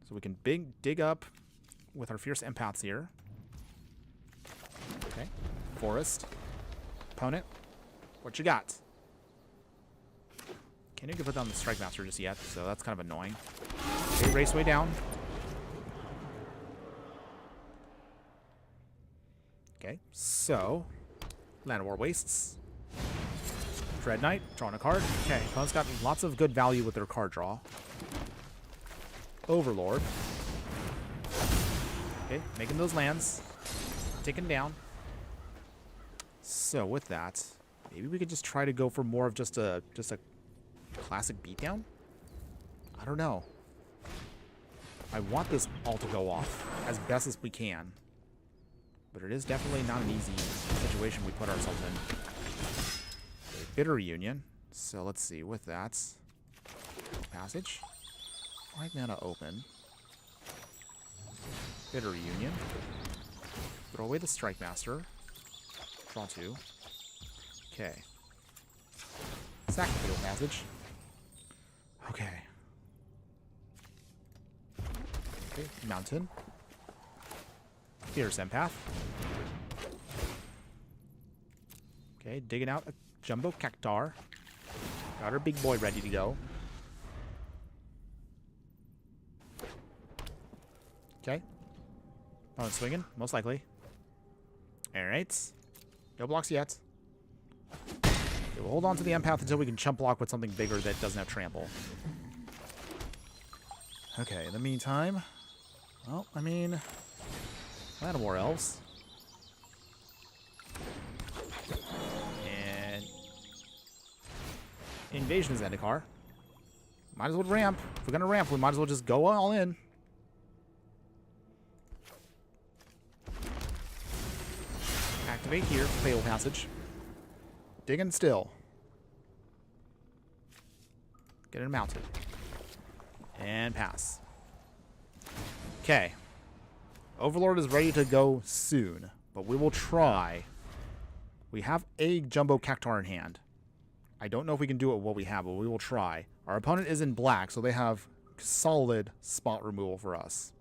A: So we can dig up with our Fierce Empaths here. Okay. Forest. Opponent. What you got? Can't even put down the Strike Master just yet, so that's kind of annoying. Okay, Raceway down. Okay, so Land War Wastes. Dread Knight, drawing a card. Okay, opponent's got lots of good value with their card draw. Overlord. Okay, making those lands. Taken down. So with that, maybe we could just try to go for more of just a classic beatdown? I don't know. I want this all to go off as best as we can. But it is definitely not an easy situation we put ourselves in. Bitter Reunion. So let's see, with that. Passage. 5 mana open. Bitter Reunion. Throw away the Strike Master. Draw 2. Okay. Sack the Fatal Passage. Okay. Okay, Mountain. Fierce Empath. Okay, digging out a Jumbo Cactuar. Got our big boy ready to go. Okay. Oh, swinging, most likely. Alright. No blocks yet. Okay, we'll hold on to the Empath until we can chump block with something bigger that doesn't have trample. Okay, in the meantime... Well, I mean... Land of War Elves. And... Invasion of Zendikar. Might as well ramp. If we're gonna ramp, we might as well just go all in. Activate here, Fatal Passage. Digging still. Get it mounted. And pass. Okay. Overlord is ready to go soon, but we will try. We have a Jumbo Cactuar in hand. I don't know if we can do it with what we have, but we will try. Our opponent is in black, so they have solid spot removal for us.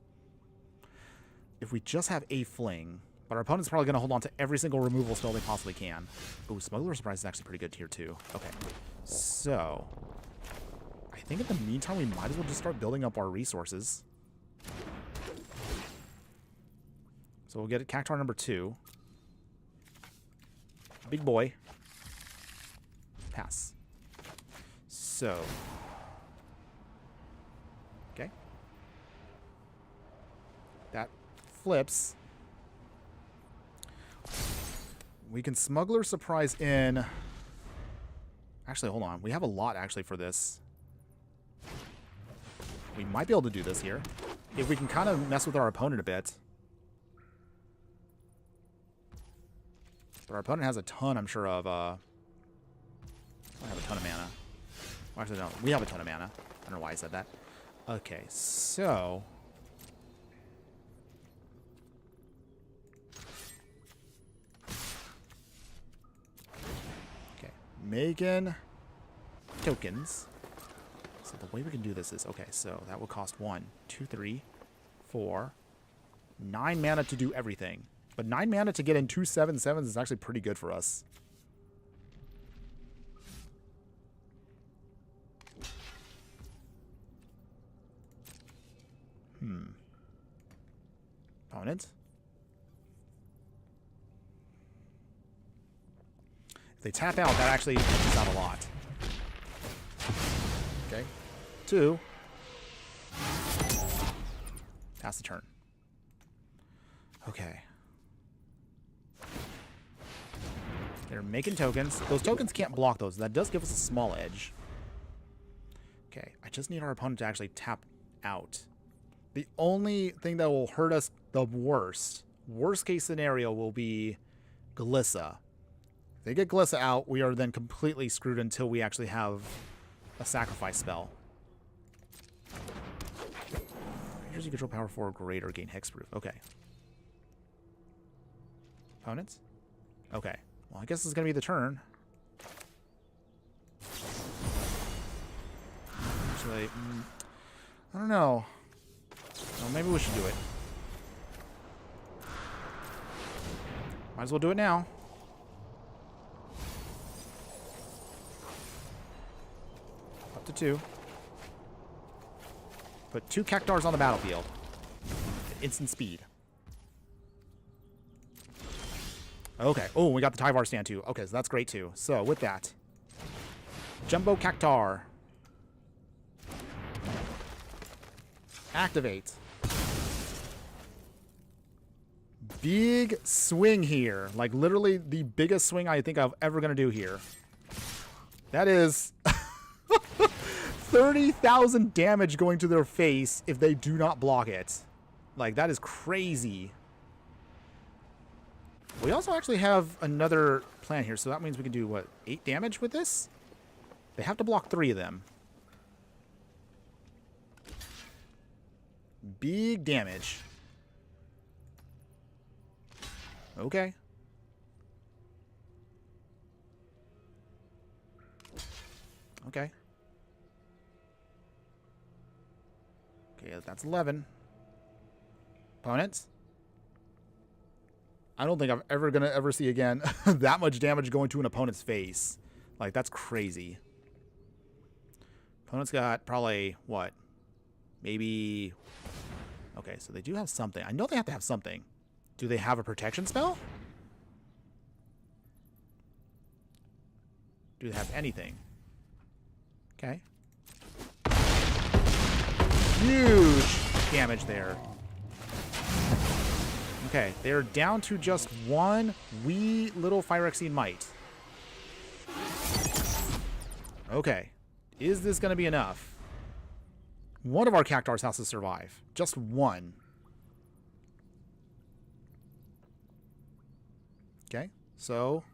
A: If we just have a fling, but our opponent's probably going to hold on to every single removal spell they possibly can. Ooh, Smuggler Surprise is actually pretty good here, too. Okay. So, I think in the meantime, we might as well just start building up our resources. So we'll get Cactuar number 2. Big boy. Pass. So. Okay. That flips. We can Smuggler Surprise in... Actually, hold on. We have a lot, actually, for this. We might be able to do this here. If we can kind of mess with our opponent a bit. But our opponent has a ton, I'm sure, of... I have a ton of mana. Well, actually, no. We have a ton of mana. I don't know why I said that. Okay, so... Okay, making tokens. So the way we can do this is... Okay, so that will cost 1, 2, 3, 4, 9 mana to do everything. But 9 mana to get in 2 7/7s is actually pretty good for us. Opponent. If they tap out, that actually helps out a lot. 2. Pass the turn. Okay. They're making tokens. Those tokens can't block those. That does give us a small edge. Okay, I just need our opponent to actually tap out. The only thing that will hurt us the worst case scenario will be Glissa. If they get Glissa out, we are then completely screwed until we actually have a sacrifice spell. Creatures you control power 4 or greater gain hexproof. Okay. Opponents? Okay. Well, I guess this is going to be the turn. Actually, I don't know. Well, maybe we should do it. Might as well do it now. Up to 2. Put 2 Cactuars on the battlefield. Instant speed. Okay. Oh, we got the Tyvar stand too. Okay, so that's great too. So with that, Jumbo Cactuar. Activate. Big swing here. Like literally the biggest swing I think I'm ever going to do here. That is 30,000 damage going to their face if they do not block it. Like that is crazy. We also actually have another plan here, so that means we can do, what, 8 damage with this? They have to block 3 of them. Big damage. Okay. Okay. Okay, that's 11. Opponents? I don't think I'm ever going to ever see again that much damage going to an opponent's face. Like, that's crazy. Opponent's got probably, what? Maybe... Okay, so they do have something. I know they have to have something. Do they have a protection spell? Do they have anything? Okay. Huge damage there. Okay, they're down to just 1 wee little Phyrexian Might. Okay. Is this going to be enough? One of our Cactuars has to survive. Just 1. Okay, so...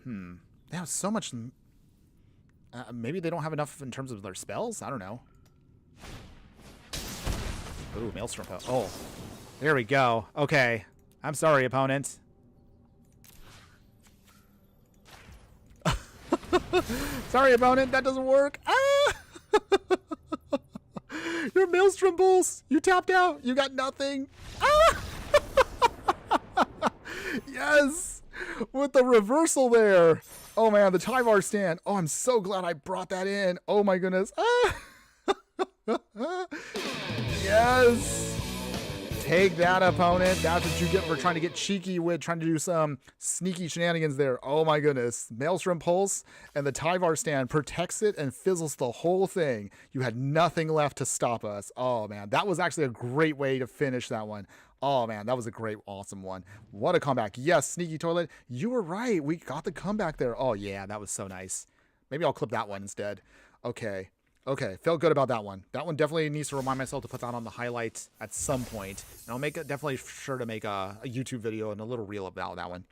A: They have so much... maybe they don't have enough in terms of their spells? I don't know. Ooh, Maelstrom. Oh. There we go. Okay. I'm sorry, opponent. Sorry, opponent. That doesn't work. Ah! Your Maelstrom Pulse. You tapped out. You got nothing. Ah! Yes. With the reversal there. Oh, man. The Tyvar stand. Oh, I'm so glad I brought that in. Oh, my goodness. Ah! Yes. Take that, opponent. That's what you get for trying to get cheeky with trying to do some sneaky shenanigans there. Oh my goodness. Maelstrom Pulse and the Tyvar stand protects it and fizzles the whole thing. You had nothing left to stop us. Oh man, that was actually a great way to finish that one. Oh man, that was a great, awesome one. What a comeback. Yes, Sneaky Toilet. You were right. We got the comeback there. Oh yeah, that was so nice. Maybe I'll clip that one instead. Okay. Okay, felt good about that one. That one definitely needs to remind myself to put that on the highlights at some point. And I'll make it definitely sure to make a YouTube video and a little reel about that one.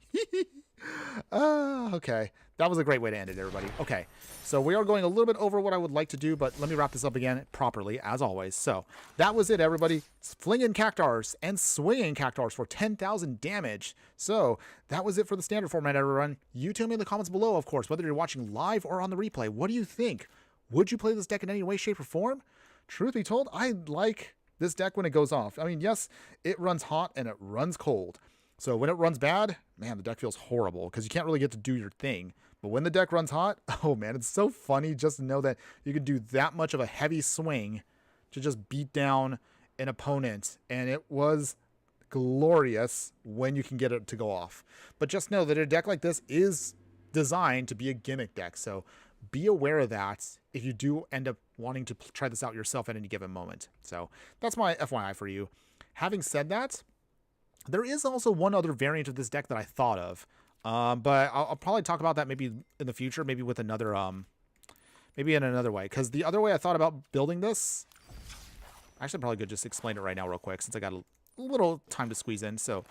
A: Okay, that was a great way to end it, everybody. Okay, so we are going a little bit over what I would like to do, but let me wrap this up again properly, as always. So that was it, everybody. Flinging Cactuars and swinging Cactuars for 10,000 damage. So that was it for the standard format, everyone. You tell me in the comments below, of course, whether you're watching live or on the replay. What do you think? Would you play this deck in any way, shape, or form? Truth be told, I like this deck when it goes off. I mean, yes, it runs hot and it runs cold. So when it runs bad, man, the deck feels horrible because you can't really get to do your thing. But when the deck runs hot, oh man, it's so funny just to know that you can do that much of a heavy swing to just beat down an opponent. And it was glorious when you can get it to go off. But just know that a deck like this is designed to be a gimmick deck. So be aware of that if you do end up wanting to try this out yourself at any given moment. So that's my FYI for you. Having said that, there is also one other variant of this deck that I thought of, but I'll probably talk about that maybe in the future, maybe with another, maybe in another way. Because the other way I thought about building this, actually probably could just explain it right now real quick since I got a little time to squeeze in. So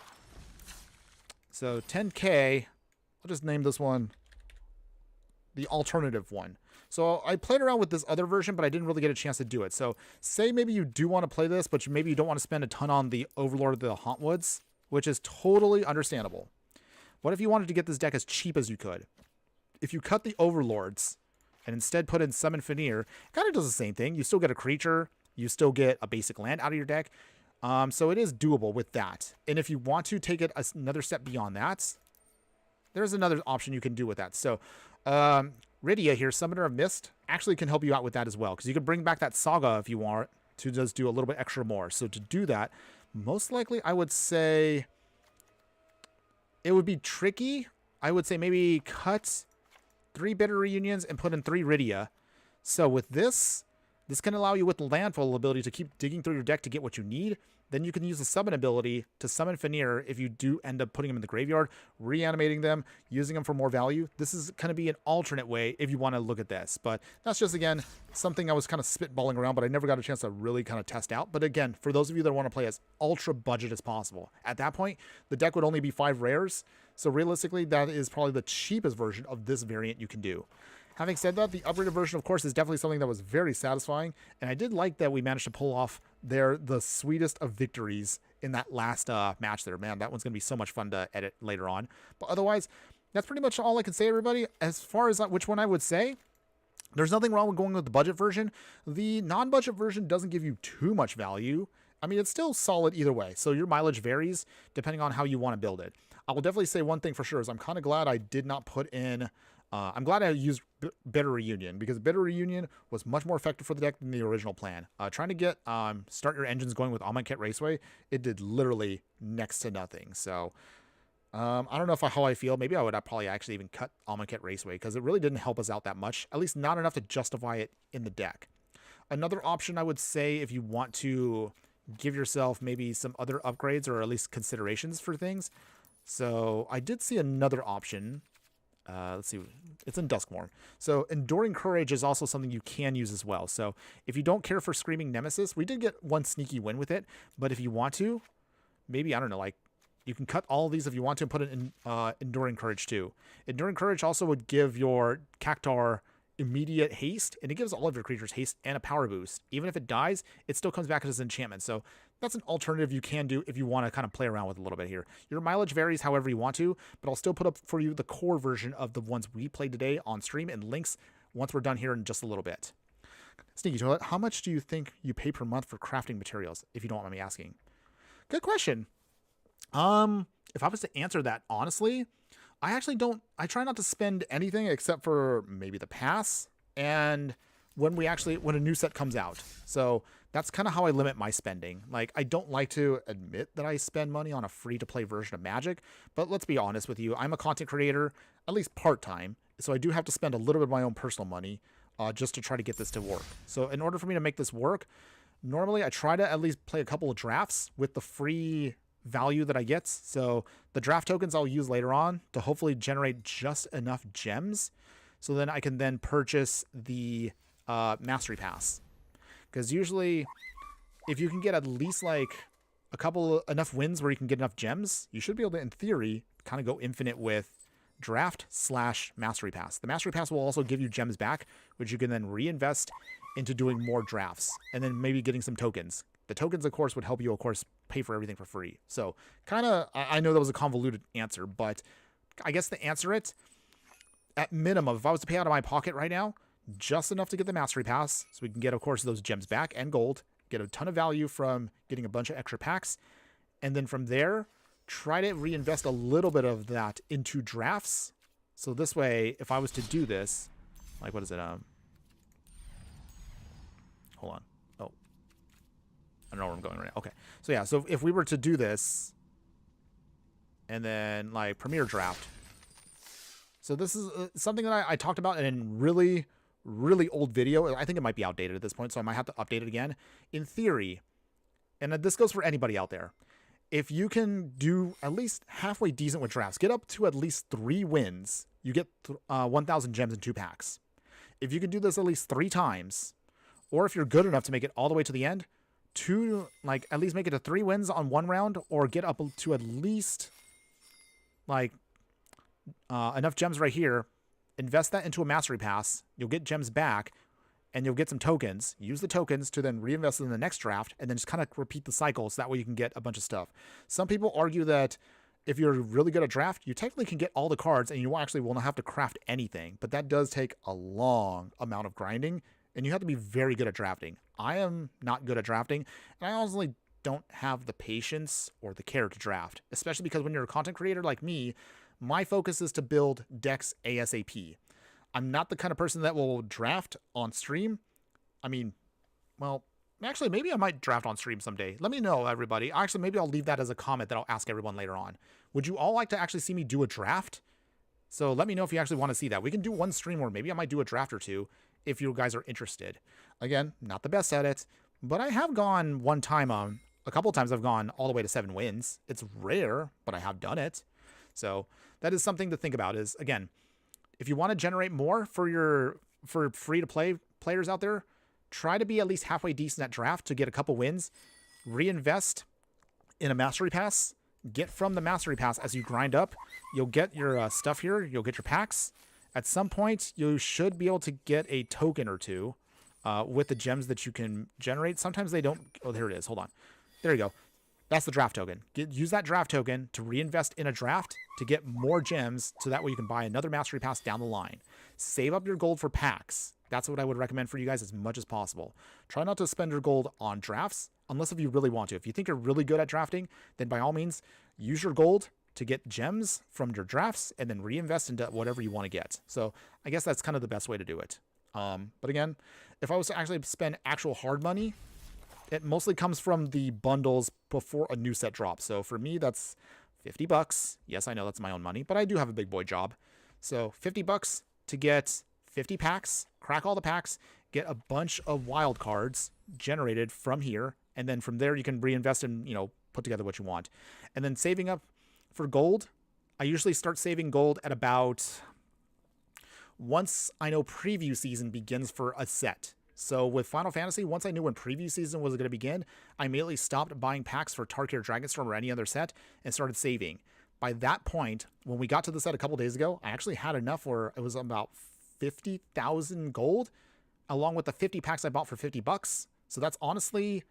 A: 10K, I'll just name this one the alternative one. So I played around with this other version, but I didn't really get a chance to do it. So say maybe you do want to play this, but maybe you don't want to spend a ton on the Overlord of the Hauntwoods, which is totally understandable. What if you wanted to get this deck as cheap as you could? If you cut the Overlords and instead put in Summon Fenrir, it kind of does the same thing. You still get a creature. You still get a basic land out of your deck. So it is doable with that. And if you want to take it another step beyond that, there's another option you can do with that. So Rydia here, Summoner of Mist, actually can help you out with that as well, because you can bring back that Saga if you want to just do a little bit extra more. So to do that, most likely I would say it would be tricky. I would say maybe cut 3 Bitter Reunions and put in 3 Rydia. So with this can allow you with the landfall ability to keep digging through your deck to get what you need. Then you can use the summon ability to summon Fenrir if you do end up putting them in the graveyard, reanimating them, using them for more value. This is going to be an alternate way if you want to look at this. But that's just, again, something I was kind of spitballing around, but I never got a chance to really kind of test out. But again, for those of you that want to play as ultra budget as possible, at that point, the deck would only be 5 rares. So realistically, that is probably the cheapest version of this variant you can do. Having said that, the upgraded version, of course, is definitely something that was very satisfying. And I did like that we managed to pull off the sweetest of victories in that last match there. Man, that one's going to be so much fun to edit later on. But otherwise, that's pretty much all I can say, everybody. As far as which one I would say, there's nothing wrong with going with the budget version. The non-budget version doesn't give you too much value. I mean, it's still solid either way. So your mileage varies depending on how you want to build it. I will definitely say one thing for sure is I'm kind of glad I did not put in... I'm glad I used Bitter Reunion, because Bitter Reunion was much more effective for the deck than the original plan. Trying to get start your engines going with Amonkhet Raceway, it did literally next to nothing. So I don't know how I feel. Maybe I would probably actually even cut Amonkhet Raceway, because it really didn't help us out that much, at least not enough to justify it in the deck. Another option I would say, if you want to give yourself maybe some other upgrades or at least considerations for things. So I did see another option. Let's see, it's in Duskmourn. So Enduring Courage is also something you can use as well. So if you don't care for Screaming Nemesis, we did get one sneaky win with it. But if you want to, maybe, I don't know, like you can cut all of these if you want to and put it in Enduring Courage too. Enduring Courage also would give your Cactuar immediate haste, and it gives all of your creatures haste and a power boost. Even if it dies, it still comes back as an enchantment. So that's an alternative you can do if you want to kind of play around with a little bit here. Your mileage varies however you want to, but I'll still put up for you the core version of the ones we played today on stream and links once we're done here in just a little bit. Sneaky Toilet, how much do you think you pay per month for crafting materials, if you don't mind me asking? Good question. If I was to answer that honestly, I actually don't, I try not to spend anything except for maybe the pass and when a new set comes out. So that's kind of how I limit my spending. Like, I don't like to admit that I spend money on a free-to-play version of Magic, but let's be honest with you, I'm a content creator, at least part-time, so I do have to spend a little bit of my own personal money just to try to get this to work. So in order for me to make this work, normally I try to at least play a couple of drafts with the free value that I get. So the draft tokens I'll use later on to hopefully generate just enough gems, so then I can then purchase the Mastery Pass. Because usually, if you can get at least like enough wins where you can get enough gems, you should be able to, in theory, kind of go infinite with draft/Mastery Pass. The Mastery Pass will also give you gems back, which you can then reinvest into doing more drafts and then maybe getting some tokens. The tokens, of course, would help you, of course, pay for everything for free. So kind of, I know that was a convoluted answer, but I guess to answer it, at minimum, if I was to pay out of my pocket right now, just enough to get the Mastery Pass, so we can get, of course, those gems back and gold, get a ton of value from getting a bunch of extra packs, and then from there, try to reinvest a little bit of that into drafts. So this way, if I was to do this, like, what is it? Hold on. Oh, I don't know where I'm going right now. Okay. So yeah, so if we were to do this and then like Premier Draft. So this is something that I talked about in really, really old video. I think it might be outdated at this point, so I might have to update it again. In theory, and this goes for anybody out there, if you can do at least halfway decent with drafts, get up to at least 3 wins, you get 1,000 gems in 2 packs. If you can do this at least 3 times, or if you're good enough to make it all the way to the end, at least make it to 3 wins on 1 round, or get up to at least enough gems right here, invest that into a mastery pass, you'll get gems back, and you'll get some tokens. Use the tokens to then reinvest in the next draft, and then just kind of repeat the cycle, so that way you can get a bunch of stuff. Some people argue that if you're really good at draft, you technically can get all the cards, and you actually will not have to craft anything, but that does take a long amount of grinding, and you have to be very good at drafting. I am not good at drafting, and I honestly don't have the patience or the care to draft, especially because when you're a content creator like me, my focus is to build decks ASAP. I'm not the kind of person that will draft on stream. I mean, well, actually, maybe I might draft on stream someday. Let me know, everybody. Actually, maybe I'll leave that as a comment that I'll ask everyone later on. Would you all like to actually see me do a draft? So let me know if you actually want to see that. We can do one stream where maybe I might do a draft or 2 if you guys are interested. Again, not the best at it, but I have gone one time, a couple times I've gone all the way to 7 wins. It's rare, but I have done it. So that is something to think about is, again, if you want to generate more for free-to-play players out there, try to be at least halfway decent at draft to get a couple wins. Reinvest in a mastery pass. Get from the mastery pass as you grind up. You'll get your stuff here. You'll get your packs. At some point, you should be able to get a token or 2 with the gems that you can generate. Sometimes they don't. Oh, there it is. Hold on. There you go. That's the draft token. Use that draft token to reinvest in a draft to get more gems, so that way you can buy another mastery pass down the line. Save up your gold for packs. That's what I would recommend for you guys as much as possible. Try not to spend your gold on drafts, unless if you really want to. If you think you're really good at drafting, then by all means, use your gold to get gems from your drafts and then reinvest into whatever you want to get. So I guess that's kind of the best way to do it. But again, if I was to actually spend actual hard money, it mostly comes from the bundles before a new set drops. So for me, that's $50. Yes, I know that's my own money, but I do have a big boy job. So $50 to get 50 packs, crack all the packs, get a bunch of wild cards generated from here, and then from there you can reinvest and, put together what you want. And then saving up for gold, I usually start saving gold at about once I know preview season begins for a set. So with Final Fantasy, once I knew when preview season was going to begin, I immediately stopped buying packs for Tarkir Dragonstorm or any other set and started saving. By that point, when we got to the set a couple days ago, I actually had enough where it was about 50,000 gold, along with the 50 packs I bought for $50. So that's honestly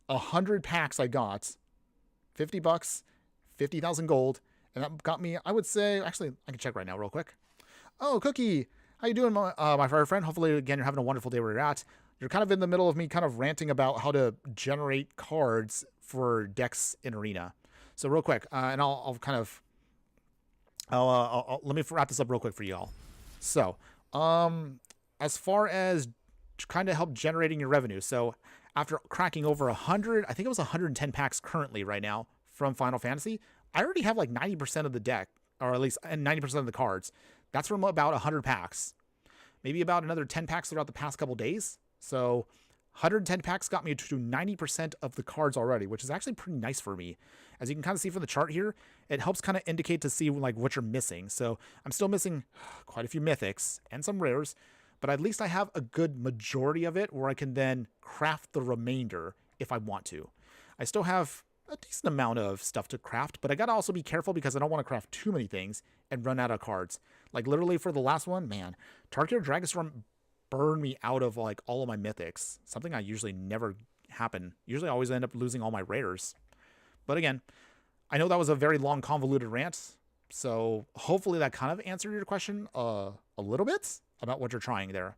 A: 100 packs I got, $50, 50,000 gold, and that got me, I would say, actually, I can check right now real quick. Oh, Cookie! How you doing, my fire friend? Hopefully, again, you're having a wonderful day where you're at. You're kind of in the middle of me kind of ranting about how to generate cards for decks in Arena. So real quick, and I'll let me wrap this up real quick for you all. So, as far as kind of help generating your revenue. So after cracking over 100, I think it was 110 packs currently right now from Final Fantasy, I already have like 90% of the deck, or at least 90% of the cards. That's from about 100 packs. Maybe about another 10 packs throughout the past couple days. So 110 packs got me to 90% of the cards already, which is actually pretty nice for me. As you can kind of see from the chart here, it helps kind of indicate to see like what you're missing. So I'm still missing quite a few mythics and some rares, but at least I have a good majority of it where I can then craft the remainder if I want to. I still have a decent amount of stuff to craft, but I gotta also be careful because I don't want to craft too many things and run out of cards. Like literally for the last one, man, Tarkir Dragonstorm burned me out of like all of my mythics. Something I usually never happen. Usually I always end up losing all my rares. But again, I know that was a very long convoluted rant, so hopefully that kind of answered your question a little bit about what you're trying there.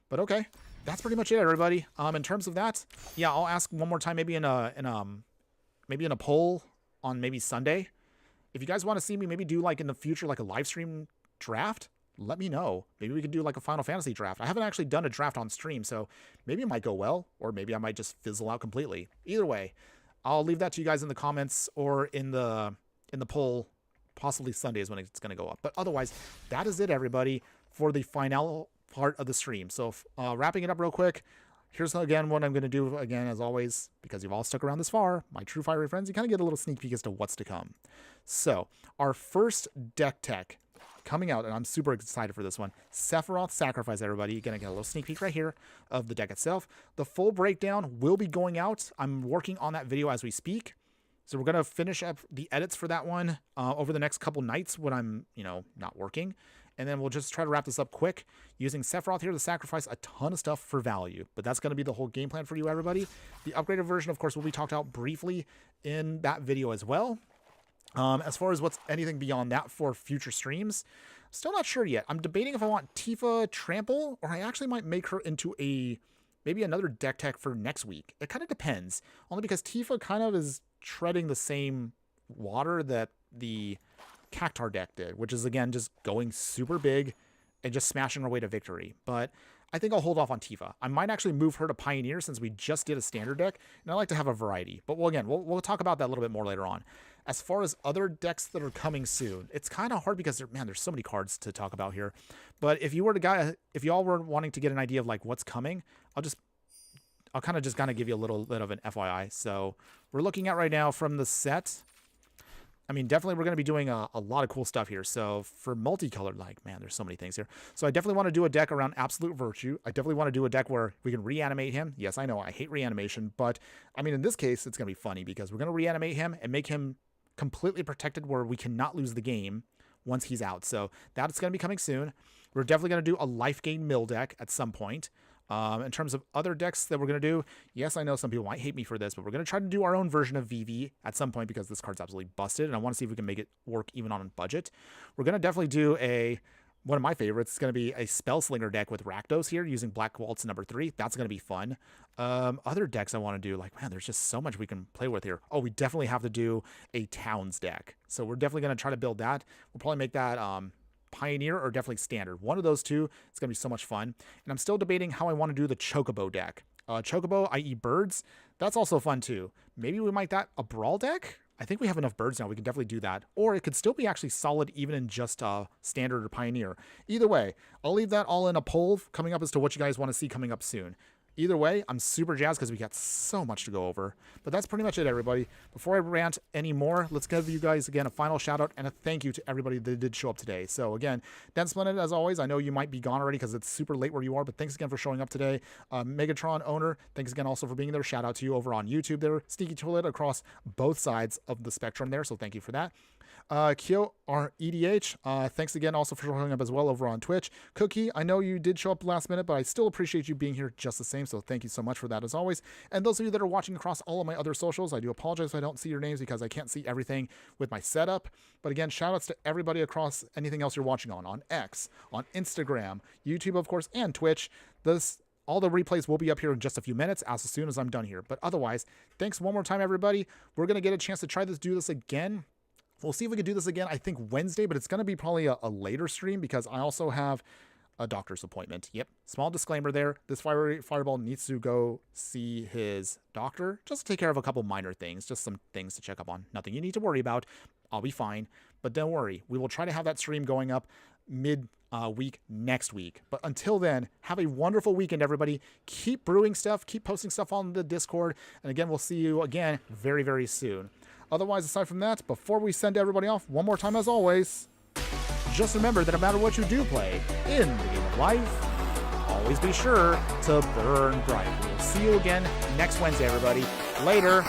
A: But okay, that's pretty much it, everybody. In terms of that, yeah, I'll ask one more time, maybe in a poll on maybe Sunday. If you guys want to see me maybe do like in the future, like a live stream draft, let me know. Maybe we could do like a Final Fantasy draft. I haven't actually done a draft on stream, so maybe it might go well, or maybe I might just fizzle out completely. Either way, I'll leave that to you guys in the comments or in the poll. Possibly Sunday is when it's going to go up. But otherwise, that is it, everybody, for the final part of the stream. So wrapping it up real quick, here's again what I'm going to do again, as always, because you've all stuck around this far, my true fiery friends, you kind of get a little sneak peek as to what's to come. So our first deck tech coming out, and I'm super excited for this one, Sephiroth Sacrifice, everybody. You're going to get a little sneak peek right here of the deck itself. The full breakdown will be going out. I'm working on that video as we speak. So we're going to finish up the edits for that one over the next couple nights when I'm, not working. And then we'll just try to wrap this up quick using Sephiroth here to sacrifice a ton of stuff for value. But that's going to be the whole game plan for you, everybody. The upgraded version, of course, will be talked about briefly in that video as well. As far as what's anything beyond that for future streams, still not sure yet. I'm debating if I want Tifa Trample, or I actually might make her into maybe another deck tech for next week. It kind of depends, only because Tifa kind of is treading the same water that the Cactuar deck did, which is, again, just going super big and just smashing her way to victory. But I think I'll hold off on Tifa. I might actually move her to Pioneer since we just did a standard deck, and I like to have a variety. But we'll talk about that a little bit more later on. As far as other decks that are coming soon, it's kind of hard because there's so many cards to talk about here. But if y'all were wanting to get an idea of like what's coming, I'll kind of just give you a little bit of an FYI. So we're looking at right now from the set. I mean, definitely we're going to be doing a lot of cool stuff here. So for multicolored, there's so many things here. So I definitely want to do a deck around Absolute Virtue. I definitely want to do a deck where we can reanimate him. Yes, I know I hate reanimation, but I mean, in this case, it's going to be funny because we're going to reanimate him and make him completely protected where we cannot lose the game once he's out. So that's going to be coming soon. We're definitely going to do a life gain mill deck at some point. In terms of other decks that we're going to do, yes, I know some people might hate me for this, but we're going to try to do our own version of VV at some point because this card's absolutely busted, and I want to see if we can make it work even on a budget. We're going to definitely do one of my favorites. It's going to be a Spellslinger deck with Rakdos here using Black Waltz #3. That's going to be fun. Other decks I want to do, there's just so much we can play with here. Oh, we definitely have to do a Towns deck. So we're definitely going to try to build that. We'll probably make that Pioneer or definitely Standard. One of those two. It's going to be so much fun. And I'm still debating how I want to do the Chocobo deck. Chocobo, i.e. birds, that's also fun too. Maybe we might a Brawl deck? I think we have enough birds now. We can definitely do that. Or it could still be actually solid even in just Standard or Pioneer. Either way, I'll leave that all in a poll coming up as to what you guys want to see coming up soon. Either way, I'm super jazzed because we got so much to go over. But that's pretty much it, everybody. Before I rant anymore, let's give you guys, again, a final shout-out and a thank you to everybody that did show up today. So, again, Dan Splendid, as always, I know you might be gone already because it's super late where you are, but thanks again for showing up today. Megatron Owner, thanks again also for being there. Shout-out to you over on YouTube there. Sneaky Toilet across both sides of the spectrum there, so thank you for that. Kyo REDH, thanks again also for showing up as well over on Twitch. Cookie, I know you did show up last minute, but I still appreciate you being here just the same, so thank you so much for that as always. And those of you that are watching across all of my other socials, I do apologize if I don't see your names because I can't see everything with my setup. But again, shout outs to everybody across anything else you're watching on X, on Instagram, YouTube, of course, and Twitch. All the replays will be up here in just a few minutes as soon as I'm done here. But otherwise, thanks one more time, everybody. We're going to get a chance to do this again. We'll see if we can do this again, I think Wednesday, but it's going to be probably a later stream because I also have a doctor's appointment. Yep. Small disclaimer there. This Fireball needs to go see his doctor just to take care of a couple minor things, just some things to check up on. Nothing you need to worry about. I'll be fine. But don't worry. We will try to have that stream going up mid-week next week. But until then, have a wonderful weekend, everybody. Keep brewing stuff. Keep posting stuff on the Discord. And again, we'll see you again very, very soon. Otherwise, aside from that, before we send everybody off, one more time as always, just remember that no matter what you do play in the game of life, always be sure to burn bright. We'll see you again next Wednesday, everybody. Later.